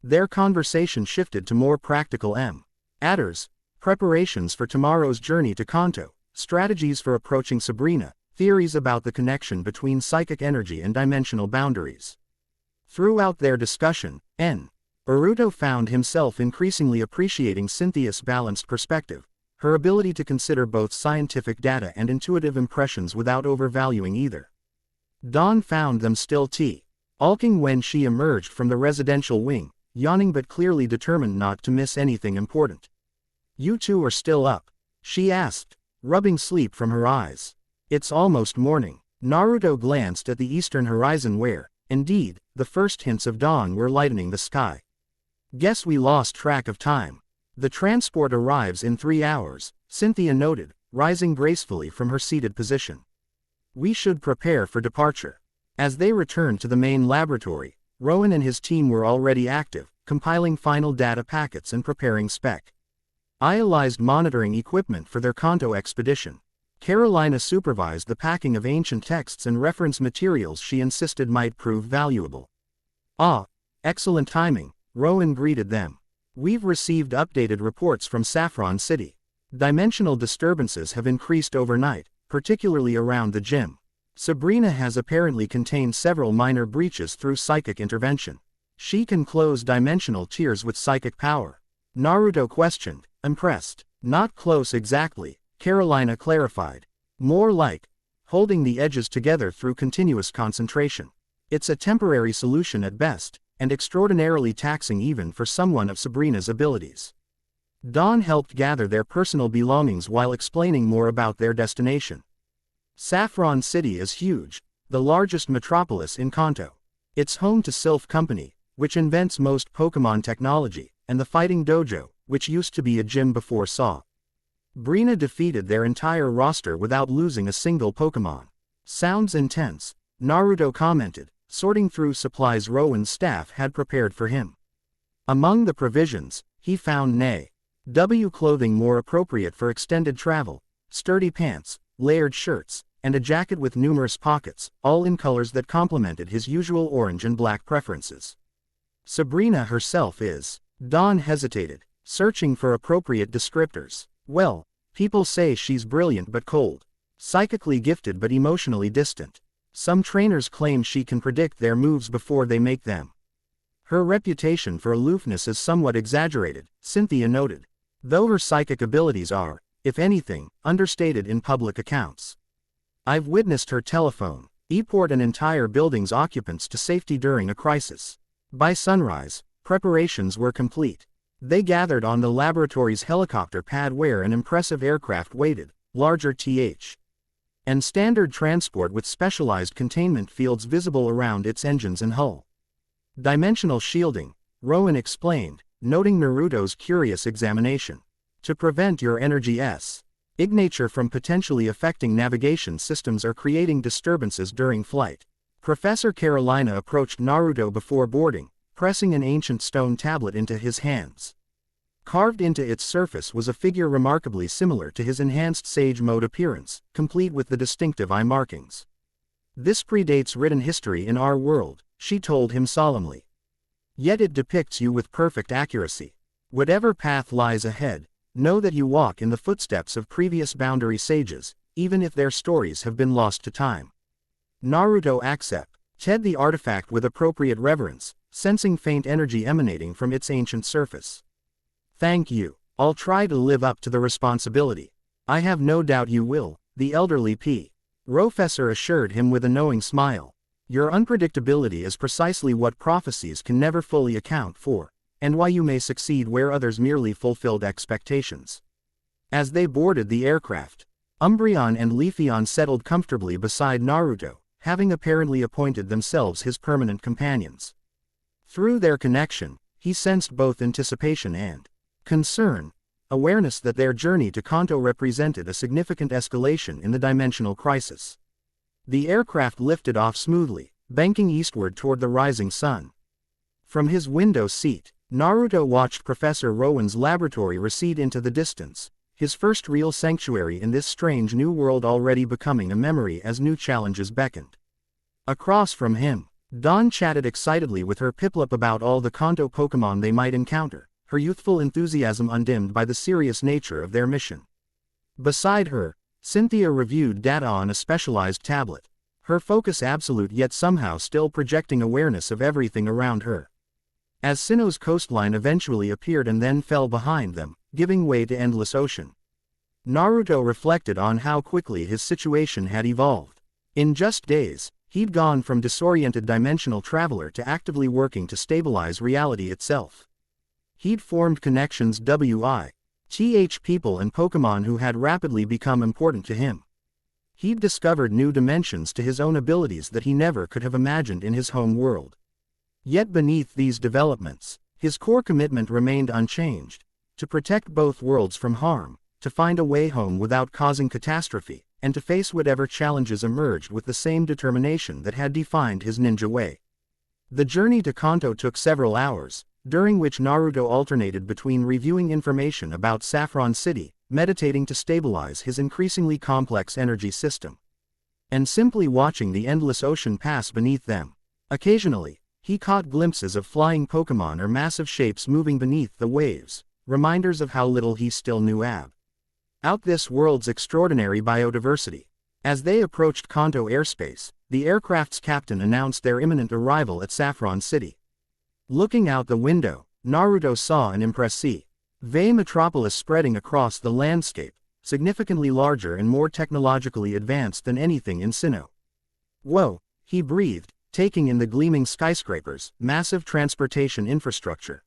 Their conversation shifted to more practical matters: preparations for tomorrow's journey to Kanto, strategies for approaching Sabrina, theories about the connection between psychic energy and dimensional boundaries. Throughout their discussion, Naruto found himself increasingly appreciating Cynthia's balanced perspective, her ability to consider both scientific data and intuitive impressions without overvaluing either. Dawn found them still talking when she emerged from the residential wing, yawning but clearly determined not to miss anything important. "You two are still up?" she asked, rubbing sleep from her eyes. "It's almost morning." Naruto glanced at the eastern horizon where, indeed, the first hints of dawn were lightening the sky. "Guess we lost track of time. The transport arrives in 3 hours, Cynthia noted, rising gracefully from her seated position. "We should prepare for departure." As they returned to the main laboratory, Rowan and his team were already active, compiling final data packets and preparing specialized monitoring equipment for their Kanto expedition. Carolina supervised the packing of ancient texts and reference materials she insisted might prove valuable. "Ah, excellent timing," Rowan greeted them. "We've received updated reports from Saffron City. Dimensional disturbances have increased overnight, particularly around the gym. Sabrina has apparently contained several minor breaches through psychic intervention. She can close dimensional tiers with psychic power." Naruto questioned, impressed. "Not close exactly," Carolina clarified. "More like holding the edges together through continuous concentration. It's a temporary solution at best, and extraordinarily taxing even for someone of Sabrina's abilities." Dawn helped gather their personal belongings while explaining more about their destination. Saffron City is huge, the largest metropolis in Kanto. It's home to Sylph Company, which invents most Pokémon technology, and the Fighting Dojo, which used to be a gym before SAW. Brina defeated their entire roster without losing a single Pokémon. Sounds intense, Naruto commented, sorting through supplies Rowan's staff had prepared for him. Among the provisions, he found N.A.W. clothing more appropriate for extended travel, sturdy pants, layered shirts, and a jacket with numerous pockets, all in colors that complemented his usual orange and black preferences. Sabrina herself is. Dawn hesitated, searching for appropriate descriptors. Well, people say she's brilliant but cold, psychically gifted but emotionally distant. Some trainers claim she can predict their moves before they make them. Her reputation for aloofness is somewhat exaggerated, Cynthia noted, though her psychic abilities are, if anything, understated in public accounts. I've witnessed her teleport an entire building's occupants to safety during a crisis. By sunrise, preparations were complete. They gathered on the laboratory's helicopter pad where an impressive aircraft waited, larger and standard transport with specialized containment fields visible around its engines and hull. Dimensional shielding, Rowan explained, noting Naruto's curious examination. To prevent your energy's signature from potentially affecting navigation systems or creating disturbances during flight. Professor Carolina approached Naruto before boarding, pressing an ancient stone tablet into his hands. Carved into its surface was a figure remarkably similar to his enhanced Sage Mode appearance, complete with the distinctive eye markings. This predates written history in our world, she told him solemnly. Yet it depicts you with perfect accuracy. Whatever path lies ahead, know that you walk in the footsteps of previous boundary sages, even if their stories have been lost to time. Naruto accepted the artifact with appropriate reverence, sensing faint energy emanating from its ancient surface. Thank you. I'll try to live up to the responsibility. I have no doubt you will, the elderly Professor assured him with a knowing smile. Your unpredictability is precisely what prophecies can never fully account for, and why you may succeed where others merely fulfilled expectations. As they boarded the aircraft, Umbreon and Leafeon settled comfortably beside Naruto, having apparently appointed themselves his permanent companions. Through their connection, he sensed both anticipation and concern, awareness that their journey to Kanto represented a significant escalation in the dimensional crisis. The aircraft lifted off smoothly, banking eastward toward the rising sun. From his window seat, Naruto watched Professor Rowan's laboratory recede into the distance, his first real sanctuary in this strange new world already becoming a memory as new challenges beckoned. Across from him, Dawn chatted excitedly with her Piplup about all the Kanto Pokémon they might encounter, her youthful enthusiasm undimmed by the serious nature of their mission. Beside her, Cynthia reviewed data on a specialized tablet, her focus absolute yet somehow still projecting awareness of everything around her. As Sinnoh's coastline eventually appeared and then fell behind them, giving way to endless ocean, Naruto reflected on how quickly his situation had evolved. In just days, he'd gone from disoriented dimensional traveler to actively working to stabilize reality itself. He'd formed connections with people and Pokémon who had rapidly become important to him. He'd discovered new dimensions to his own abilities that he never could have imagined in his home world. Yet beneath these developments, his core commitment remained unchanged: to protect both worlds from harm, to find a way home without causing catastrophe, and to face whatever challenges emerged with the same determination that had defined his ninja way. The journey to Kanto took several hours, during which Naruto alternated between reviewing information about Saffron City, meditating to stabilize his increasingly complex energy system, and simply watching the endless ocean pass beneath them. Occasionally, he caught glimpses of flying Pokémon or massive shapes moving beneath the waves, reminders of how little he still knew about this world's extraordinary biodiversity. As they approached Kanto airspace, the aircraft's captain announced their imminent arrival at Saffron City. Looking out the window, Naruto saw an impressive metropolis spreading across the landscape, significantly larger and more technologically advanced than anything in Sinnoh. Whoa, he breathed, taking in the gleaming skyscrapers, massive transportation infrastructure,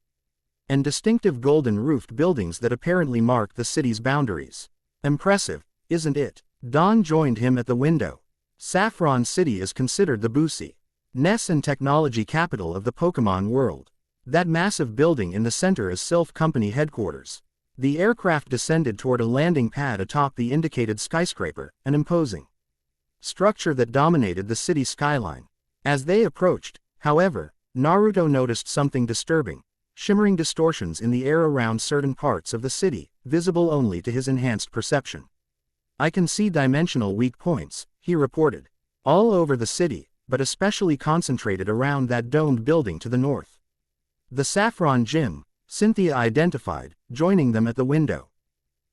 and distinctive golden-roofed buildings that apparently mark the city's boundaries. Impressive, isn't it? Dawn joined him at the window. Saffron City is considered the Ness and technology capital of the Pokémon world. That massive building in the center is Sylph Company headquarters. The aircraft descended toward a landing pad atop the indicated skyscraper, an imposing structure that dominated the city skyline. As they approached, however, Naruto noticed something disturbing: shimmering distortions in the air around certain parts of the city, visible only to his enhanced perception. I can see dimensional weak points, he reported. All over the city, but especially concentrated around that domed building to the north. The Saffron Gym, Cynthia identified, joining them at the window.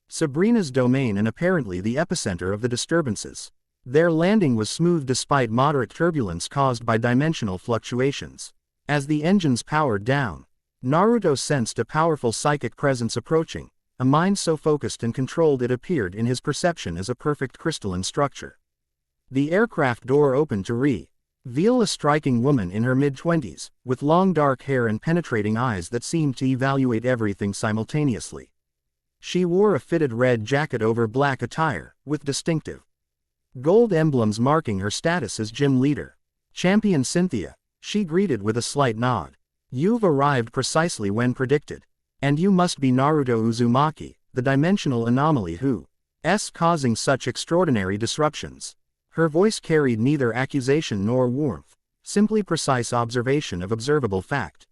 Sabrina's domain and apparently the epicenter of the disturbances. Their landing was smooth despite moderate turbulence caused by dimensional fluctuations. As the engines powered down, Naruto sensed a powerful psychic presence approaching, a mind so focused and controlled it appeared in his perception as a perfect crystalline structure. The aircraft door opened to reveal a striking woman in her mid-20s, with long dark hair and penetrating eyes that seemed to evaluate everything simultaneously. She wore a fitted red jacket over black attire, with distinctive gold emblems marking her status as gym leader. "Champion Cynthia," she greeted with a slight nod. "You've arrived precisely when predicted. And you must be Naruto Uzumaki, the dimensional anomaly who's causing such extraordinary disruptions." Her voice carried neither accusation nor warmth, simply precise observation of observable fact.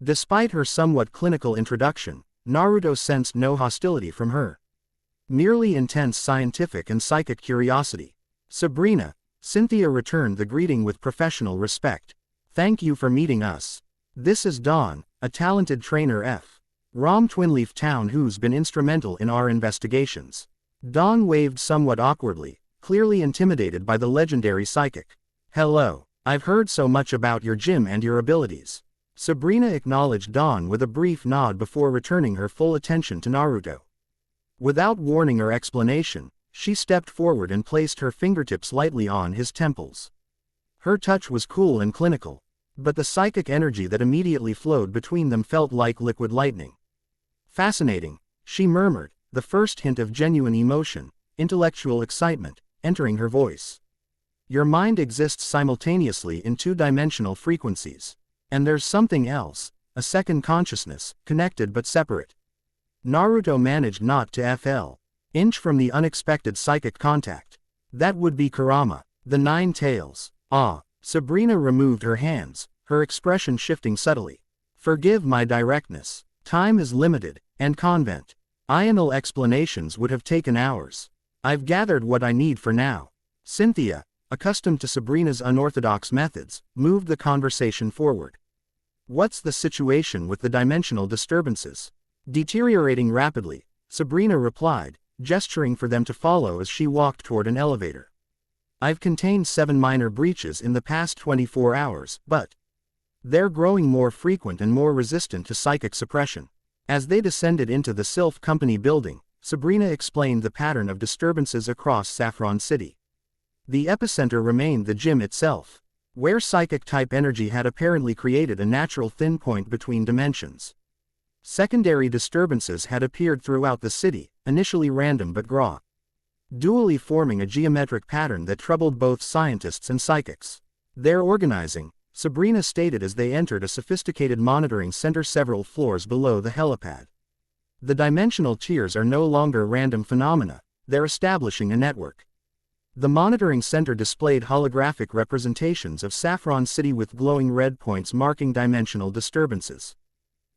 Despite her somewhat clinical introduction, Naruto sensed no hostility from her. Merely intense scientific and psychic curiosity. "Sabrina," Cynthia returned the greeting with professional respect. "Thank you for meeting us. This is Dawn, a talented trainer from Twinleaf Town who's been instrumental in our investigations." Dawn waved somewhat awkwardly, clearly intimidated by the legendary psychic. "Hello, I've heard so much about your gym and your abilities." Sabrina acknowledged Dawn with a brief nod before returning her full attention to Naruto. Without warning or explanation, she stepped forward and placed her fingertips lightly on his temples. Her touch was cool and clinical, but the psychic energy that immediately flowed between them felt like liquid lightning. "Fascinating," she murmured, the first hint of genuine emotion, intellectual excitement, entering her voice. "Your mind exists simultaneously in two-dimensional frequencies. And there's something else, a second consciousness, connected but separate." Naruto managed not to inch from the unexpected psychic contact. "That would be Kurama, the Nine Tails." "Ah." Sabrina removed her hands, her expression shifting subtly. "Forgive my directness. Time is limited, and conventional explanations would have taken hours. I've gathered what I need for now." Cynthia, accustomed to Sabrina's unorthodox methods, moved the conversation forward. "What's the situation with the dimensional disturbances?" "Deteriorating rapidly," Sabrina replied, gesturing for them to follow as she walked toward an elevator. "I've contained 7 minor breaches in the past 24 hours, but they're growing more frequent and more resistant to psychic suppression." As they descended into the Sylph Company building, Sabrina explained the pattern of disturbances across Saffron City. The epicenter remained the gym itself, where psychic-type energy had apparently created a natural thin point between dimensions. Secondary disturbances had appeared throughout the city, initially random but gradually forming a geometric pattern that troubled both scientists and psychics. "They're organizing," Sabrina stated as they entered a sophisticated monitoring center several floors below the helipad. "The dimensional tiers are no longer random phenomena, they're establishing a network." The monitoring center displayed holographic representations of Saffron City with glowing red points marking dimensional disturbances.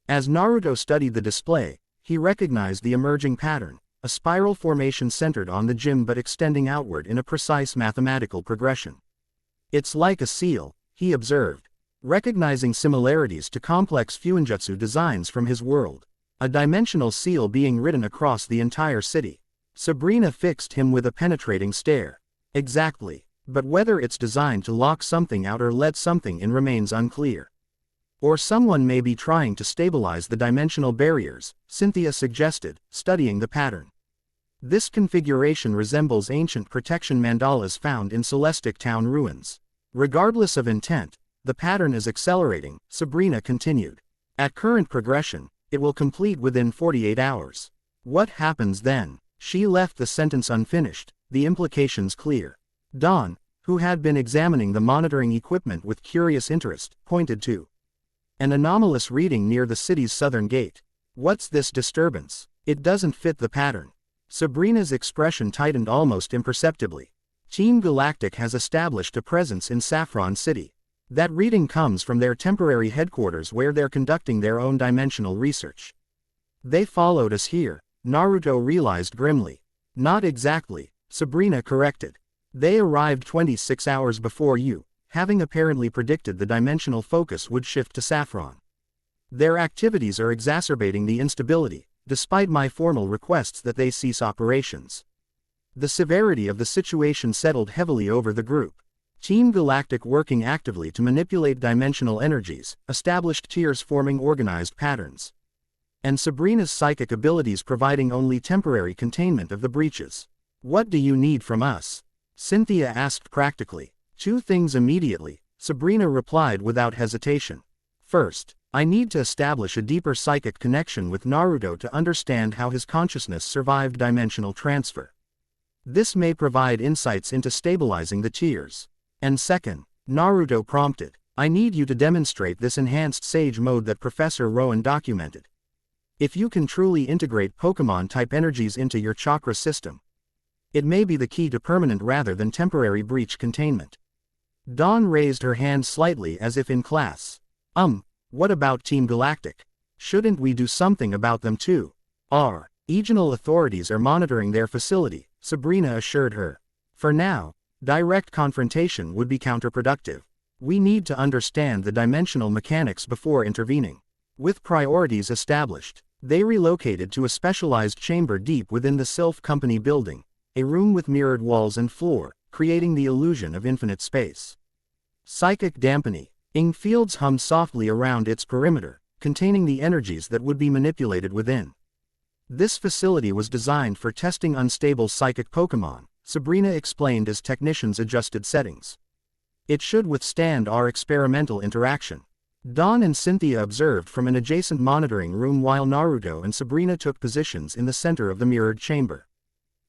As Naruto studied the display, he recognized the emerging pattern, a spiral formation centered on the gym but extending outward in a precise mathematical progression. "It's like a seal," he observed, recognizing similarities to complex fuinjutsu designs from his world. "A dimensional seal being written across the entire city." Sabrina fixed him with a penetrating stare. "Exactly. But whether it's designed to lock something out or let something in remains unclear. Or someone may be trying to stabilize the dimensional barriers," Cynthia suggested, studying the pattern. "This configuration resembles ancient protection mandalas found in Celestic Town ruins. Regardless of intent, the pattern is accelerating," Sabrina continued. "At current progression, It will complete within 48 hours. What happens then? She left the sentence unfinished, the implications clear. Dawn, who had been examining the monitoring equipment with curious interest, pointed to an anomalous reading near the city's southern gate. What's this disturbance? It doesn't fit the pattern. Sabrina's expression tightened almost imperceptibly. Team Galactic has established a presence in Saffron City. That reading comes from their temporary headquarters where they're conducting their own dimensional research. They followed us here, Naruto realized grimly. Not exactly, Sabrina corrected. They arrived 26 hours before you, having apparently predicted the dimensional focus would shift to Saffron. Their activities are exacerbating the instability, despite my formal requests that they cease operations. The severity of the situation settled heavily over the group. Team Galactic working actively to manipulate dimensional energies, established tiers forming organized patterns. And Sabrina's psychic abilities providing only temporary containment of the breaches. What do you need from us? Cynthia asked practically. 2 things immediately, Sabrina replied without hesitation. First, I need to establish a deeper psychic connection with Naruto to understand how his consciousness survived dimensional transfer. This may provide insights into stabilizing the tiers. And second, Naruto prompted, I need you to demonstrate this enhanced Sage mode that Professor Rowan documented. If you can truly integrate Pokémon-type energies into your chakra system, it may be the key to permanent rather than temporary breach containment. Dawn raised her hand slightly as if in class. What about Team Galactic? Shouldn't we do something about them too? Our regional authorities are monitoring their facility, Sabrina assured her. For now, direct confrontation would be counterproductive. We need to understand the dimensional mechanics before intervening. With priorities established, they relocated to a specialized chamber deep within the Sylph Company building, a room with mirrored walls and floor, creating the illusion of infinite space. Psychic dampening fields hummed softly around its perimeter, containing the energies that would be manipulated within. This facility was designed for testing unstable psychic Pokémon, Sabrina explained as technicians adjusted settings. It should withstand our experimental interaction. Dawn and Cynthia observed from an adjacent monitoring room while Naruto and Sabrina took positions in the center of the mirrored chamber.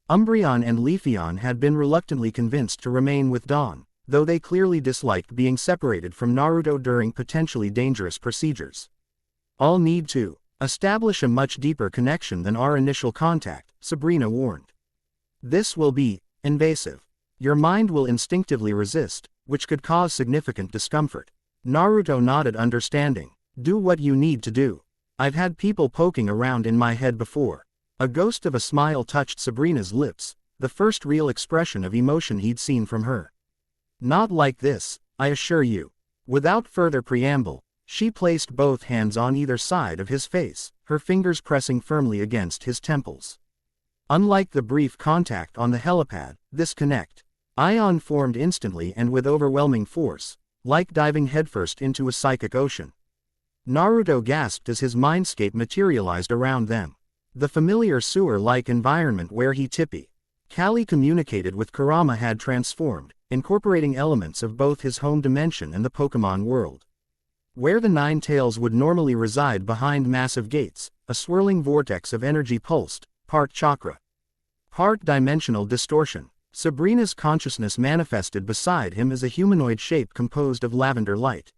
Umbreon and Leafeon had been reluctantly convinced to remain with Dawn, though they clearly disliked being separated from Naruto during potentially dangerous procedures. I'll need to establish a much deeper connection than our initial contact, Sabrina warned. This will be invasive. Your mind will instinctively resist, which could cause significant discomfort. Naruto nodded understanding. Do what you need to do. I've had people poking around in my head before. A ghost of a smile touched Sabrina's lips, the first real expression of emotion he'd seen from her. Not like this, I assure you. Without further preamble, she placed both hands on either side of his face, her fingers pressing firmly against his temples. Unlike the brief contact on the helipad, this ion formed instantly and with overwhelming force, like diving headfirst into a psychic ocean. Naruto gasped as his mindscape materialized around them. The familiar sewer-like environment where Kali communicated with Kurama had transformed, incorporating elements of both his home dimension and the Pokémon world. Where the Nine Tails would normally reside behind massive gates, a swirling vortex of energy pulsed, part chakra, part dimensional distortion. Sabrina's consciousness manifested beside him as a humanoid shape composed of lavender light.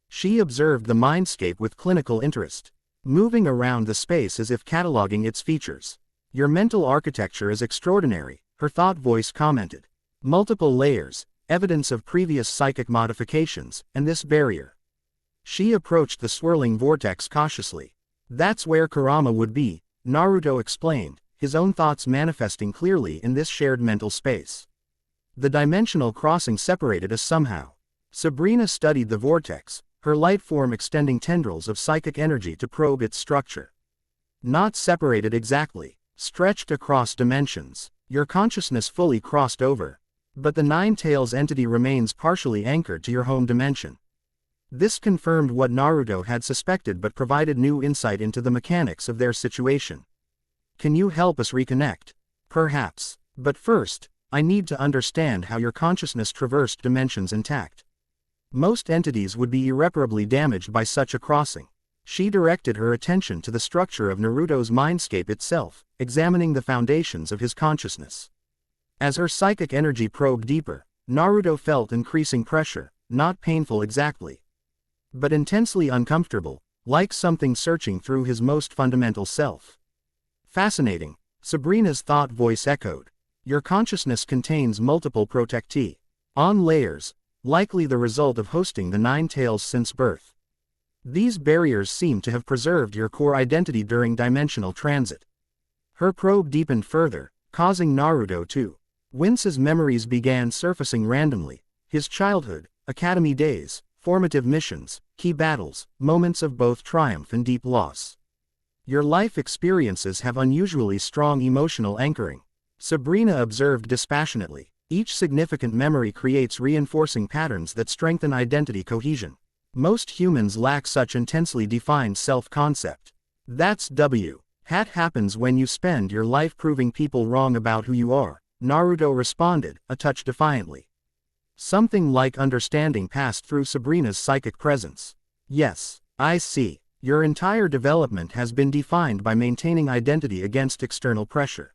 She observed the mindscape with clinical interest, moving around the space as if cataloging its features. Your mental architecture is extraordinary, her thought voice commented. Multiple layers, evidence of previous psychic modifications, and this barrier. She approached the swirling vortex cautiously. That's where Kurama would be, Naruto explained, his own thoughts manifesting clearly in this shared mental space. The dimensional crossing separated us somehow. Sabrina studied the vortex, her light form extending tendrils of psychic energy to probe its structure. Not separated exactly, stretched across dimensions. Your consciousness fully crossed over. But the Nine Tails entity remains partially anchored to your home dimension. This confirmed what Naruto had suspected but provided new insight into the mechanics of their situation. Can you help us reconnect? Perhaps. But first, I need to understand how your consciousness traversed dimensions intact. Most entities would be irreparably damaged by such a crossing. She directed her attention to the structure of Naruto's mindscape itself, examining the foundations of his consciousness. As her psychic energy probed deeper, Naruto felt increasing pressure, not painful exactly, but intensely uncomfortable, like something searching through his most fundamental self. Fascinating, Sabrina's thought voice echoed. Your consciousness contains multiple protectee on layers, likely the result of hosting the Nine Tails since birth. These barriers seem to have preserved your core identity during dimensional transit. Her probe deepened further, causing Naruto to wince as memories began surfacing randomly. His childhood, academy days, formative missions, key battles, moments of both triumph and deep loss. Your life experiences have unusually strong emotional anchoring, Sabrina observed dispassionately. Each significant memory creates reinforcing patterns that strengthen identity cohesion. Most humans lack such intensely defined self-concept. That's what happens when you spend your life proving people wrong about who you are, Naruto responded, a touch defiantly. Something like understanding passed through Sabrina's psychic presence. Yes, I see. Your entire development has been defined by maintaining identity against external pressure.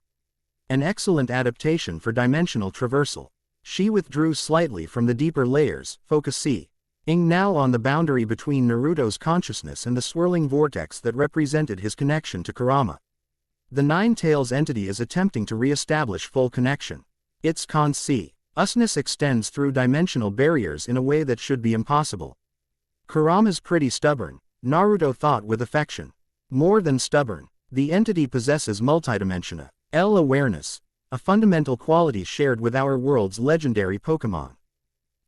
An excellent adaptation for dimensional traversal. She withdrew slightly from the deeper layers, focusing now on the boundary between Naruto's consciousness and the swirling vortex that represented his connection to Kurama. The Nine Tails entity is attempting to re-establish full connection. Its consciousness extends through dimensional barriers in a way that should be impossible. Kurama's pretty stubborn, Naruto thought with affection. More than stubborn, the entity possesses multidimensional awareness, a fundamental quality shared with our world's legendary Pokémon.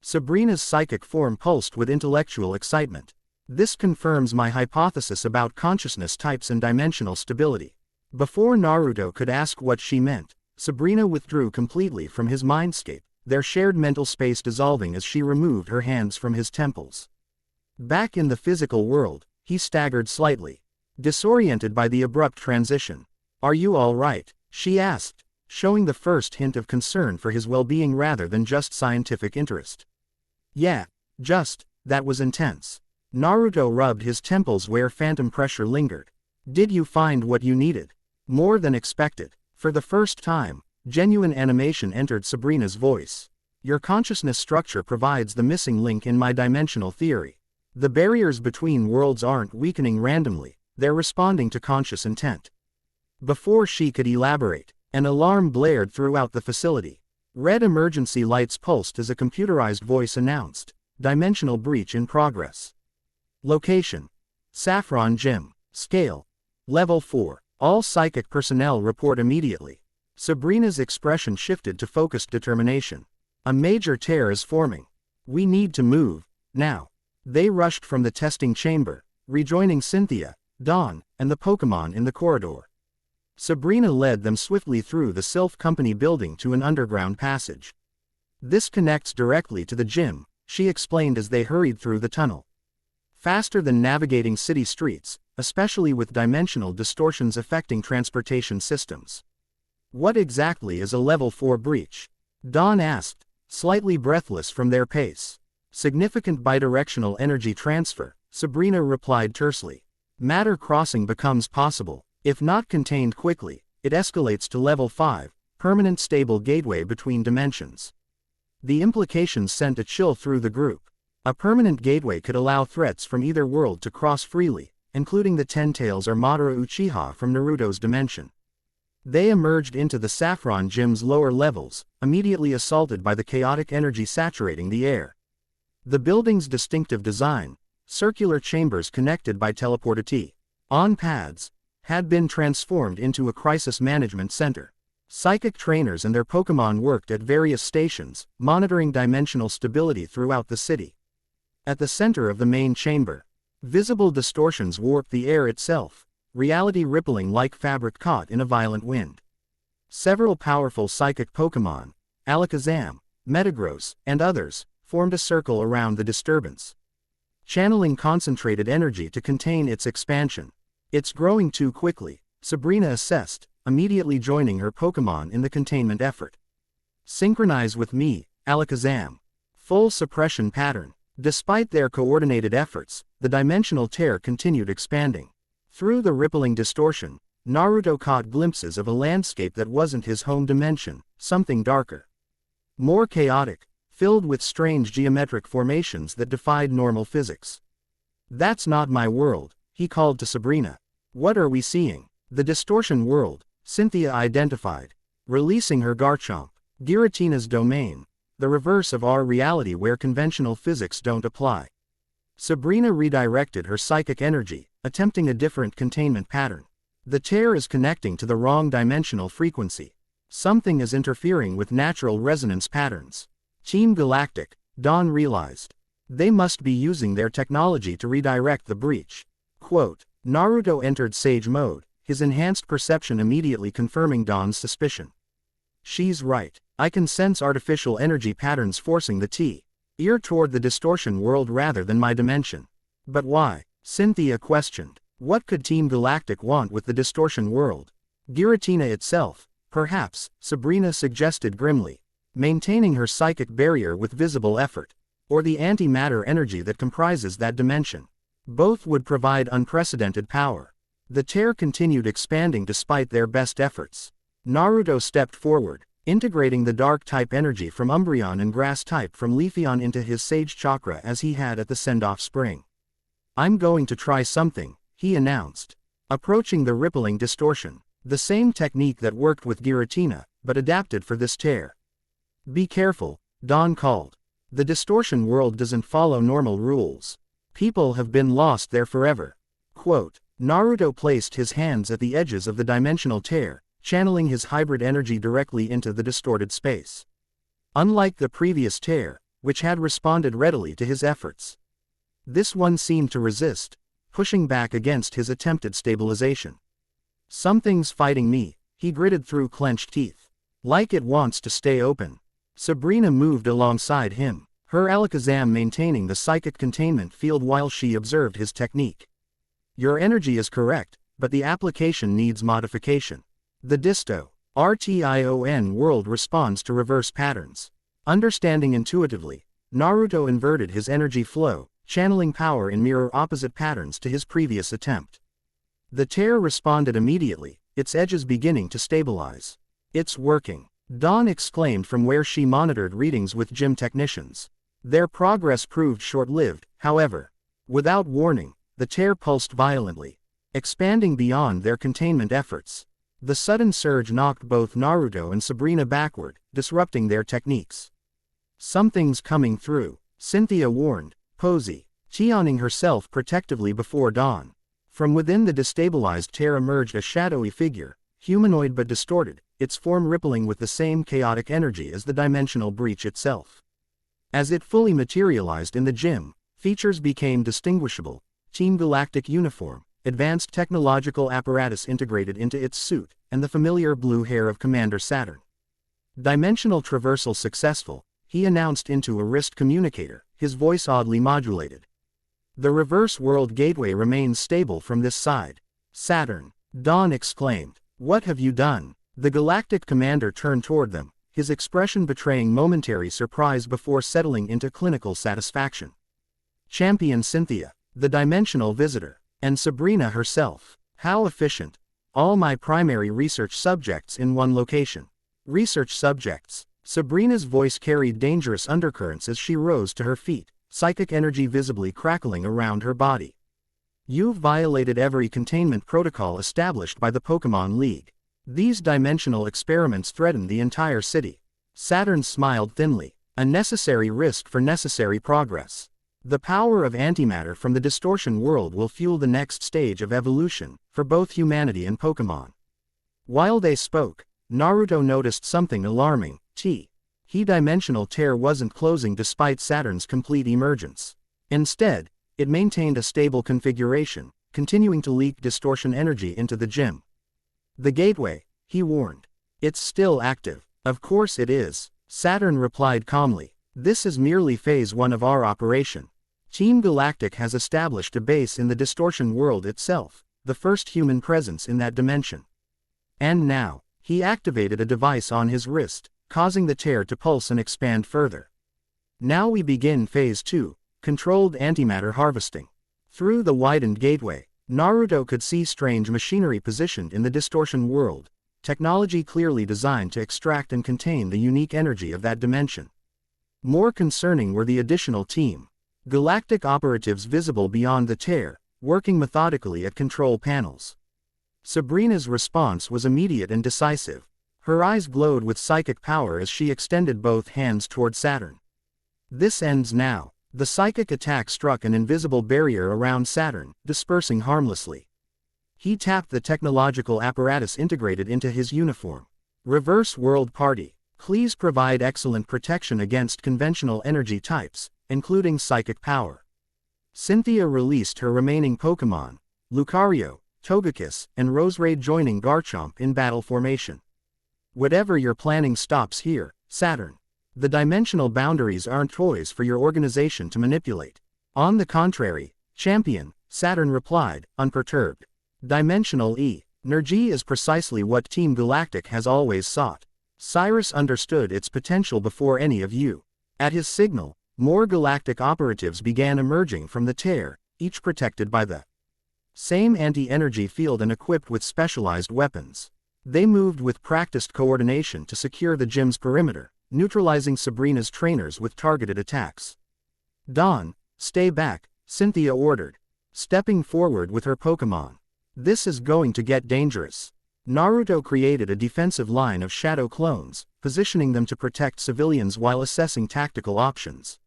Sabrina's psychic form pulsed with intellectual excitement. This confirms my hypothesis about consciousness types and dimensional stability. Before Naruto could ask what she meant, Sabrina withdrew completely from his mindscape, their shared mental space dissolving as she removed her hands from his temples. Back in the physical world, he staggered slightly, disoriented by the abrupt transition. Are you all right? She asked, showing the first hint of concern for his well-being rather than just scientific interest. Yeah, that was intense. Naruto rubbed his temples where phantom pressure lingered. Did you find what you needed? More than expected. For the first time, genuine animation entered Sabrina's voice. Your consciousness structure provides the missing link in my dimensional theory. The barriers between worlds aren't weakening randomly, they're responding to conscious intent. Before she could elaborate, an alarm blared throughout the facility. Red emergency lights pulsed as a computerized voice announced, dimensional breach in progress. Location: Saffron Gym. Scale: Level 4. All psychic personnel report immediately. Sabrina's expression shifted to focused determination. A major tear is forming. We need to move, now. They rushed from the testing chamber, rejoining Cynthia, Dawn, and the Pokémon in the corridor. Sabrina led them swiftly through the Sylph Company building to an underground passage. This connects directly to the gym, she explained as they hurried through the tunnel. Faster than navigating city streets, especially with dimensional distortions affecting transportation systems. What exactly is a Level 4 breach? Dawn asked, slightly breathless from their pace. Significant bidirectional energy transfer, Sabrina replied tersely. Matter crossing becomes possible. If not contained quickly, it escalates to Level 5, permanent stable gateway between dimensions. The implications sent a chill through the group. A permanent gateway could allow threats from either world to cross freely, including the Ten Tails or Madara Uchiha from Naruto's dimension. They emerged into the Saffron Gym's lower levels, immediately assaulted by the chaotic energy saturating the air. The building's distinctive design, circular chambers connected by teleportati on pads, had been transformed into a crisis management center. Psychic trainers and their Pokémon worked at various stations, monitoring dimensional stability throughout the city. At the center of the main chamber, visible distortions warped the air itself, reality rippling like fabric caught in a violent wind. Several powerful psychic Pokémon, Alakazam, Metagross, and others, formed a circle around the disturbance, channeling concentrated energy to contain its expansion. It's growing too quickly, Sabrina assessed, immediately joining her Pokémon in the containment effort. Synchronize with me, Alakazam. Full suppression pattern. Despite their coordinated efforts, the dimensional tear continued expanding. Through the rippling distortion, Naruto caught glimpses of a landscape that wasn't his home dimension, something darker. More chaotic, filled with strange geometric formations that defied normal physics. "That's not my world," he called to Sabrina. "What are we seeing?" "The distortion world," Cynthia identified, releasing her Garchomp. "Giratina's domain. The reverse of our reality where conventional physics don't apply." Sabrina redirected her psychic energy, attempting a different containment pattern. "The tear is connecting to the wrong dimensional frequency. Something is interfering with natural resonance patterns." Team Galactic, Dawn realized. They must be using their technology to redirect the breach. Quote, Naruto entered Sage mode, his enhanced perception immediately confirming Dawn's suspicion. "She's right. I can sense artificial energy patterns forcing the tear toward the distortion world rather than my dimension." "But why?" Cynthia questioned. "What could Team Galactic want with the distortion world?" "Giratina itself, perhaps," Sabrina suggested grimly, maintaining her psychic barrier with visible effort. "Or the antimatter energy that comprises that dimension. Both would provide unprecedented power." The tear continued expanding despite their best efforts. Naruto stepped forward, integrating the dark-type energy from Umbreon and grass-type from Leafeon into his Sage Chakra as he had at the send-off spring. "I'm going to try something," he announced. Approaching the rippling distortion. The same technique that worked with Giratina, but adapted for this tear. "Be careful," Dawn called. "The distortion world doesn't follow normal rules. People have been lost there forever." Quote, Naruto placed his hands at the edges of the dimensional tear, channeling his hybrid energy directly into the distorted space. Unlike the previous tear, which had responded readily to his efforts, this one seemed to resist, pushing back against his attempted stabilization. "Something's fighting me," he gritted through clenched teeth. "Like it wants to stay open." Sabrina moved alongside him, her Alakazam maintaining the psychic containment field while she observed his technique. "Your energy is correct, but the application needs modification. The distortion world responds to reverse patterns." Understanding intuitively, Naruto inverted his energy flow, channeling power in mirror-opposite patterns to his previous attempt. The tear responded immediately, its edges beginning to stabilize. "It's working," Dawn exclaimed from where she monitored readings with gym technicians. Their progress proved short-lived, however. Without warning, the tear pulsed violently, expanding beyond their containment efforts. The sudden surge knocked both Naruto and Sabrina backward, disrupting their techniques. "Something's coming through," Cynthia warned, positioning herself protectively before Dawn. From within the destabilized tear emerged a shadowy figure, humanoid but distorted, its form rippling with the same chaotic energy as the dimensional breach itself. As it fully materialized in the gym, features became distinguishable: Team Galactic uniform, advanced technological apparatus integrated into its suit, and the familiar blue hair of Commander Saturn. "Dimensional traversal successful," he announced into a wrist communicator, his voice oddly modulated. "The reverse world gateway remains stable from this side." "Saturn!" Dawn exclaimed. "What have you done?" The Galactic Commander turned toward them, his expression betraying momentary surprise before settling into clinical satisfaction. "Champion Cynthia, the dimensional visitor, and Sabrina herself. How efficient. All my primary research subjects in one location." "Research subjects?" Sabrina's voice carried dangerous undercurrents as she rose to her feet, psychic energy visibly crackling around her body. "You've violated every containment protocol established by the Pokémon League. These dimensional experiments threaten the entire city." Saturn smiled thinly. "A necessary risk for necessary progress. The power of antimatter from the distortion world will fuel the next stage of evolution, for both humanity and Pokémon." While they spoke, Naruto noticed something alarming. The dimensional tear wasn't closing despite Saturn's complete emergence. Instead, it maintained a stable configuration, continuing to leak distortion energy into the gym. "The gateway," he warned. "It's still active." "Of course it is," Saturn replied calmly. "This is merely phase 1 of our operation. Team Galactic has established a base in the distortion world itself, the first human presence in that dimension. And now," he activated a device on his wrist, causing the tear to pulse and expand further. "Now we begin phase 2, controlled antimatter harvesting. Through the widened gateway, Naruto could see strange machinery positioned in the distortion world, technology clearly designed to extract and contain the unique energy of that dimension. More concerning were the additional team, galactic operatives visible beyond the tear, working methodically at control panels. Sabrina's response was immediate and decisive. Her eyes glowed with psychic power as she extended both hands toward Saturn. This ends now. The psychic attack struck an invisible barrier around Saturn, dispersing harmlessly. He tapped the technological apparatus integrated into his uniform. Reverse World Party. Please provide excellent protection against conventional energy types, including psychic power. Cynthia released her remaining Pokémon, Lucario, Togekiss, and Roserade, joining Garchomp in battle formation. Whatever you're planning stops here, Saturn. The dimensional boundaries aren't toys for your organization to manipulate. On the contrary, champion, Saturn replied, unperturbed. Dimensional energy is precisely what Team Galactic has always sought. Cyrus understood its potential before any of you. At his signal, more galactic operatives began emerging from the tear, each protected by the same anti-energy field and equipped with specialized weapons. They moved with practiced coordination to secure the gym's perimeter, neutralizing Sabrina's trainers with targeted attacks. Dawn, stay back, Cynthia ordered, stepping forward with her Pokémon. This is going to get dangerous. Naruto created a defensive line of shadow clones, positioning them to protect civilians while assessing tactical options.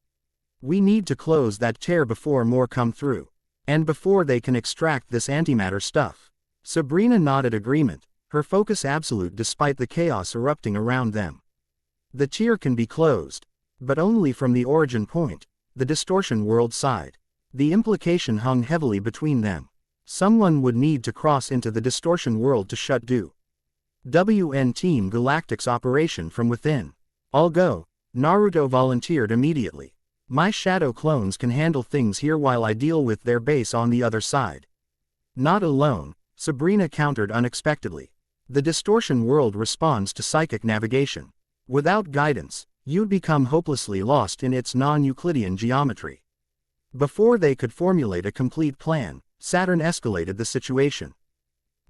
We need to close that tear before more come through. And before they can extract this antimatter stuff. Sabrina nodded agreement, her focus absolute despite the chaos erupting around them. The tear can be closed, but only from the origin point, the distortion world side. The implication hung heavily between them. Someone would need to cross into the distortion world to shut WN Team Galactic's operation from within. I'll go, Naruto volunteered immediately. My shadow clones can handle things here while I deal with their base on the other side. Not alone, Sabrina countered unexpectedly. The distortion world responds to psychic navigation. Without guidance, you'd become hopelessly lost in its non-Euclidean geometry. Before they could formulate a complete plan, Saturn escalated the situation.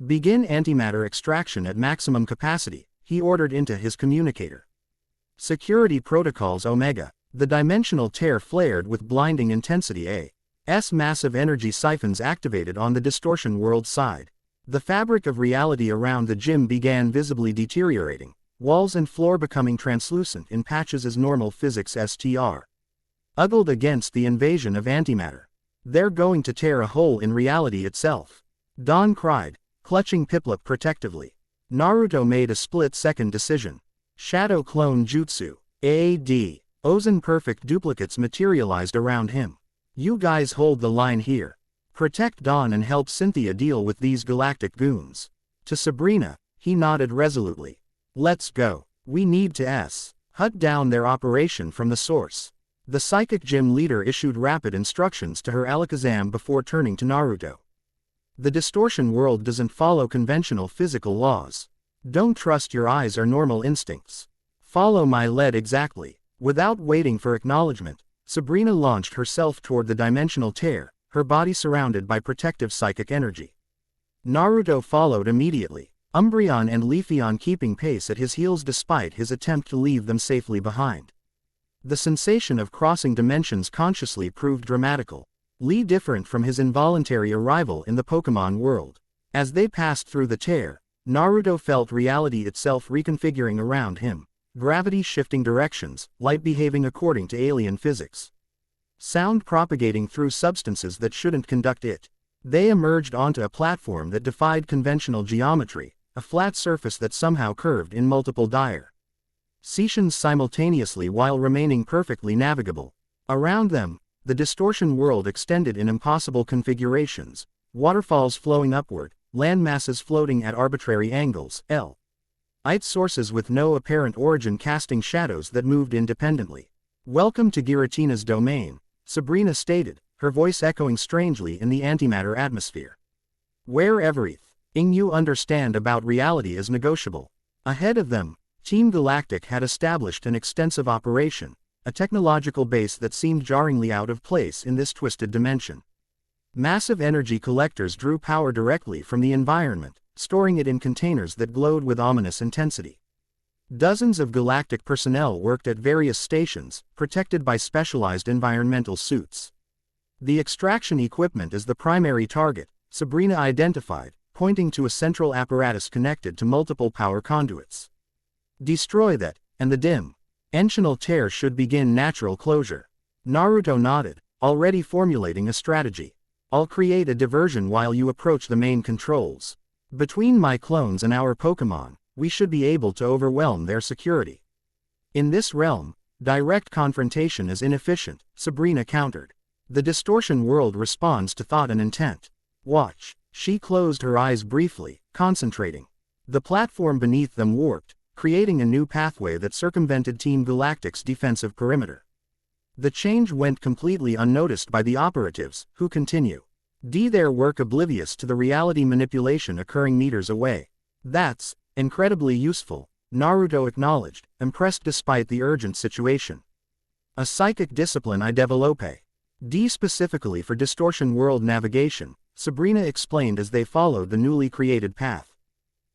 Begin antimatter extraction at maximum capacity, he ordered into his communicator. Security protocols Omega. The dimensional tear flared with blinding intensity. Massive energy siphons activated on the distortion world side. The fabric of reality around the gym began visibly deteriorating, walls and floor becoming translucent in patches as normal physics struggled against the invasion of antimatter. They're going to tear a hole in reality itself. Dawn cried, clutching Piplup protectively. Naruto made a split-second decision. Shadow Clone Jutsu. Ozen perfect duplicates materialized around him. You guys hold the line here. Protect Dawn and help Cynthia deal with these galactic goons. To Sabrina, he nodded resolutely. Let's go. We need to hunt down their operation from the source. The psychic gym leader issued rapid instructions to her Alakazam before turning to Naruto. The distortion world doesn't follow conventional physical laws. Don't trust your eyes or normal instincts. Follow my lead exactly. Without waiting for acknowledgement, Sabrina launched herself toward the dimensional tear, her body surrounded by protective psychic energy. Naruto followed immediately, Umbreon and Leafeon keeping pace at his heels despite his attempt to leave them safely behind. The sensation of crossing dimensions consciously proved dramatical. Lee different from his involuntary arrival in the Pokémon world. As they passed through the tear, Naruto felt reality itself reconfiguring around him. Gravity shifting directions, light behaving according to alien physics. Sound propagating through substances that shouldn't conduct it. They emerged onto a platform that defied conventional geometry, a flat surface that somehow curved in multiple directions simultaneously while remaining perfectly navigable. Around them, the distortion world extended in impossible configurations, waterfalls flowing upward, land masses floating at arbitrary angles, light sources with no apparent origin casting shadows that moved independently. Welcome to Giratina's domain, Sabrina stated, her voice echoing strangely in the antimatter atmosphere. Where everything you understand about reality is negotiable. Ahead of them, Team Galactic had established an extensive operation, a technological base that seemed jarringly out of place in this twisted dimension. Massive energy collectors drew power directly from the environment, storing it in containers that glowed with ominous intensity. Dozens of galactic personnel worked at various stations, protected by specialized environmental suits. The extraction equipment is the primary target, Sabrina identified, pointing to a central apparatus connected to multiple power conduits. Destroy that, and the dimensional tear should begin natural closure. Naruto nodded, already formulating a strategy. I'll create a diversion while you approach the main controls. Between my clones and our Pokémon, we should be able to overwhelm their security. In this realm, direct confrontation is inefficient, Sabrina countered. The distortion world responds to thought and intent. Watch. She closed her eyes briefly, concentrating. The platform beneath them warped, creating a new pathway that circumvented Team Galactic's defensive perimeter. The change went completely unnoticed by the operatives, who continue their work oblivious to the reality manipulation occurring meters away. That's incredibly useful, Naruto acknowledged, impressed despite the urgent situation. A psychic discipline I develope. Specifically for distortion world navigation, Sabrina explained as they followed the newly created path.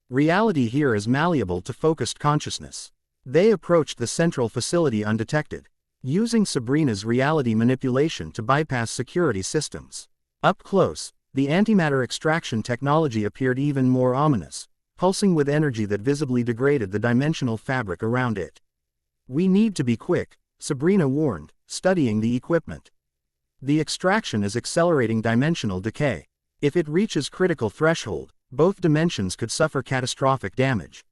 Reality here is malleable to focused consciousness. They approached the central facility undetected, using Sabrina's reality manipulation to bypass security systems. Up close, the antimatter extraction technology appeared even more ominous, pulsing with energy that visibly degraded the dimensional fabric around it. We need to be quick, Sabrina warned, studying the equipment. The extraction is accelerating dimensional decay. If it reaches critical threshold, both dimensions could suffer catastrophic damage.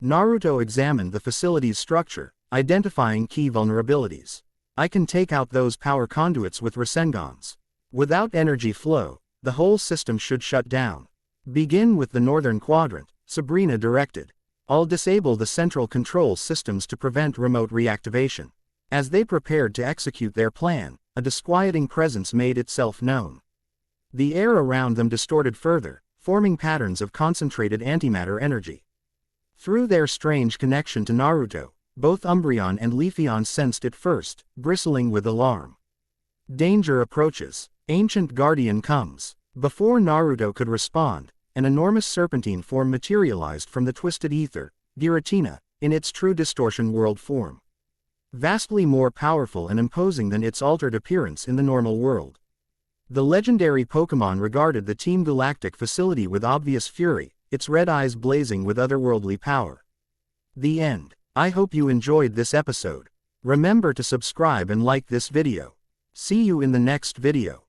Naruto examined the facility's structure, identifying key vulnerabilities. I can take out those power conduits with Rasengans. Without energy flow, the whole system should shut down. Begin with the northern quadrant, Sabrina directed. I'll disable the central control systems to prevent remote reactivation. As they prepared to execute their plan, a disquieting presence made itself known. The air around them distorted further, forming patterns of concentrated antimatter energy. Through their strange connection to Naruto, both Umbreon and Leafeon sensed it first, bristling with alarm. Danger approaches. Ancient Guardian comes. Before Naruto could respond, an enormous serpentine form materialized from the twisted ether, Giratina, in its true distortion world form. Vastly more powerful and imposing than its altered appearance in the normal world. The legendary Pokémon regarded the Team Galactic facility with obvious fury, its red eyes blazing with otherworldly power. The end. I hope you enjoyed this episode. Remember to subscribe and like this video. See you in the next video.